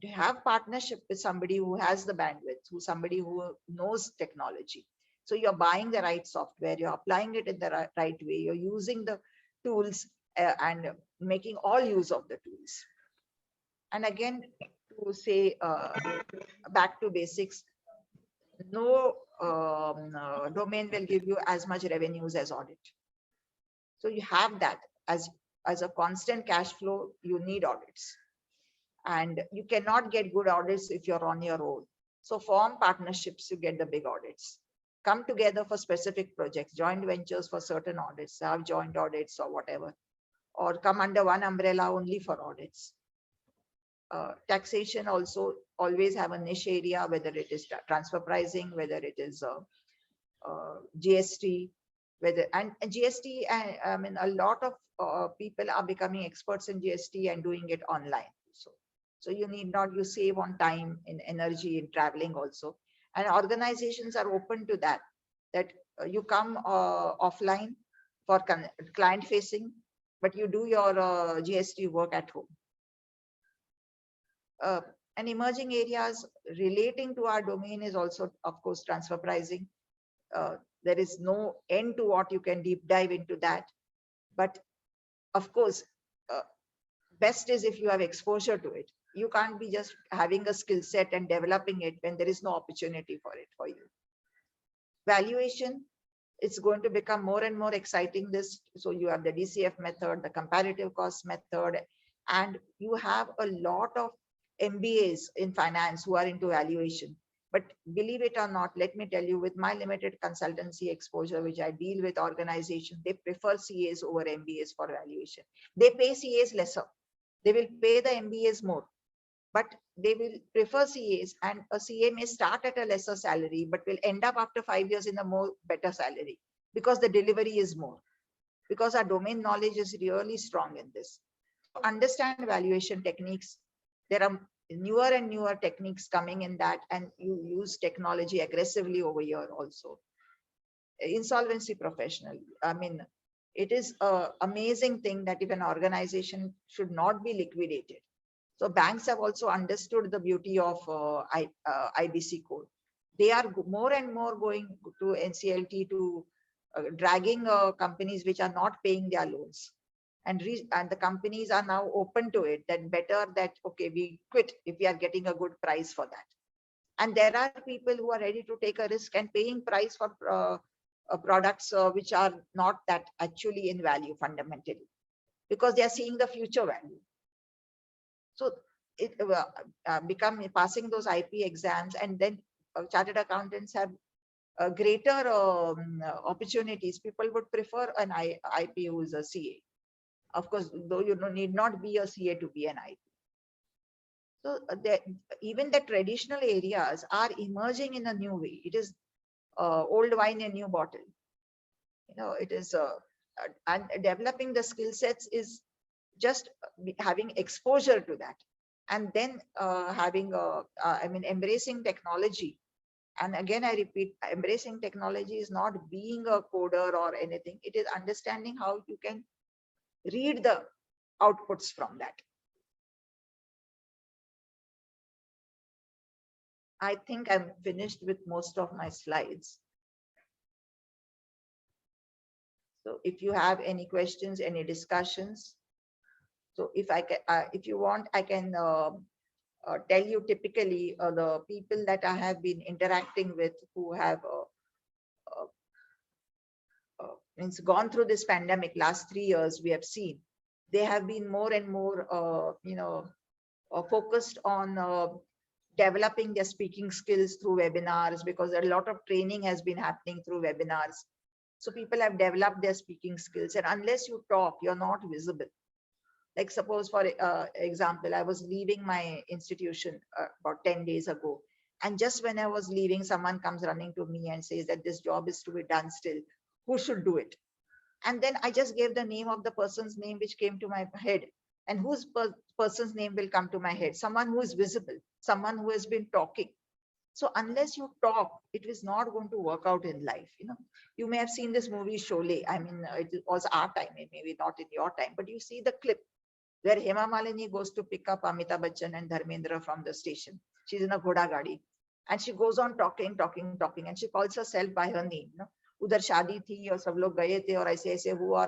to have partnership with somebody who has the bandwidth, somebody who knows technology. So you're buying the right software, you're applying it in the right way, you're using the tools and making all use of the tools. And again, to say back to basics, no domain will give you as much revenues as audit. So you have that as a constant cash flow. You need audits, and you cannot get good audits if you're on your own. So form partnerships to get the big audits. Come together for specific projects, joint ventures for certain audits, have joint audits or whatever, or come under one umbrella only for audits. Taxation also always have a niche area, whether it is transfer pricing, whether it is GST, and GST. I mean, a lot of people are becoming experts in GST and doing it online. So you need not, you save on time, in energy, in traveling also. And organizations are open to that, you come offline for client facing, but you do your GST work at home. And emerging areas relating to our domain is also, of course, transfer pricing. There is no end to what you can deep dive into that. But of course, best is if you have exposure to it. You can't be just having a skill set and developing it when there is no opportunity for it for you. Valuation, it's going to become more and more exciting. So you have the DCF method, the comparative cost method, and you have a lot of MBAs in finance who are into valuation. But believe it or not, let me tell you, with my limited consultancy exposure, which I deal with organizations, they prefer CAs over MBAs for valuation. They pay CAs lesser. They will pay the MBAs more, but they will prefer CAs, and a CA may start at a lesser salary, but will end up after 5 years in a more better salary, because the delivery is more, because our domain knowledge is really strong in this. Understand valuation techniques. There are newer and newer techniques coming in that, and you use technology aggressively over here also. Insolvency professional, I mean, it is an amazing thing that if an organization should not be liquidated. So banks have also understood the beauty of IBC code. They are more and more going to NCLT to dragging companies which are not paying their loans. And the companies are now open to it, that better that, okay, we quit if we are getting a good price for that. And there are people who are ready to take a risk and paying price for products which are not that actually in value fundamentally, because they are seeing the future value. So it become passing those IP exams, and then chartered accountants have greater opportunities. People would prefer an IP who is a CA. Of course, though you need not be a CA to be an IP. So even the traditional areas are emerging in a new way. It is old wine in new bottle. It is and developing the skill sets is just having exposure to that, and then having embracing technology And again, I repeat, embracing technology is not being a coder or anything. It is understanding how you can read the outputs from that. I think I'm finished with most of my slides. So if you have any questions, any discussions, so if I can, if you want, I can tell you typically the people that I have been interacting with who have means gone through this pandemic. Last 3 years, we have seen they have been more and more, focused on developing their speaking skills through webinars, because a lot of training has been happening through webinars. So people have developed their speaking skills, and unless you talk, you're not visible. Like suppose for example, I was leaving my institution about 10 days ago. And just when I was leaving, someone comes running to me and says that this job is to be done still. Who should do it? And then I just gave the name of the person's name which came to my head. And whose person's name will come to my head? Someone who is visible, someone who has been talking. So unless you talk, it is not going to work out in life. You may have seen this movie Sholay. I mean, it was our time, maybe not in your time, but you see the clip where Hema Malini goes to pick up Amitabh Bachchan and Dharmendra from the station. She's in a Ghoda Gadi, and she goes on talking, and she calls herself by her name. उधर शादी थी और सब लोग गए थे और ऐसे ऐसे हुआ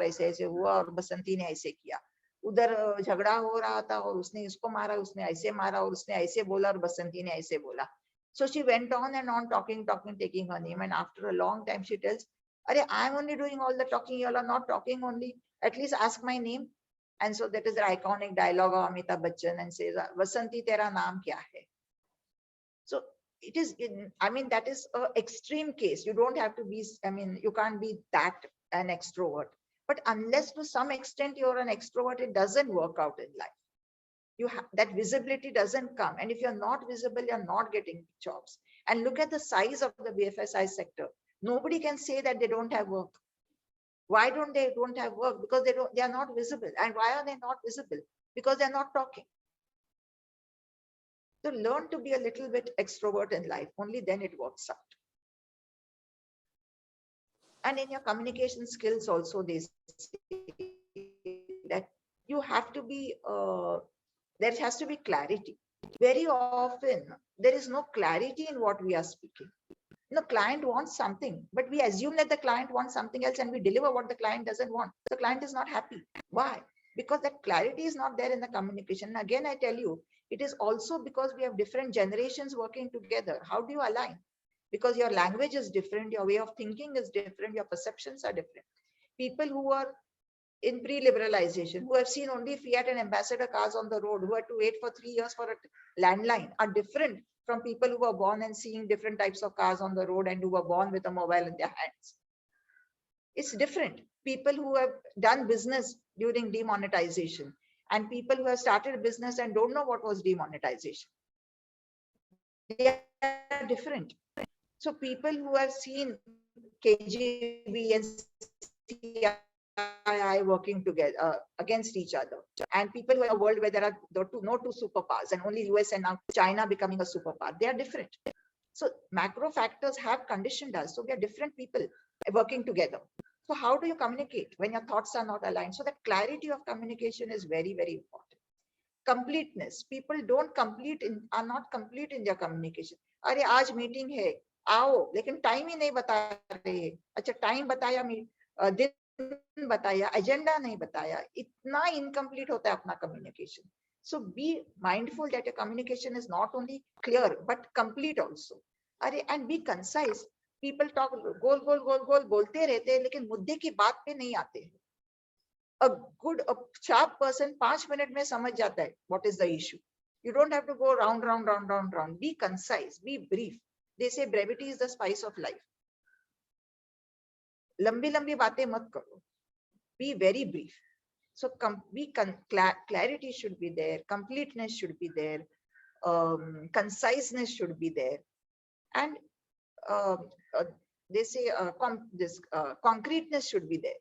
और बसंती ने ऐसे किया. उधर झगड़ा हो रहा था और उसने इसको मारा, उसने ऐसे मारा और उसने ऐसे बोला और बसंती ने ऐसे बोला. So she went on and on talking, taking her name, and after a long time she tells, "Arey, I'm only doing all the talking. You all are not talking only. At least ask my name." And so that is the iconic dialogue of Amitabh Bachchan, and says, "Vasanti, tera naam kya hai?" So it is, I mean, that is an extreme case. You don't have to be, I mean, you can't be that an extrovert. But unless to some extent you're an extrovert, it doesn't work out in life. You have that visibility doesn't come. And if you're not visible, you're not getting jobs. And look at the size of the BFSI sector. Nobody can say that they don't have work. Why don't they don't have work? Because they are not visible. And why are they not visible? Because they're not talking. So learn to be a little bit extrovert in life. Only then it works out. And in your communication skills also, they say that you have to be, there has to be clarity. Very often, there is no clarity in what we are speaking. The client wants something, but we assume that the client wants something else and we deliver what the client doesn't want. The client is not happy. Why? Because that clarity is not there in the communication. And again, I tell you, it is also because we have different generations working together. How do you align? Because your language is different, your way of thinking is different, your perceptions are different. People who are in pre-liberalization, who have seen only Fiat and Ambassador cars on the road, who had to wait for 3 years for a landline, are different from people who were born and seeing different types of cars on the road and who were born with a mobile in their hands. It's different. People who have done business during demonetization and people who have started business and don't know what was demonetization. They are different. So people who have seen KGB and CII working together against each other, and people who are in a world where there are no two superpowers and only US and now China becoming a superpower, they are different. So macro factors have conditioned us. So we are different people working together. So how do you communicate when your thoughts are not aligned? So that clarity of communication is very, very important. Completeness. People are not complete in their communication. अरे आज meeting है, आओ, लेकिन time ही नहीं बता रहे. अच्छा time बताया, दिन बताया, एजेंडा नहीं बताया. इतना इनकम्प्लीट होता है अपना communication. So be mindful that your communication is not only clear but complete also. अरे and be concise. People talk गोल बोलते रहते हैं लेकिन मुद्दे की बात पे नहीं आते हैं. A sharp person 5 minutes में समझ जाता है what is the issue. You don't have to go round. Be concise, be brief. They say brevity is the spice of life. लंबी बातें मत करो. Be very brief. So clarity should be there, completeness should be there, conciseness should be there, and they say concreteness should be there.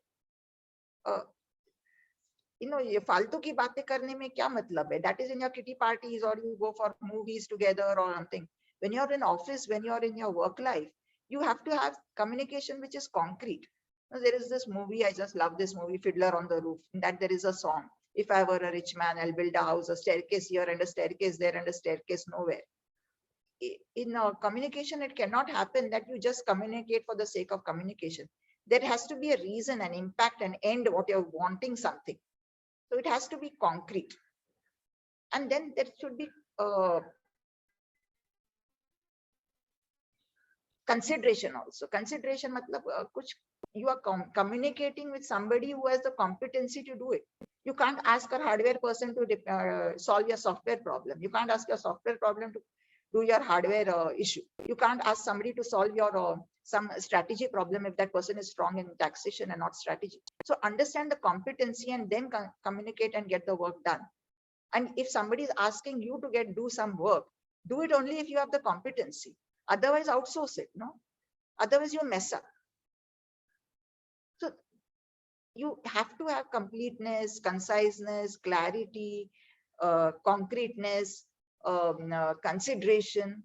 ये फालतू की बातें करने में क्या मतलब है? That is in your kitty parties or you go for movies together or something. When you're in office, when you're in your work life, you have to have communication which is concrete. Now, there is this movie, I just love this movie, Fiddler on the Roof. In that there is a song, if I were a rich man, I'll build a house, a staircase here and a staircase there and a staircase nowhere. In communication, it cannot happen that you just communicate for the sake of communication. There has to be a reason, an impact, an end, what you're wanting something. So it has to be concrete. And then there should be consideration also. Consideration, matlab, you are communicating with somebody who has the competency to do it. You can't ask a hardware person to solve your software problem. You can't ask your software problem to do your hardware issue. You can't ask somebody to solve your some strategy problem if that person is strong in taxation and not strategy. So understand the competency and then communicate and get the work done. And if somebody is asking you to do some work, do it only if you have the competency. Otherwise, outsource it. No, otherwise you mess up. So you have to have completeness, conciseness, clarity, concreteness, consideration,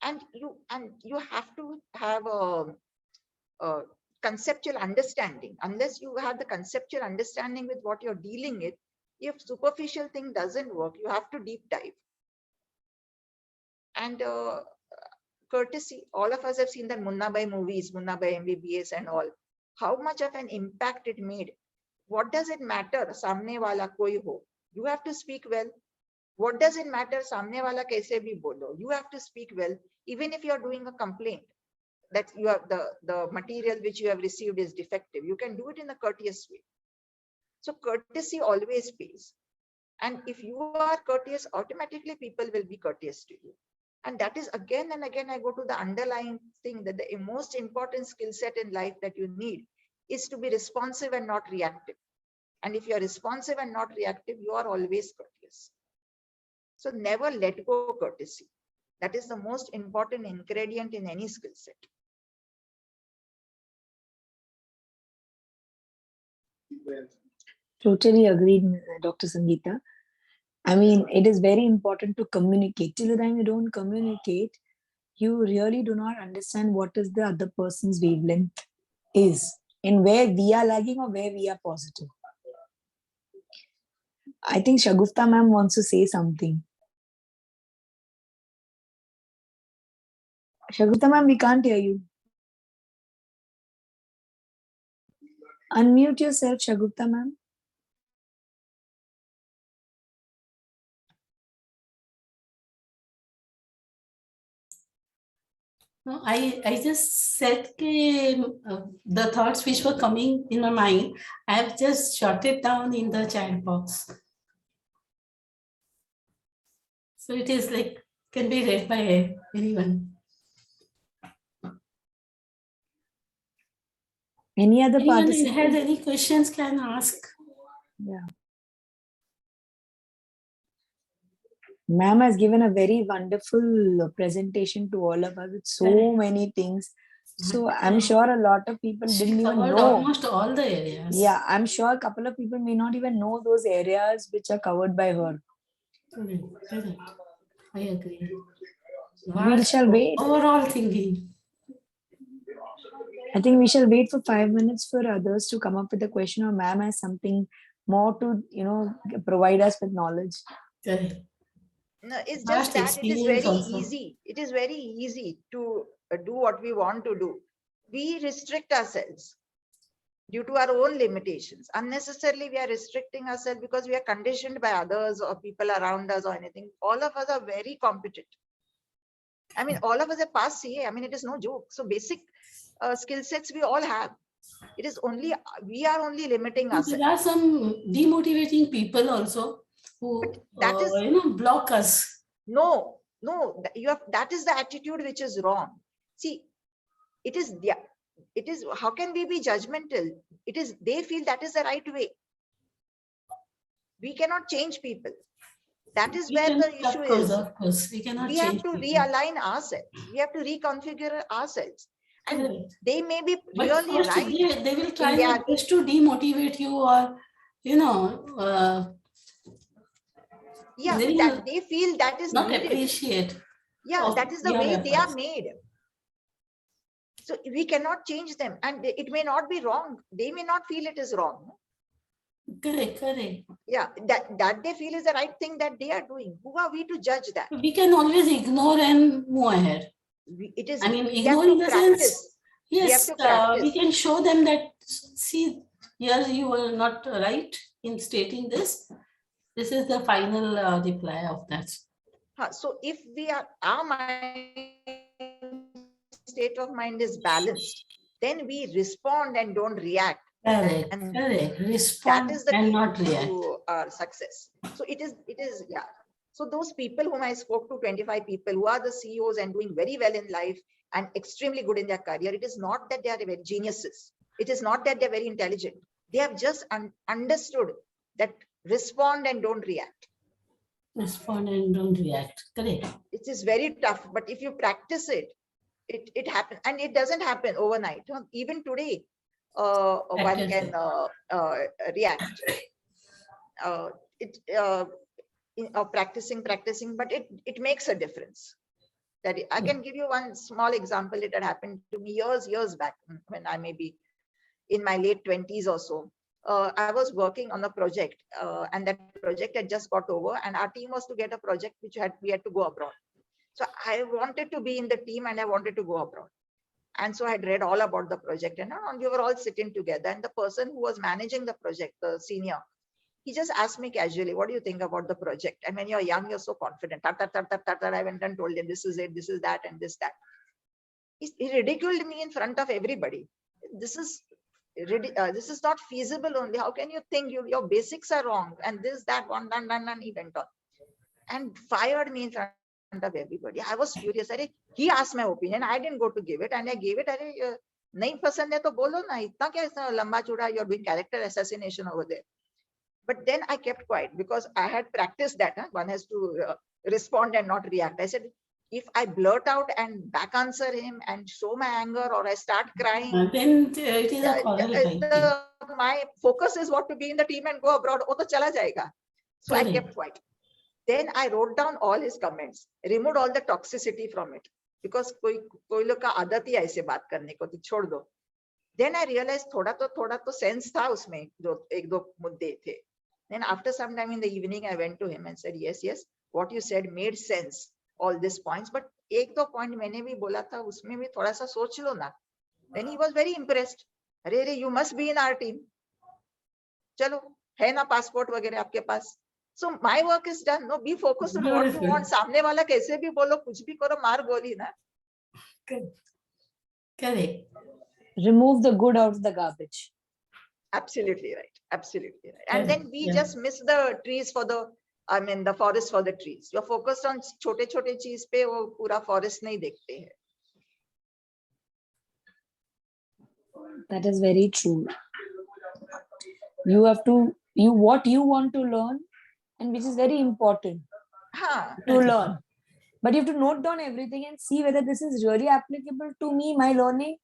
and you have to have a conceptual understanding. Unless you have the conceptual understanding with what you're dealing with, if superficial thing doesn't work, you have to deep dive. And courtesy, all of us have seen the Munna Bhai movies, Munna Bhai MBBS and all. How much of an impact it made. What does it matter? Samne wala koi ho. You have to speak well. What does it matter? Samne wala kaise bhi bolo. You have to speak well. Even if you are doing a complaint that you have the material which you have received is defective, you can do it in a courteous way. So courtesy always pays. And if you are courteous, automatically people will be courteous to you. And that is again and again, I go to the underlying thing that the most important skill set in life that you need is to be responsive and not reactive. And if you're responsive and not reactive, you are always courteous. So never let go courtesy. That is the most important ingredient in any skill set.
Totally agreed, Dr. Sangeeta. I mean, it is very important to communicate. Till the time you don't communicate, you really do not understand what is the other person's wavelength is and where we are lagging or where we are positive. I think Shagufta ma'am wants to say something. Shagufta ma'am, we can't hear you. Unmute yourself, Shagufta ma'am.
No, I just said the thoughts which were coming in my mind, I have just jotted down in the chat box. So it is like, can be read by anyone.
Any other
Anyone who
participant?
has any questions can ask.
Yeah. Ma'am has given a very wonderful presentation to all of us with so many things. So I'm sure a lot of people
She
didn't even
covered
know.
almost all the areas.
Yeah, I'm sure a couple of people may not even know those areas which are covered by her.
Correct, correct. I agree.
We shall wait.
Overall thinking.
I think we shall wait for 5 minutes for others to come up with a question, or ma'am has something more to, provide us with knowledge.
Correct.
No, it's
Vast
just that it is
experience
very
also.
easy. It is very easy to do what we want to do. We restrict ourselves due to our own limitations. Unnecessarily, we are restricting ourselves because we are conditioned by others or people around us or anything. All of us are very competent. I mean, all of us have passed CA. I mean, it is no joke. So basic skill sets we all have. It is only, we are only limiting ourselves.
There are some demotivating people also who
that is
block us.
No, that is the attitude which is wrong. See, it is how can we be judgmental? It is, they feel that is the right way. We cannot change people. That is where the issue is.
Of course, we cannot
we
change
have to
people.
realign ourselves. We have to reconfigure ourselves. And
Correct.
they may be
But
really
first
right.
they will try
their-
their best to demotivate you, or
Yeah,
they
that
will
they feel that is
not
needed.
appreciate.
Yeah, that is the
your
way they are
efforts.
made. So we cannot change them, and it may not be wrong. They may not feel it is wrong.
Correct, correct.
Yeah, that they feel is the right thing that they are doing. Who are we to judge that?
We can always ignore and move ahead.
It is.
I mean,
We have
ignore in
to
the sense,
practice. We have
yes,
to practice.
we can show them that, see, here you were not right in stating this. This is the final reply of that.
So if our state of mind is balanced, then we respond and don't react.
Correct,
And
correct.
that
Respond
is the
and
key
not react.
to our success. So it is, yeah. So those people whom I spoke to, 25 people who are the CEOs and doing very well in life and extremely good in their career, it is not that they are very geniuses. It is not that they're very intelligent. They have just understood that respond and don't react.
Respond and don't react. Correct.
It is very tough, but if you practice it, it happens, and it doesn't happen overnight. Even today, one can react. Practicing, but it makes a difference. That I can give you one small example. It had happened to me years back when I may be in my late 20s or so. I was working on a project, and that project had just got over, and our team was to get a project which we had to go abroad. So I wanted to be in the team and I wanted to go abroad. And so I had read all about the project, and we were all sitting together, and the person who was managing the project, the senior, he just asked me casually, what do you think about the project? And when you're young, you're so confident. I went and told him, this is it, this is that, and this, that. He ridiculed me in front of everybody. This is not feasible only. How can you think your basics are wrong? And this, that, one, and he went on. And fired me in front of everybody. I was furious. He asked my opinion. I didn't go to give it, and I gave it. Nahi pasand hai to bolo na. Itna kya lamba chuda? You're doing character assassination over there. But then I kept quiet because I had practiced that. One has to respond and not react. I said, if I blurt out and back answer him and show my anger, or I start crying,
then it is a quarrel.
my focus is what to be in the team and go abroad. Wo to chala jayega. So I kept quiet. Then I wrote down all his comments, removed all the toxicity from it, because koi log ka aadat hi aise baat karne ko, to chhod do. Then I realized thoda to sense tha usme, jo ek do mudde the. Then after some time in the evening, I went to him and said, yes, what you said made sense, all these points, but ek do point maine bhi bola tha, usme bhi thoda sa soch lo na. Then he was very impressed. Arey, you must be in our team. Chalo, hai na passport वगैरह आपके पास. So my work is done. No, be focused on what you want. सामने वाला कैसे भी बोलो, कुछ भी करो, मार गोली ना.
Correct.
Remove the good out of the garbage.
Absolutely right. Absolutely right. And then we just miss the trees for the, the forest for the trees. You're focused on छोटे चीज पे, वो पूरा forest नहीं देखते हैं.
That is very true. You have to, what you want to learn, and which is very important to learn. But you have to note down everything and see whether this is really applicable to me, my learning.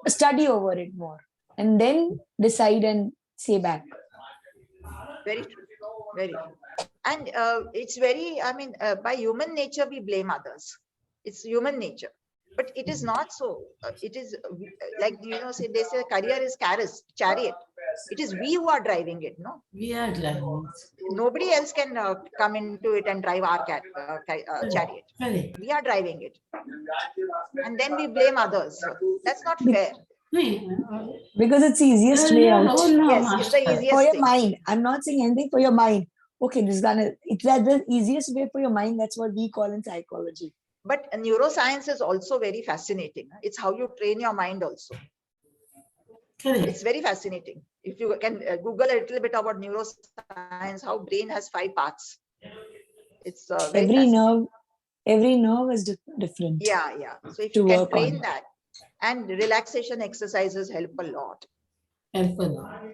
Study over it more and then decide and say back.
Very true. Very true. And it's very, by human nature, we blame others. It's human nature. But it is not so. It is like, say they say career is chariot. It is we who are driving it, no?
We are driving.
Nobody else can come into it and drive our chariot. We are driving it. And then we blame others. So that's not fair.
Because it's the easiest way out.
Yes, it's the easiest
for your
thing.
mind. I'm not saying anything for your mind. Okay, it's the easiest way for your mind. That's what we call in psychology.
But neuroscience is also very fascinating. It's how you train your mind also. It's very fascinating. If you can Google a little bit about neuroscience, how brain has 5 parts. It's
every nerve is different.
Yeah. So if you can train that, and relaxation exercises help a lot.
The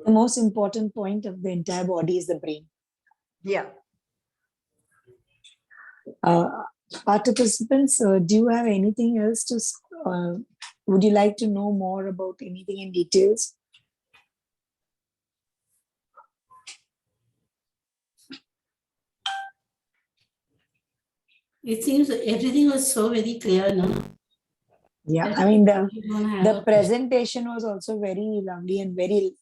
most important point of the entire body is the brain.
Yeah.
Participants, do you have anything else to, would you like to know more about anything in details?
It seems everything was so very clear now.
Yeah, I mean
You don't have
the
a-
presentation was also very lovely and very,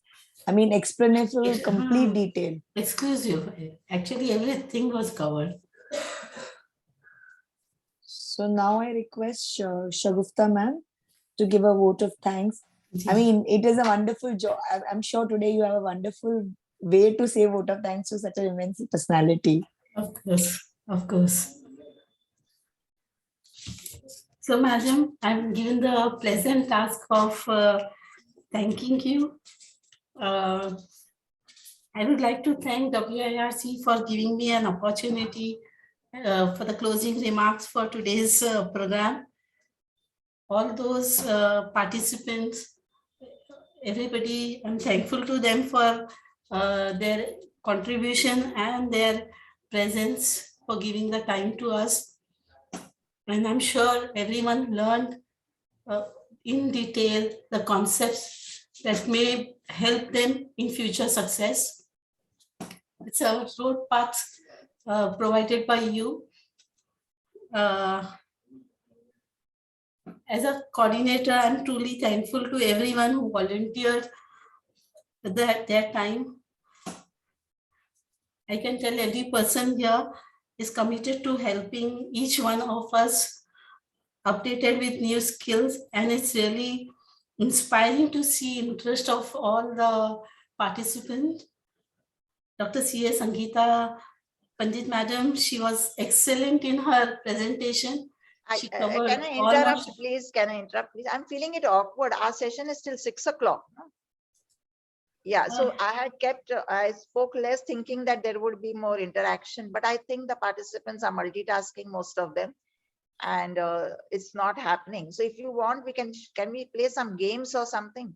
I mean, explanatory, complete detail.
exclusive. Actually, everything was covered.
So now I request Shagufta ma'am to give a vote of thanks. I mean, it is a wonderful job. I'm sure today you have a wonderful way to say vote of thanks to such an immense personality.
Of course, of course. So, madam, I'm given the pleasant task of thanking you. I would like to thank WIRC for giving me an opportunity for the closing remarks for today's program. All those participants, everybody, I'm thankful to them for their contribution and their presence for giving the time to us. And I'm sure everyone learned in detail the concepts that may help them in future success. It's a road path provided by you. As a coordinator, I'm truly thankful to everyone who volunteered their time. I can tell every person here is committed to helping each one of us updated with new skills, and it's really inspiring to see interest of all the participants. Dr. C.A. Sangeeta Pandit madam, she was excellent in her presentation. She covered
Can I
all
interrupt,
of-
please? Can I interrupt, please? I'm feeling it awkward. Our session is till 6 o'clock. No? Yeah, so I had kept, I spoke less thinking that there would be more interaction, but I think the participants are multitasking, most of them, and it's not happening. So if you want, can we play some games or something?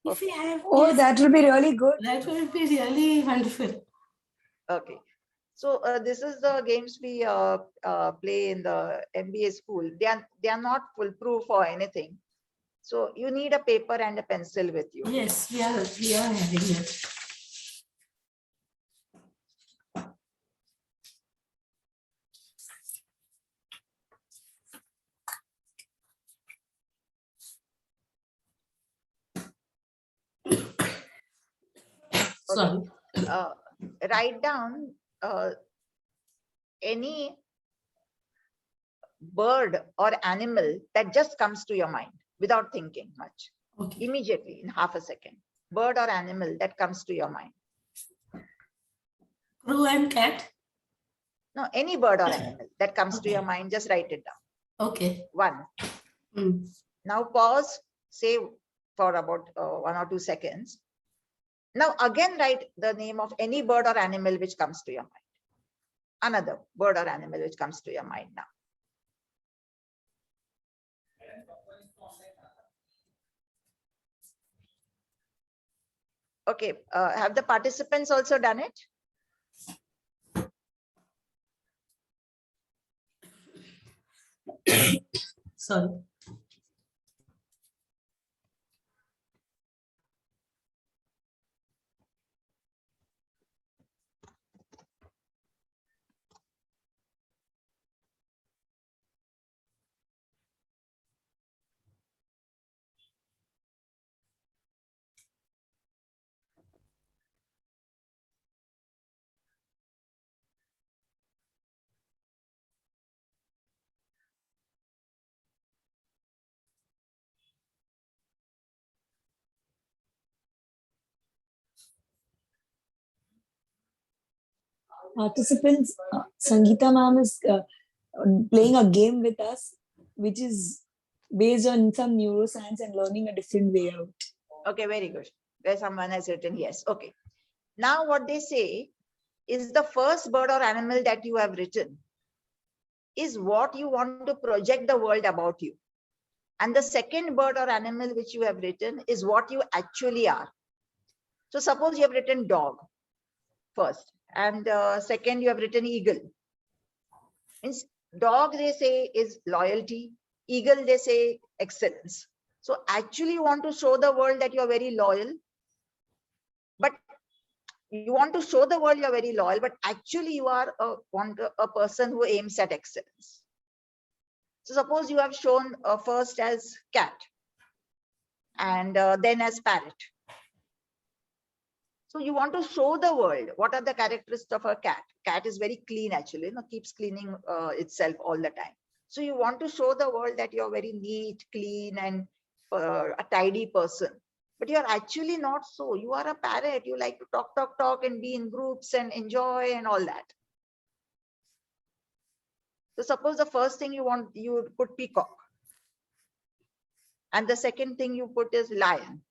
If we have,
Oh,
yes,
that will be really good.
that will be really wonderful.
Okay. So this is the games we play in the MBA school. They are not foolproof or anything. So you need a paper and a pencil with you.
Yes, we are having it. Sorry.
Write down any bird or animal that just comes to your mind without thinking much.
Okay.
Immediately in half a second. Bird or animal that comes to your mind.
Crow and cat.
No, any bird or animal that comes to your mind, just write it down.
Okay.
One.
Mm.
Now pause, say for about 1 or 2 seconds. Now again write the name of any bird or animal which comes to your mind. Another bird or animal which comes to your mind now. Okay, have the participants also done it?
Sorry.
Participants, Sangeeta ma'am is playing a game with us, which is based on some neuroscience and learning a different way out.
Okay, very good. Where someone has written yes. Okay. Now what they say is the first bird or animal that you have written is what you want to project the world about you. And the second bird or animal which you have written is what you actually are. So suppose you have written dog first, and second you have written eagle. Means dog they say is loyalty, eagle they say excellence. So actually you want to show the world that you are very loyal, but you want to show the world you are very loyal, but actually you are a person who aims at excellence. So suppose you have shown first as cat and then as parrot. So you want to show the world what are the characteristics of a cat. Cat is very clean actually, keeps cleaning itself all the time. So you want to show the world that you're very neat, clean, and a tidy person. But you're actually not so. You are a parrot. You like to talk, and be in groups and enjoy and all that. So suppose the first thing you want, you would put peacock. And the second thing you put is lion.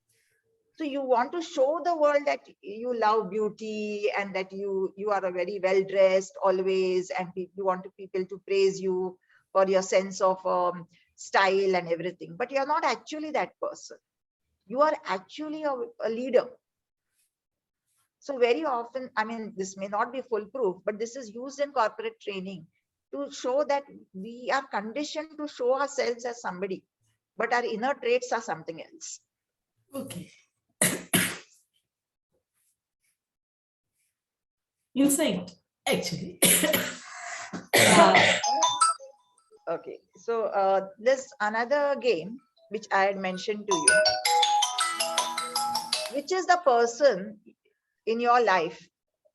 So you want to show the world that you love beauty and that you are a very well dressed always, and you want people to praise you for your sense of style and everything. But you're not actually that person. You are actually a leader. So very often, I mean, this may not be foolproof, but this is used in corporate training to show that we are conditioned to show ourselves as somebody, but our inner traits are something else.
Okay. Insight, actually.
Okay, so there's another game which I had mentioned to you, which is the person in your life,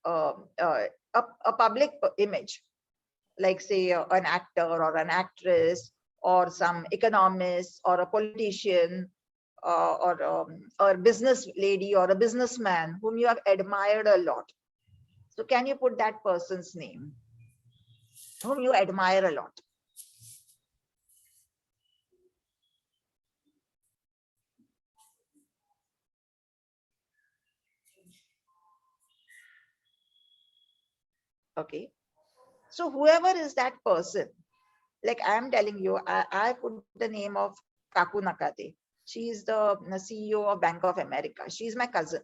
a public image, like say an actor or an actress or some economist or a politician or a business lady or a businessman whom you have admired a lot. So can you put that person's name whom you admire a lot? Okay, so whoever is that person, like I am telling you, I put the name of Kaku Nakate. She is the CEO of Bank of America. She's my cousin.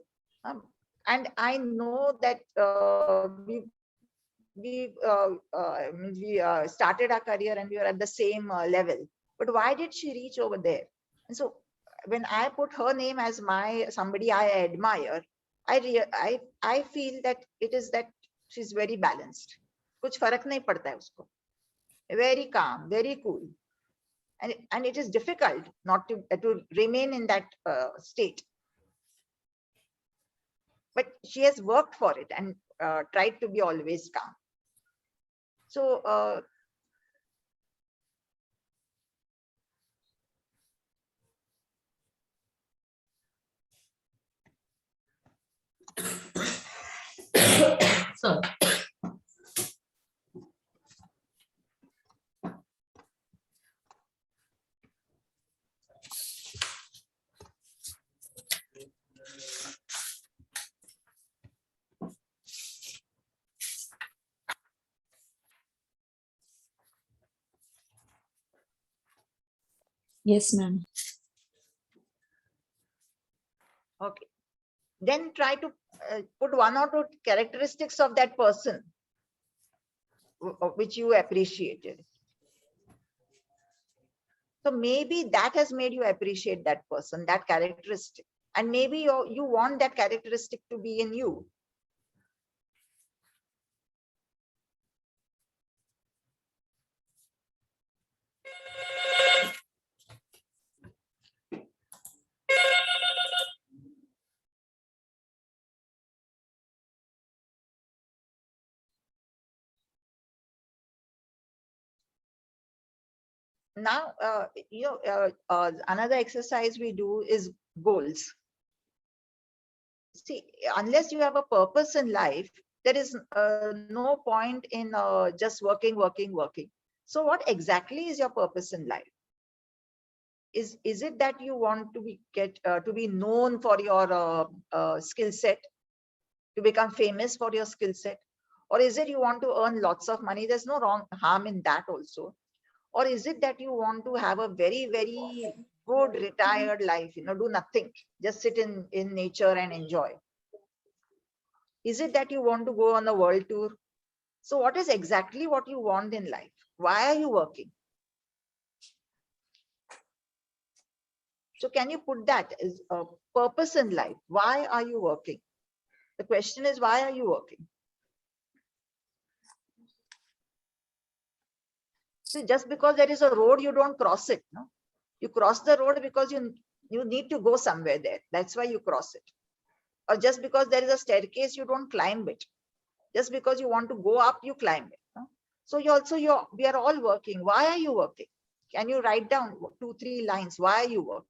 And I know that we started our career and we were at the same level. But why did she reach over there? And so when I put her name as somebody I admire, I feel that it is that she's very balanced. कुछ फर्क नहीं पड़ता है उसको. Very calm, very cool. And it is difficult not to remain in that state. But she has worked for it and tried to be always calm. So
So,
Yes, ma'am.
okay, then try to put one or two characteristics of that person which you appreciated. So maybe that has made you appreciate that person, that characteristic. And maybe you want that characteristic to be in you. Now, another exercise we do is goals. See, unless you have a purpose in life, there is no point in just working. So what exactly is your purpose in life? Is it that you want to be known for your skill set, to become famous for your skill set? Or is it you want to earn lots of money? There's no harm in that also. Or is it that you want to have a very, very good retired life, do nothing, just sit in nature and enjoy? Is it that you want to go on a world tour? So what is exactly what you want in life? Why are you working? So can you put that as a purpose in life? Why are you working? The question is, why are you working? So just because there is a road, you don't cross it. No, you cross the road because you need to go somewhere there. That's why you cross it. Or just because there is a staircase, you don't climb it. Just because you want to go up, you climb it. No? So we are all working. Why are you working? Can you write down 2-3 lines? Why are you working?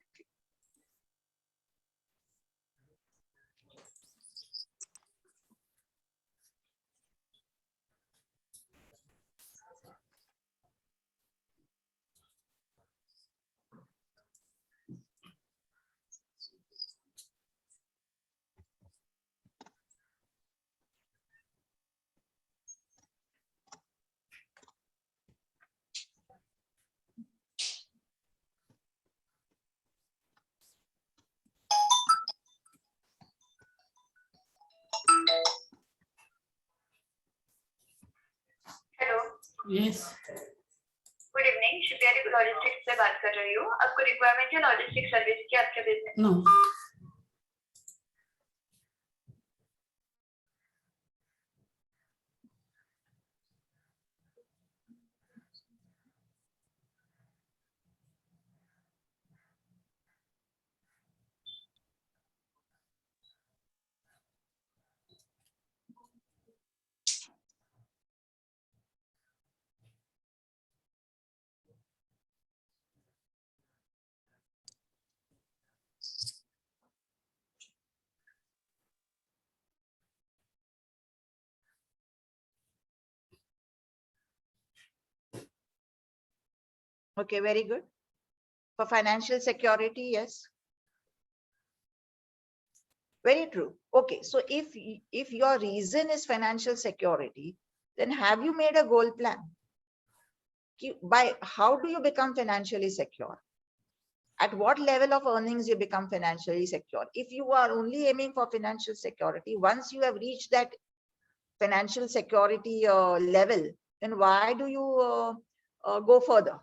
Hello
Yes.
Good evening shipyard logistics से बात कर रही हूँ आपको requirement है logistic service की आपके business
No.
Okay, very good. For financial security, yes. Very true. Okay, so if your reason is financial security, then have you made a goal plan? By how do you become financially secure? At what level of earnings you become financially secure? If you are only aiming for financial security, once you have reached that financial security level, then why do you go further?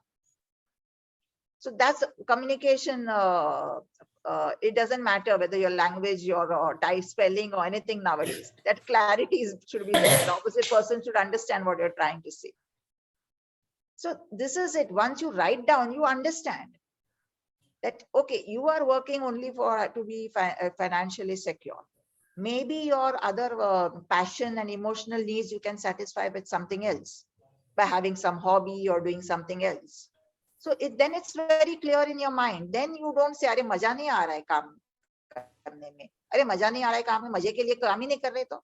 So that's communication. It doesn't matter whether your language, your type spelling or anything nowadays. That clarity should be there. The opposite person should understand what you're trying to say. So this is it. Once you write down, you understand that, okay, you are working only to be financially secure. Maybe your other passion and emotional needs you can satisfy with something else by having some hobby or doing something else. So then it's very clear in your mind. Then you don't say, "अरे मजा नहीं आ रहा है काम करने में, अरे मजा नहीं आ रहा है काम में, मजे के लिए काम ही नहीं कर रहे तो."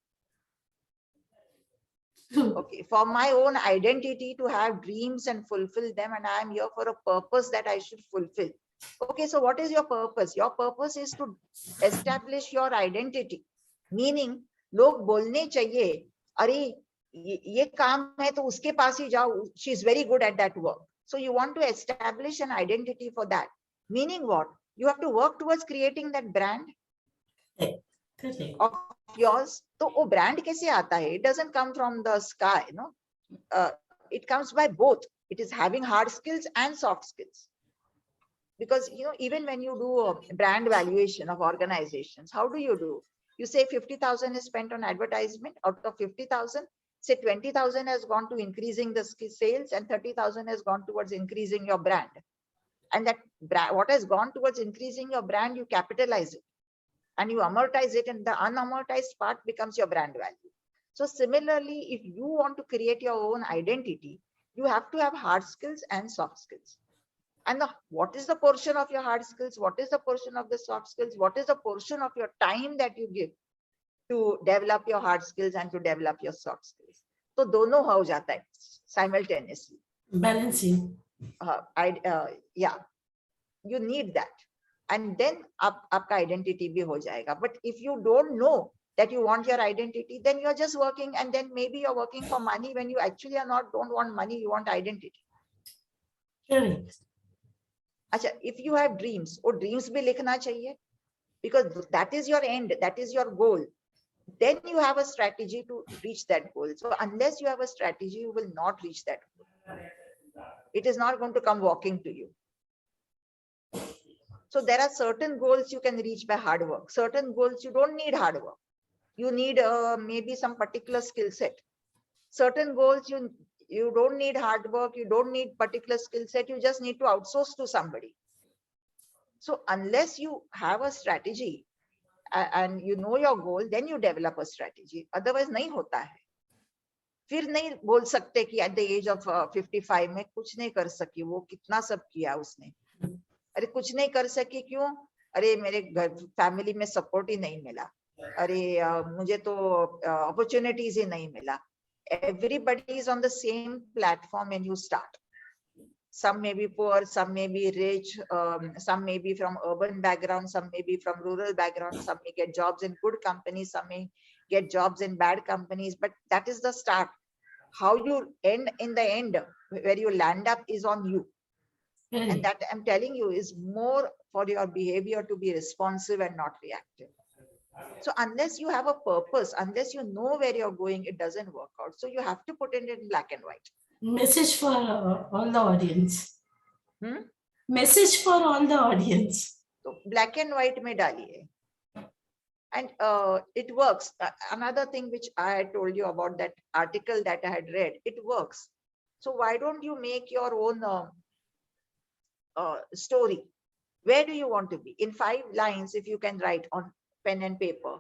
Okay, for my own identity to have dreams and fulfill them, and I am here for a purpose that I should fulfill. Okay, so what is your purpose? Your purpose is to establish your identity. Meaning, लोग बोलने चाहिए, अरे ये काम है तो उसके पास ही जाओ, she is very good at that work. So you want to establish an identity for that. Meaning what? You have to work towards creating that brand of yours. So वो brand कैसे आता है? It doesn't come from the sky, no? It comes by both. It is having hard skills and soft skills. Because even when you do a brand valuation of organizations, how do? You say 50,000 is spent on advertisement. Out of 50,000, say 20,000 has gone to increasing the sales and 30,000 has gone towards increasing your brand. And that what has gone towards increasing your brand, you capitalize it and you amortize it, and the unamortized part becomes your brand value. So similarly, if you want to create your own identity, you have to have hard skills and soft skills. And what is the portion of your hard skills? What is the portion of the soft skills? What is the portion of your time that you give to develop your hard skills and to develop your soft skills? So dono ho jata hai simultaneously.
Balancing.
Yeah, you need that. And then aapka identity bhi ho jayega. But if you don't know that you want your identity, then you're just working, and then maybe you're working for money when you actually don't want money, you want identity.
Correct.
Acha, if you have dreams, or dreams bhi likhna chahiye, because that is your end, that is your goal. Then you have a strategy to reach that goal. So unless you have a strategy, you will not reach that goal. It is not going to come walking to you. So there are certain goals you can reach by hard work. Certain goals you don't need hard work. You need maybe some particular skill set. Certain goals You don't need hard work. You don't need particular skill set. You just need to outsource to somebody. So unless you have a strategy and you know your goal, then you develop a strategy. Otherwise नहीं होता है. फिर नहीं बोल सकते कि at the age of 55 में कुछ नहीं कर सकी. वो कितना सब किया उसने. अरे कुछ नहीं कर सकी क्यों? अरे मेरे घर फैमिली में सपोर्ट ही नहीं मिला. अरे मुझे तो अपॉर्चुनिटीज ही नहीं मिला. Everybody is on the same platform when you start. Some may be poor, some may be rich, some may be from urban background, some may be from rural background, some may get jobs in good companies, some may get jobs in bad companies, but that is the start. How you end in the end, where you land up is on you. And that I'm telling you is more for your behavior to be responsive and not reactive. So unless you have a purpose, unless you know where you're going, it doesn't work out. So you have to put it in black and white.
Message for all the audience.
Hmm?
Message for all the audience.
So black and white mein daliye. And it works. Another thing which I had told you about that article that I had read, it works. So why don't you make your own story? Where do you want to be? In 5 lines, if you can write on pen and paper.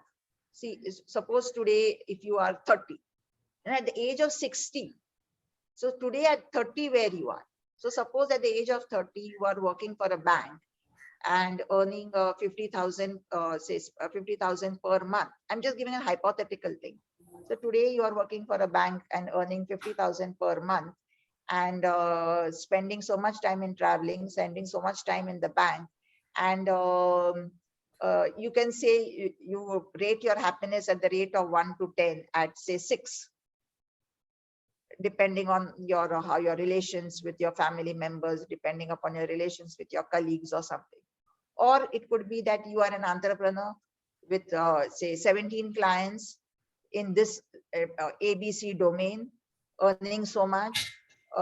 See, suppose today, if you are 30, and at the age of 60, so today at 30, where you are. So suppose at the age of 30, you are working for a bank and earning 50,000, say 50,000 per month. I'm just giving a hypothetical thing. So today you are working for a bank and earning 50,000 per month and spending so much time in traveling, spending so much time in the bank. And you can say you rate your happiness at the rate of 1 to 10 at say 6. Depending on your how your relations with your family members, depending upon your relations with your colleagues or something. Or it could be that you are an entrepreneur with say 17 clients in this ABC domain, earning so much,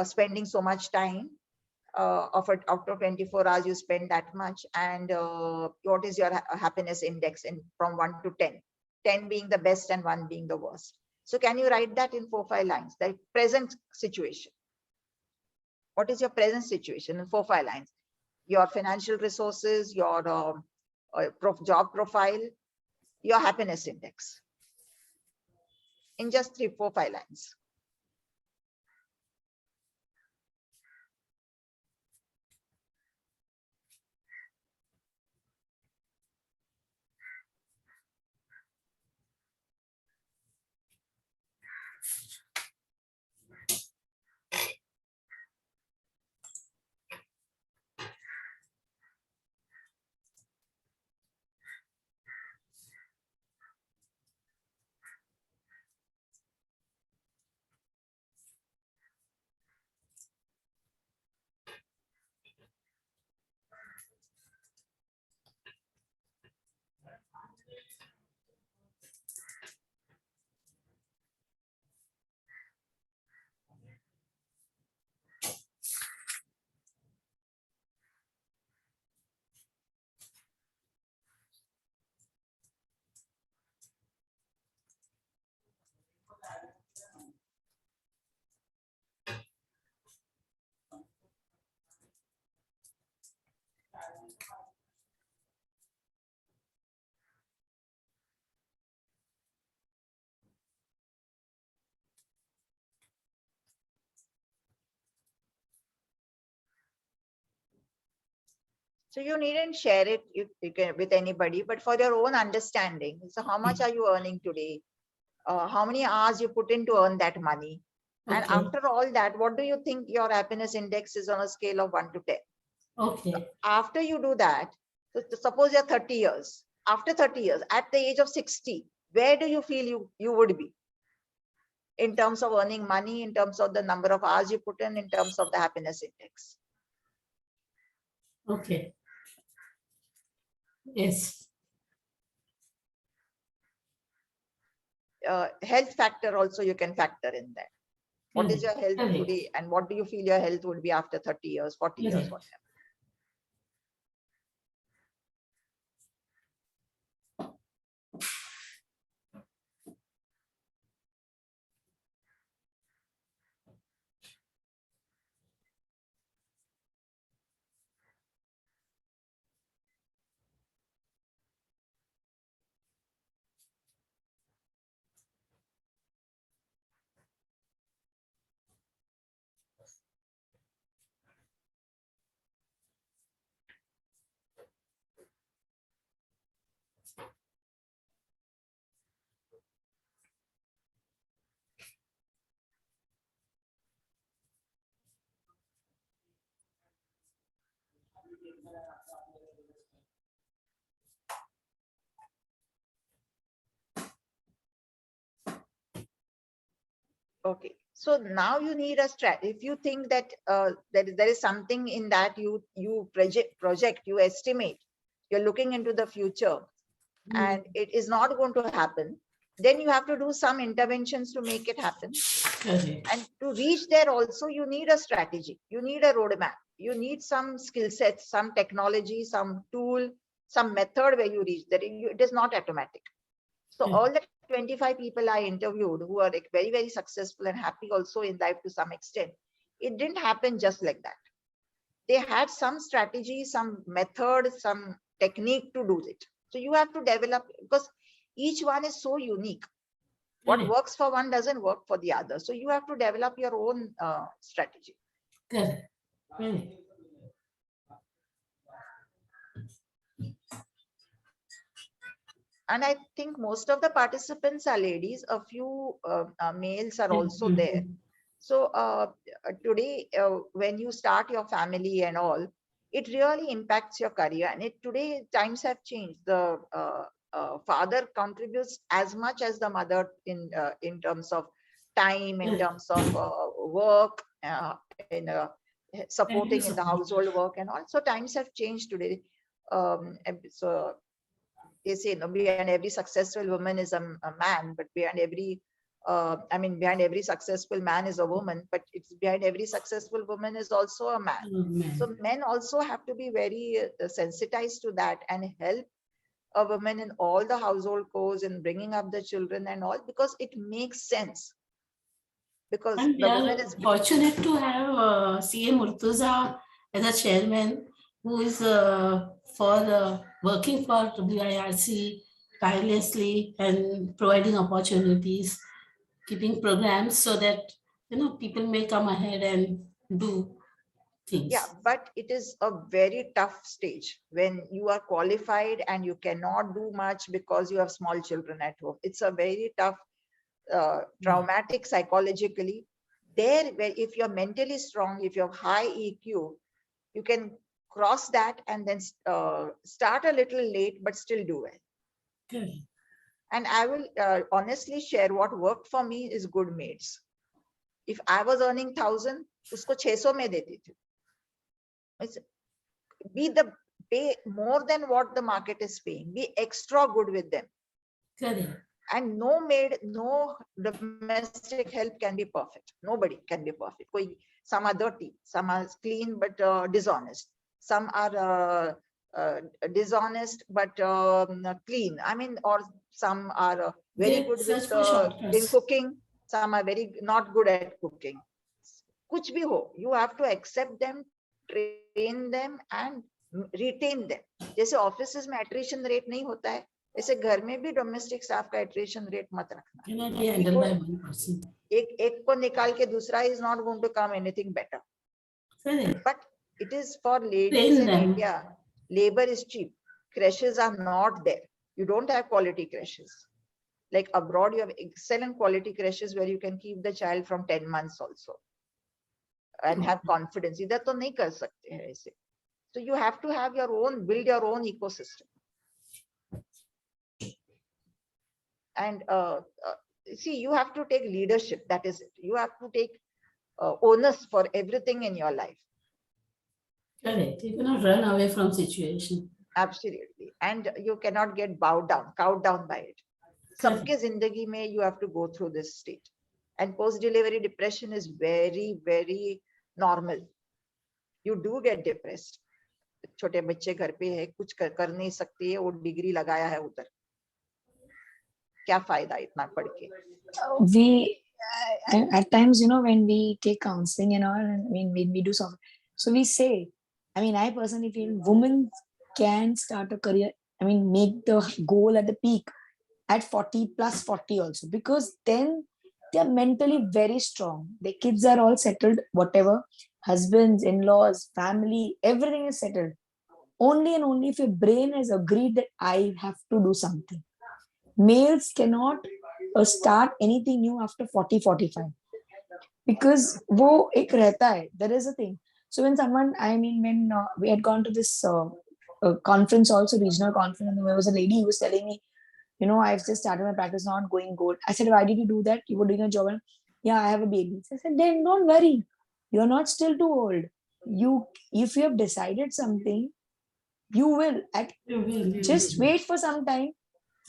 spending so much time. After 24 hours, you spend that much. And what is your happiness index from 1 to 10? 10 being the best and 1 being the worst. So can you write that in 4-5 lines, the present situation? What is your present situation in 4-5 lines? Your financial resources, your job profile, your happiness index. In just 3-4-5 lines. So you needn't share it you can, with anybody, but for your own understanding. So how much are you earning today? How many hours you put in to earn that money? And
Okay.
after all that, what do you think your happiness index is on a scale of 1 to 10?
Okay.
After you do that, so suppose you're 30 years. After 30 years, at the age of 60, where do you feel you would be? In terms of earning money, in terms of the number of hours you put in terms of the happiness index.
Okay. Yes.
Health factor also you can factor in that. What is your health
Correct.
today and what do you feel your health would be after 30 years, 40 years,
Correct.
whatever. Okay, so now you need a strategy. If you think that there is something in that you project, you estimate, you're looking into the future, and it is not going to happen, then you have to do some interventions to make it happen.
Correct.
And to reach there also, you need a strategy, you need a roadmap, you need some skill sets, some technology, some tool, some method where you reach there. It is not automatic. So all the 25 people I interviewed who are like very, very successful and happy also in life to some extent, it didn't happen just like that. They had some strategy, some method, some technique to do it. So you have to develop, because each one is so unique. What
Correct.
works for one doesn't work for the other. So you have to develop your own strategy.
Correct. Correct.
And I think most of the participants are ladies. A few males are also there. So today, when you start your family and all, it really impacts your career. And today times have changed. The father contributes as much as the mother in terms of time, in terms of work, in supporting in the household work and all. So times have changed today. So they say, no, behind every successful woman is a man, but behind every behind every successful man is a woman, but it's behind every successful woman is also a man. So men also have to be very sensitized to that and help a woman in all the household chores and bringing up the children and all, because it makes sense. Because
And we
the
are
woman is
fortunate to have CA Murtuza as a chairman, who is working for WIRC tirelessly and providing opportunities, keeping programs so that people may come ahead and do things.
Yeah, but it is a very tough stage when you are qualified and you cannot do much because you have small children at home. It's a very tough, traumatic psychologically. There, where if you're mentally strong, if you have high EQ, you can cross that and then start a little late, but still do well.
Good.
And I will honestly share what worked for me is good mates. If I was earning 1,000, usko 600 mein deti thi. Pay more than what the market is paying. Be extra good with them.
Correct.
And no domestic help can be perfect. Nobody can be perfect. Some are dirty, some are clean but dishonest. Some are dishonest but clean. Or some are very good with in cooking. Some are very not good at cooking. Kuch bhi ho, you have to accept them, train them and retain them. जैसे offices में attrition rate नहीं होता है, ऐसे घर में भी domestic staff का attrition rate मत रखना. एक को निकाल के दूसरा is not going to come anything better. But it is for ladies in India. Labor is cheap. Creches are not there. You don't have quality creches. Like abroad, you have excellent quality creches where you can keep the child from 10 months also and have confidence. इधर तो नहीं कर सकते हैं ऐसे. So you have to have your own, build your own ecosystem. And see, you have to take leadership. That is it. You have to take onus for everything in your life.
Correct. You cannot run away from situation.
Absolutely. And you cannot get cowed down by it. Sabke zindagi mein you have to go through this state. And post-delivery depression is very, very normal. You do get depressed. छोटे बच्चे घर पे है, कुछ कर नहीं सकती है, वो डिग्री लगाया है उधर, क्या फायदा इतना पढ़ के.
We at times, when we take counseling and all, and when we do something, so we say, I personally feel women can start a career, make the goal at the peak at 40 plus 40 also, because then they are mentally very strong. Their kids are all settled, whatever, husbands, in-laws, family, everything is settled. Only and only if your brain has agreed that I have to do something. Males cannot start anything new after 40, 45. Because wo ek rehta hai, there is a thing. So when someone, I mean, when we had gone to this conference, also regional conference, and there was a lady who was telling me, you know, I've just started my practice, not going good. I said, why did you do that? You were doing a job, and yeah, I have a baby. So I said, then don't worry, you're not still too old. You, if you have decided something, you will. Just wait for some time,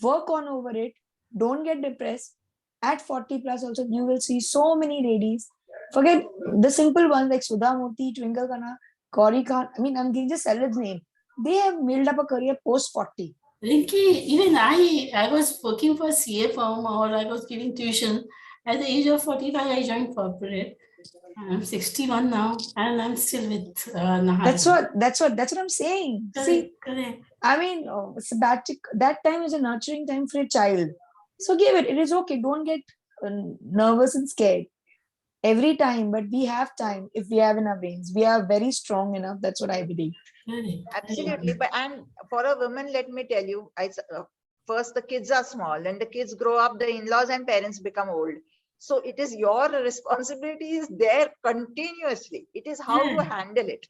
work on over it. Don't get depressed. At 40 plus, also you will see so many ladies. Forget the simple ones like Sudha Murthy, Twinkle Khanna, Gauri Khan. I mean, I'm giving just celebs name. They have built up a career post 40.
Rinki, even I was working for CA firm, or I was giving tuition. At the age of 45, I joined corporate. I'm 61 now, and I'm still with Nahar.
That's what I'm saying.
Correct,
See,
correct.
I mean, sabbatic, that time is a nurturing time for a child. So give it. It is okay. Don't get nervous and scared every time, but we have time if we have enough brains. We are very strong enough. That's what I believe.
Correct.
Absolutely. But and for a woman, let me tell you, first the kids are small, and the kids grow up, the in-laws and parents become old. So it is your responsibility is there continuously. It is how you handle it.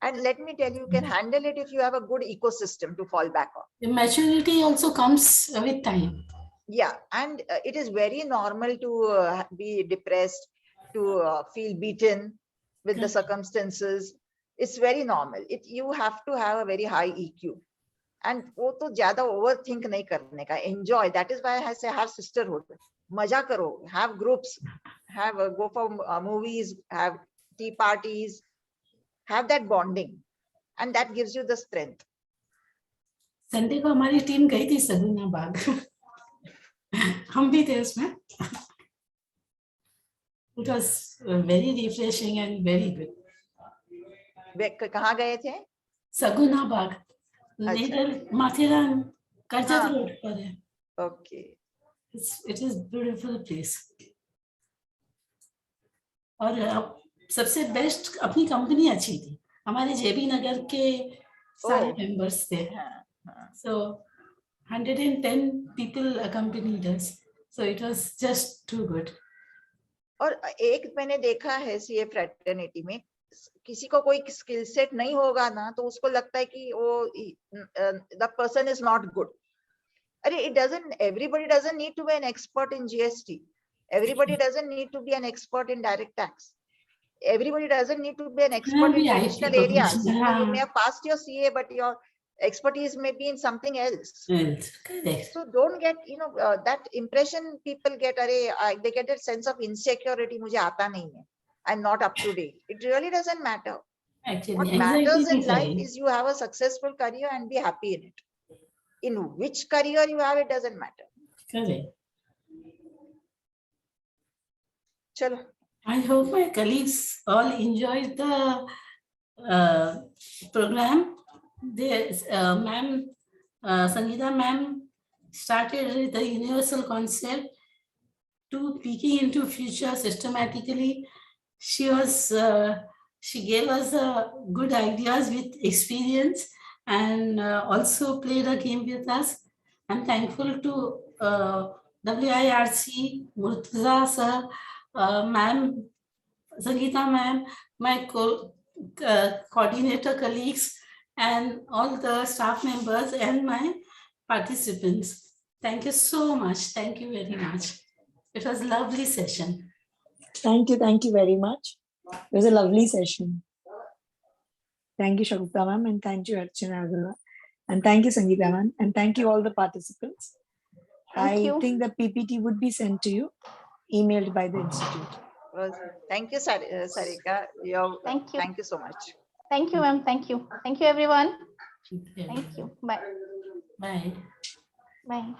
And let me tell you, you can handle it if you have a good ecosystem to fall back on.
The maturity also comes with time.
Yeah, and it is very normal to be depressed, to feel beaten with the
Correct.
circumstances. It's very normal. You have to have a very high EQ. And वो तो ज्यादा overthink नहीं करने का. Enjoy. That is why I say have sisterhood. मजा करो. Have groups. Go for movies. Have tea parties. Have that bonding, and that gives you the strength.
Sunday को हमारी टीम गई थी सगुना बाग. हम भी थे उसमें. It was very refreshing and very good.
कहाँ गए थे?
सगुना बाग. माथेरान कर्जत रोड पर है.
Okay.
It is beautiful place. और सबसे बेस्ट अपनी कंपनी अच्छी थी. हमारे जेबी नगर के सारे मेंबर्स थे. So 110 people accompanied us. So it was just too good.
और एक मैंने देखा है सीए फ्रेटर्निटी में, किसी को कोई स्किल सेट नहीं होगा ना, तो उसको लगता है कि वो the person is not good. अरे everybody doesn't need to be an expert in GST. Everybody doesn't need to be an expert in direct tax. Everybody doesn't need to be an expert in traditional areas. You may have passed your CA, but your expertise may be in something else.
Correct.
So don't get, that impression people get, they get a sense of insecurity. मुझे आता नहीं है. I'm not up to date. It really doesn't matter.
Actually,
what matters in life is you have a successful career and be happy in it. In which career you have, it doesn't matter.
Correct.
Chalo.
I hope my colleagues all enjoyed the program. Ma'am, Sangeeta ma'am started with the universal concept to peeking into future systematically. She gave us good ideas with experience, and also played a game with us. I'm thankful to WIRC, Murtaza sir, ma'am, Sangeeta ma'am, my coordinator colleagues, and all the staff members and my participants. Thank you so much. Thank you very much. It was a lovely session.
Thank you very much. It was a lovely session. Thank you, Shagufta ma'am, and thank you, Archana Agrawal. And thank you, Sangeeta ma'am, and thank you all the participants. I think the PPT would be sent to you, emailed by the institute.
Thank you, Sarika.
Thank you.
Thank you so much.
Thank you, ma'am. Thank you. Thank you, everyone.
Okay.
Thank you. Bye.
Bye.
Bye.